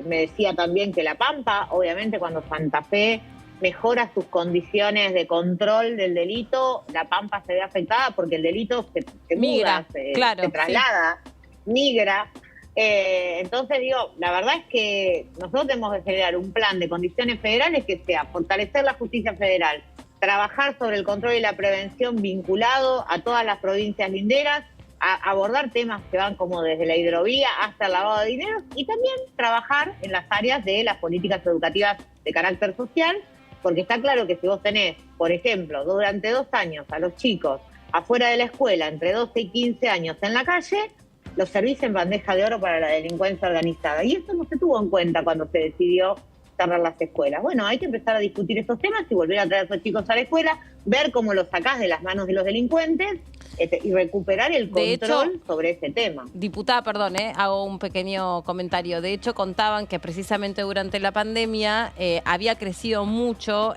Speaker 19: me decía también que La Pampa, obviamente cuando Santa Fe mejora sus condiciones de control del delito, La Pampa se ve afectada porque el delito se migra, se traslada, migra. Entonces digo, la verdad es que nosotros tenemos que generar un plan de condiciones federales que sea fortalecer la justicia federal, trabajar sobre el control y la prevención vinculado a todas las provincias linderas, abordar temas que van como desde la hidrovía hasta el lavado de dinero y también trabajar en las áreas de las políticas educativas de carácter social, porque está claro que si vos tenés, por ejemplo, durante 2 años a los chicos afuera de la escuela, entre 12 y 15 años en la calle, los servís en bandeja de oro para la delincuencia organizada. Y eso no se tuvo en cuenta cuando se decidió cerrar las escuelas. Bueno, hay que empezar a discutir estos temas y volver a traer a esos chicos a la escuela, ver cómo los sacás de las manos de los delincuentes y recuperar el control sobre ese tema.
Speaker 1: Diputada, perdón, hago un pequeño comentario. De hecho, contaban que precisamente durante la pandemia había crecido mucho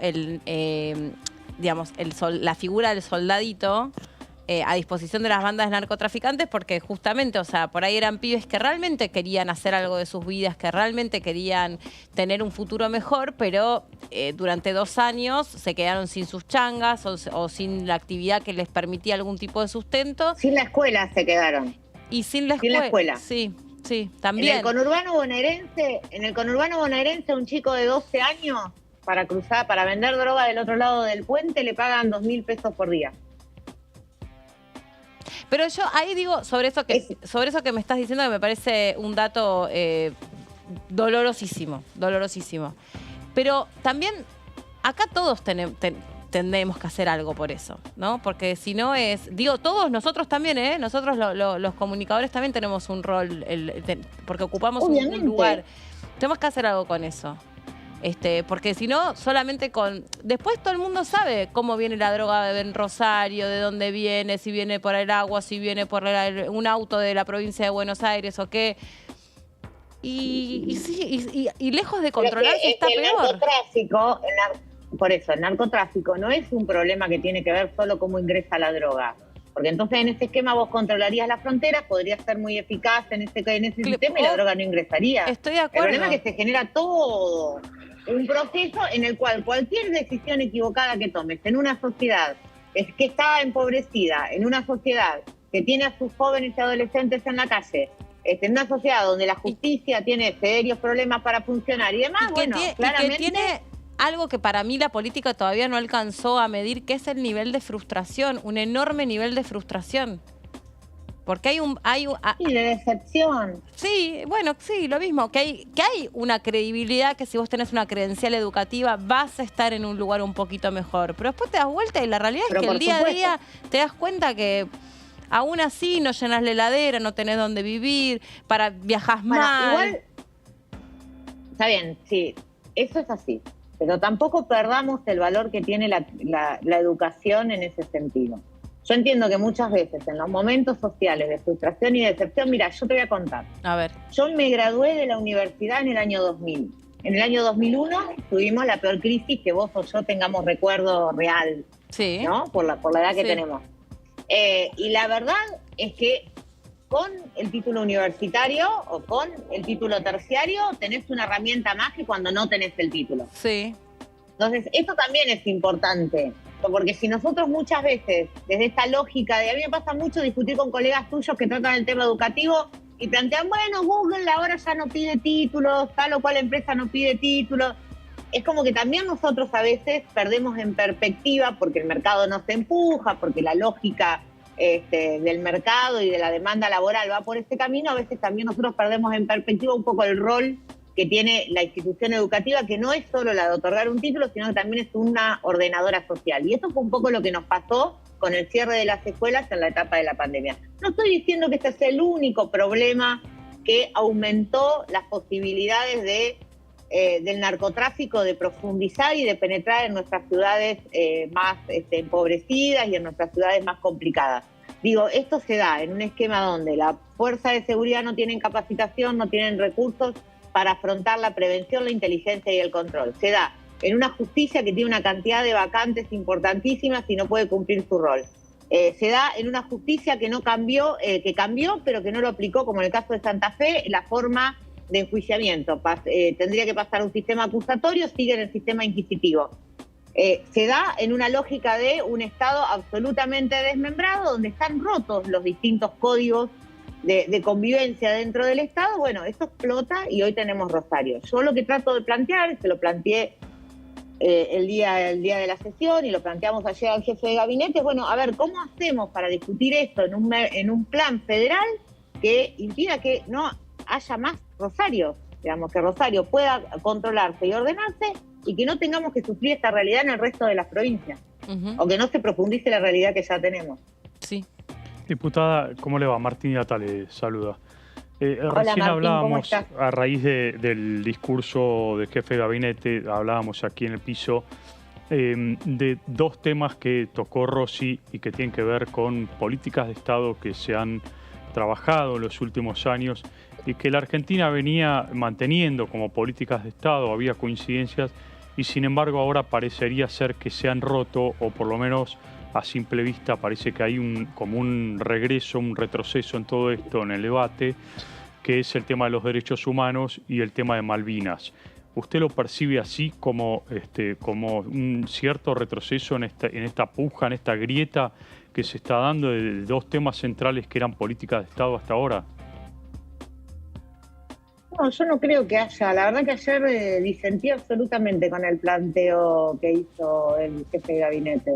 Speaker 1: la figura del soldadito a disposición de las bandas de narcotraficantes, porque justamente, o sea, por ahí eran pibes que realmente querían hacer algo de sus vidas, que realmente querían tener un futuro mejor, pero durante 2 años se quedaron sin sus changas o sin la actividad que les permitía algún tipo de sustento.
Speaker 19: Sin la escuela se quedaron.
Speaker 1: Y sin la escuela. Sí, también.
Speaker 19: En el conurbano bonaerense, un chico de 12 años para vender droga del otro lado del puente le pagan 2.000 pesos por día.
Speaker 1: Pero yo ahí digo, sobre eso que me estás diciendo, que me parece un dato dolorosísimo. Pero también acá todos tendremos que hacer algo por eso, ¿no? Porque si no todos nosotros también, nosotros los comunicadores también tenemos un rol, porque ocupamos un lugar. Tenemos que hacer algo con eso. Porque si no, solamente después todo el mundo sabe cómo viene la droga en Rosario, de dónde viene, si viene por el agua, si viene por un auto de la provincia de Buenos Aires o qué. Y lejos de controlarse está peor.
Speaker 19: Por eso, el narcotráfico no es un problema que tiene que ver solo cómo ingresa la droga. Porque entonces en ese esquema vos controlarías las fronteras, podrías ser muy eficaz en ese sistema y la droga no ingresaría.
Speaker 1: Estoy de acuerdo.
Speaker 19: El problema es que se genera todo un proceso en el cual cualquier decisión equivocada que tomes en una sociedad que está empobrecida, en una sociedad que tiene a sus jóvenes y adolescentes en la calle, en una sociedad donde la justicia tiene serios problemas para funcionar y demás, claramente...
Speaker 1: Y que tiene algo que para mí la política todavía no alcanzó a medir, que es el nivel de frustración, un enorme nivel de frustración. Porque
Speaker 19: y de decepción.
Speaker 1: Sí, bueno, sí, lo mismo, que hay una credibilidad que si vos tenés una credencial educativa vas a estar en un lugar un poquito mejor. Pero después te das vuelta y la realidad es que el día a día te das cuenta que aún así no llenas la heladera, no tenés dónde vivir, viajás mal.
Speaker 19: Igual, está bien, sí, eso es así. Pero tampoco perdamos el valor que tiene la educación en ese sentido. Yo entiendo que muchas veces en los momentos sociales de frustración y decepción, mira, yo te voy a contar.
Speaker 1: A ver.
Speaker 19: Yo me gradué de la universidad en el año 2000. En el año 2001 tuvimos la peor crisis que vos o yo tengamos recuerdo real,
Speaker 1: sí,
Speaker 19: ¿no? Por la edad que tenemos. Y la verdad es que con el título universitario o con el título terciario tenés una herramienta más que cuando no tenés el título.
Speaker 1: Sí.
Speaker 19: Entonces, esto también es importante, porque si nosotros muchas veces, desde esta lógica de, a mí me pasa mucho discutir con colegas tuyos que tratan el tema educativo y plantean, bueno, Google ahora ya no pide títulos, tal o cual empresa no pide títulos. Es como que también nosotros a veces perdemos en perspectiva porque el mercado nos empuja, porque la lógica del mercado y de la demanda laboral va por este camino. A veces también nosotros perdemos en perspectiva un poco el rol que tiene la institución educativa, que no es solo la de otorgar un título, sino que también es una ordenadora social. Y eso fue un poco lo que nos pasó con el cierre de las escuelas en la etapa de la pandemia. No estoy diciendo que este sea el único problema que aumentó las posibilidades del narcotráfico de profundizar y de penetrar en nuestras ciudades más empobrecidas y en nuestras ciudades más complicadas. Digo, esto se da en un esquema donde la fuerza de seguridad no tienen capacitación, no tienen recursos para afrontar la prevención, la inteligencia y el control. Se da en una justicia que tiene una cantidad de vacantes importantísimas y no puede cumplir su rol. Se da en una justicia que no cambió, que cambió, pero que no lo aplicó, como en el caso de Santa Fe, la forma de enjuiciamiento. Tendría que pasar a un sistema acusatorio, sigue en el sistema inquisitivo. Se da en una lógica de un Estado absolutamente desmembrado, donde están rotos los distintos códigos de convivencia dentro del Estado. Bueno, esto explota y hoy tenemos Rosario. Yo lo que trato de plantear, se lo planteé el día de la sesión y lo planteamos ayer al jefe de gabinete, bueno, a ver, ¿cómo hacemos para discutir esto en un plan federal que impida que no haya más Rosario? Digamos, que Rosario pueda controlarse y ordenarse y que no tengamos que sufrir esta realidad en el resto de las provincias. O que no se profundice la realidad que ya tenemos.
Speaker 1: Sí.
Speaker 3: Diputada, ¿cómo le va? Martín Yata le saluda.
Speaker 19: Hola,
Speaker 3: Recién
Speaker 19: Martín,
Speaker 3: hablábamos,
Speaker 19: ¿cómo estás?
Speaker 3: a raíz del discurso del jefe de gabinete, hablábamos aquí en el piso de dos temas que tocó Rossi y que tienen que ver con políticas de Estado que se han trabajado en los últimos años y que la Argentina venía manteniendo como políticas de Estado, había coincidencias y sin embargo ahora parecería ser que se han roto, o por lo menos a simple vista parece que hay como un regreso, un retroceso en todo esto, en el debate, que es el tema de los derechos humanos y el tema de Malvinas. ¿Usted lo percibe así como un cierto retroceso en esta puja, en esta grieta que se está dando de dos temas centrales que eran políticas de Estado hasta ahora?
Speaker 19: No, yo no creo que haya. La verdad que ayer disentí absolutamente con el planteo que hizo el jefe de gabinete.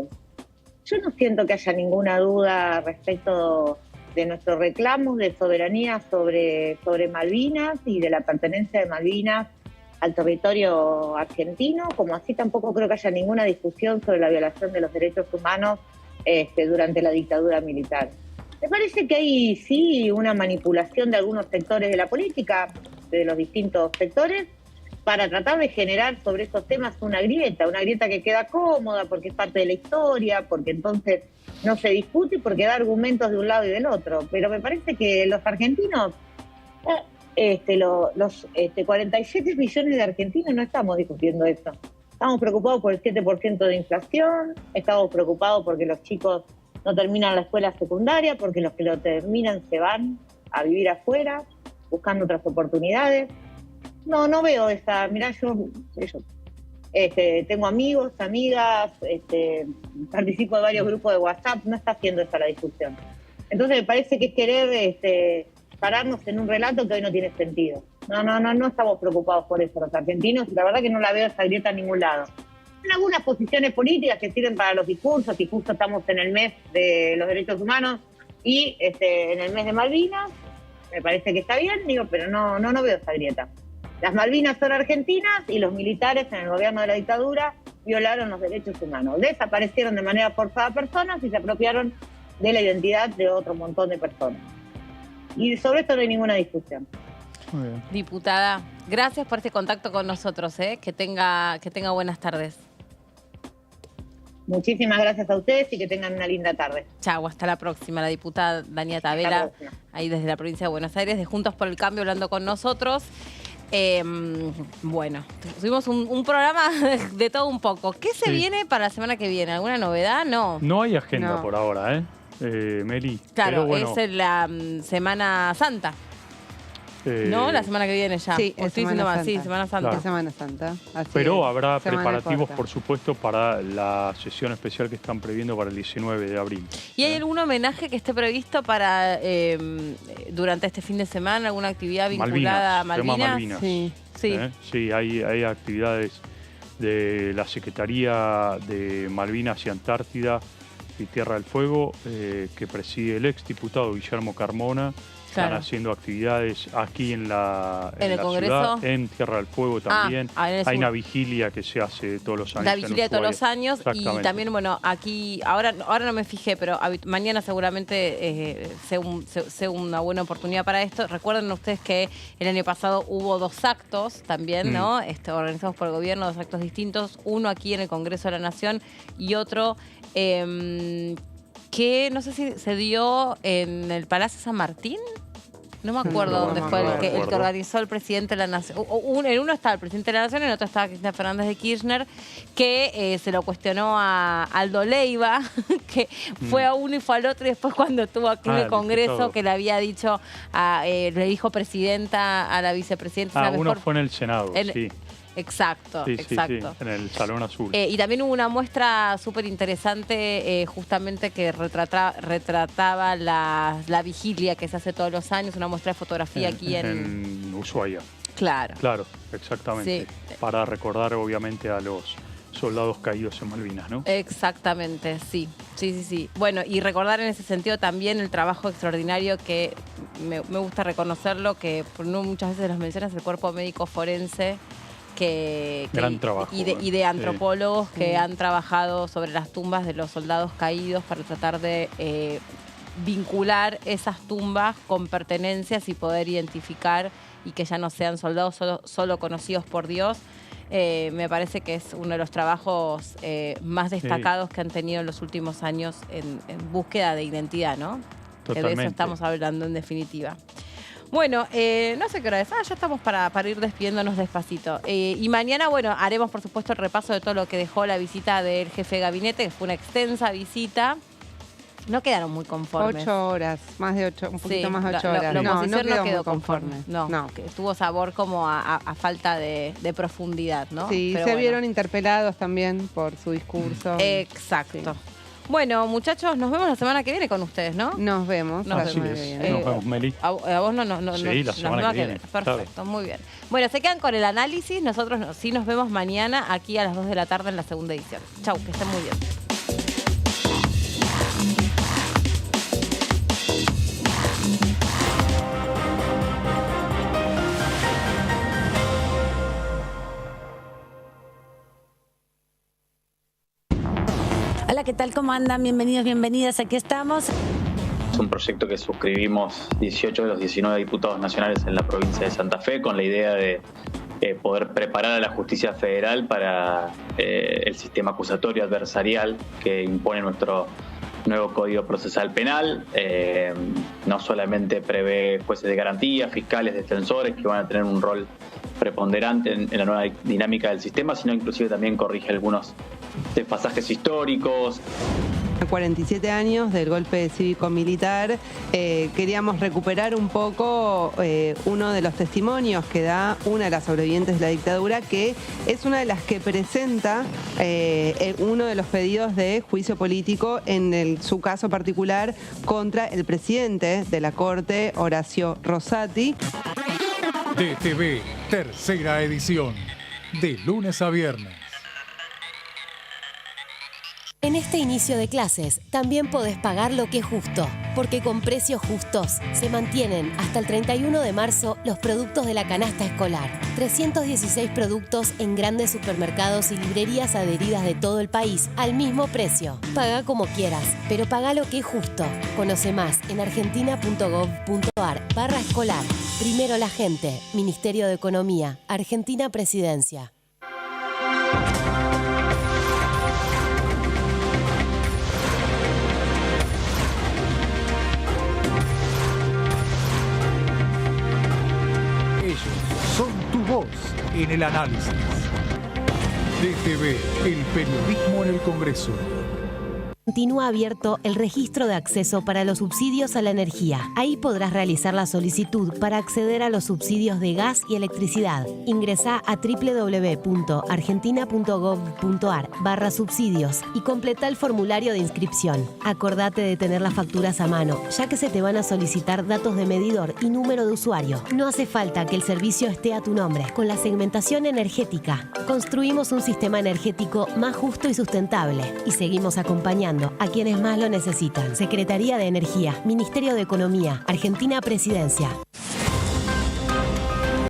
Speaker 19: Yo no siento que haya ninguna duda respecto de nuestros reclamos de soberanía sobre Malvinas y de la pertenencia de Malvinas al territorio argentino, como así tampoco creo que haya ninguna discusión sobre la violación de los derechos humanos durante la dictadura militar. Me parece que hay sí una manipulación de algunos sectores de la política, de los distintos sectores, para tratar de generar sobre esos temas una grieta que queda cómoda porque es parte de la historia, porque entonces no se discute y porque da argumentos de un lado y del otro. Pero me parece que los argentinos, los 47 millones de argentinos no estamos discutiendo esto. Estamos preocupados por el 7% de inflación, estamos preocupados porque los chicos no terminan la escuela secundaria, porque los que lo terminan se van a vivir afuera, buscando otras oportunidades. No veo esa. Mirá, yo tengo amigos, amigas, participo de varios grupos de WhatsApp, no está haciendo esa la discusión. Entonces me parece que es querer pararnos en un relato que hoy no tiene sentido. No estamos preocupados por eso los argentinos, y la verdad que no la veo esa grieta en ningún lado. Hay algunas posiciones políticas que sirven para los discursos, y justo estamos en el mes de los derechos humanos y en el mes de Malvinas, me parece que está bien, pero no veo esa grieta. Las Malvinas son argentinas y los militares en el gobierno de la dictadura violaron los derechos humanos. Desaparecieron de manera forzada personas y se apropiaron de la identidad de otro montón de personas. Y sobre esto no hay ninguna discusión.
Speaker 3: Muy bien.
Speaker 1: Diputada, gracias por este contacto con nosotros. Que tenga buenas tardes.
Speaker 19: Muchísimas gracias a ustedes y que tengan una linda tarde.
Speaker 1: Chau, hasta la próxima. La diputada Dania Tabela, ahí desde la provincia de Buenos Aires, de Juntos por el Cambio, hablando con nosotros. Bueno, tuvimos un programa de todo un poco. ¿Qué se viene para la semana que viene? ¿Alguna novedad? No
Speaker 3: hay agenda por ahora, Meli.
Speaker 1: Claro,
Speaker 3: pero bueno,
Speaker 1: es la Semana Santa. ¿No? La semana que viene ya.
Speaker 5: Sí,
Speaker 1: Semana Santa.
Speaker 3: Claro.
Speaker 5: Semana Santa. Así
Speaker 3: pero
Speaker 5: es.
Speaker 3: habrá
Speaker 5: Semana
Speaker 3: preparativos,
Speaker 5: corta.
Speaker 3: por supuesto, para la sesión especial que están previendo para el 19 de abril.
Speaker 1: ¿Y hay algún homenaje que esté previsto para durante este fin de semana? ¿Alguna actividad vinculada a Malvinas?
Speaker 3: Tema Malvinas.
Speaker 1: Sí.
Speaker 3: Sí, hay actividades de la Secretaría de Malvinas y Antártida y Tierra del Fuego, que preside el exdiputado Guillermo Carmona. Están haciendo actividades aquí en la
Speaker 1: Congreso?
Speaker 3: ciudad, en Tierra del Fuego también. Hay una vigilia que se hace todos los años.
Speaker 1: La vigilia de todos los años. Y también, bueno, aquí, ahora no me fijé, pero mañana seguramente sea una buena oportunidad para esto. Recuerden ustedes que el año pasado hubo 2 actos también, ¿no? Organizados por el gobierno, 2 actos distintos. Uno aquí en el Congreso de la Nación y otro que no sé si se dio en el Palacio San Martín. No me acuerdo dónde fue el que organizó el presidente de la Nación. En uno estaba el presidente de la Nación, en otro estaba Cristina Fernández de Kirchner, que se lo cuestionó a Aldo Leiva, que fue a uno y fue al otro, y después cuando estuvo aquí en el Congreso, que le había dicho, le dijo presidenta a la vicepresidenta.
Speaker 3: Uno fue en el Senado, sí.
Speaker 1: Exacto, exacto.
Speaker 3: Sí, en el Salón Azul.
Speaker 1: Y también hubo una muestra súper interesante justamente que retrataba la vigilia que se hace todos los años, una muestra de fotografía aquí en
Speaker 3: Ushuaia.
Speaker 1: Claro.
Speaker 3: Claro, exactamente.
Speaker 1: Sí.
Speaker 3: Para recordar obviamente a los soldados caídos en Malvinas, ¿no?
Speaker 1: Exactamente, sí. Bueno, y recordar en ese sentido también el trabajo extraordinario que me gusta reconocerlo, que no muchas veces los mencionas, el cuerpo médico forense,
Speaker 3: gran trabajo,
Speaker 1: y de antropólogos que han trabajado sobre las tumbas de los soldados caídos para tratar de vincular esas tumbas con pertenencias y poder identificar y que ya no sean soldados solo conocidos por Dios. Me parece que es uno de los trabajos más destacados que han tenido en los últimos años en búsqueda de identidad, ¿no?
Speaker 3: Totalmente.
Speaker 1: De eso estamos hablando en definitiva. Bueno, no sé qué hora es. Ya estamos para ir despidiéndonos despacito. Y mañana, bueno, haremos por supuesto el repaso de todo lo que dejó la visita del jefe de gabinete, que fue una extensa visita. No quedaron muy conformes.
Speaker 5: 8 horas, más de 8, un poquito más de 8 horas.
Speaker 1: La oposición no quedó
Speaker 5: conforme.
Speaker 1: No, que tuvo sabor como a falta de profundidad, ¿no?
Speaker 5: Sí,
Speaker 1: pero
Speaker 5: vieron interpelados también por su discurso.
Speaker 1: Exacto.
Speaker 5: Sí.
Speaker 1: Bueno, muchachos, nos vemos la semana que viene con ustedes, ¿no?
Speaker 5: Nos vemos.
Speaker 3: Nos vemos, Meli.
Speaker 1: ¿A vos no?
Speaker 3: Sí, la semana que viene.
Speaker 1: Perfecto, muy bien. Bueno, se quedan con el análisis. Nosotros sí nos vemos mañana aquí a las 2 de la tarde en la segunda edición. Chau, que estén muy bien.
Speaker 20: Hola, ¿qué tal? ¿Cómo andan? Bienvenidos, bienvenidas. Aquí estamos.
Speaker 12: Es un proyecto que suscribimos 18 de los 19 diputados nacionales en la provincia de Santa Fe con la idea de poder preparar a la justicia federal para el sistema acusatorio adversarial que impone nuestro nuevo Código Procesal Penal. No solamente prevé jueces de garantía, fiscales, defensores que van a tener un rol preponderante en la nueva dinámica del sistema, sino inclusive también corrige algunos desfasajes históricos.
Speaker 5: 47 años del golpe cívico-militar, queríamos recuperar un poco uno de los testimonios que da una de las sobrevivientes de la dictadura, que es una de las que presenta uno de los pedidos de juicio político en su caso particular contra el presidente de la Corte, Horacio Rosati.
Speaker 2: DTV, tercera edición, de lunes a viernes.
Speaker 10: En este inicio de clases también podés pagar lo que es justo, porque con precios justos se mantienen hasta el 31 de marzo los productos de la canasta escolar. 316 productos en grandes supermercados y librerías adheridas de todo el país al mismo precio. Paga como quieras, pero paga lo que es justo. Conoce más en argentina.gov.ar/escolar. Primero la gente. Ministerio de Economía. Argentina Presidencia.
Speaker 2: Son tu voz en el análisis. DTV, el periodismo en el Congreso.
Speaker 10: Continúa abierto el registro de acceso para los subsidios a la energía. Ahí podrás realizar la solicitud para acceder a los subsidios de gas y electricidad. Ingresá a www.argentina.gov.ar/subsidios y completa el formulario de inscripción. Acordate de tener las facturas a mano, ya que se te van a solicitar datos de medidor y número de usuario. No hace falta que el servicio esté a tu nombre. Con la segmentación energética, construimos un sistema energético más justo y sustentable y seguimos acompañando a quienes más lo necesitan. Secretaría de Energía, Ministerio de Economía, Argentina Presidencia.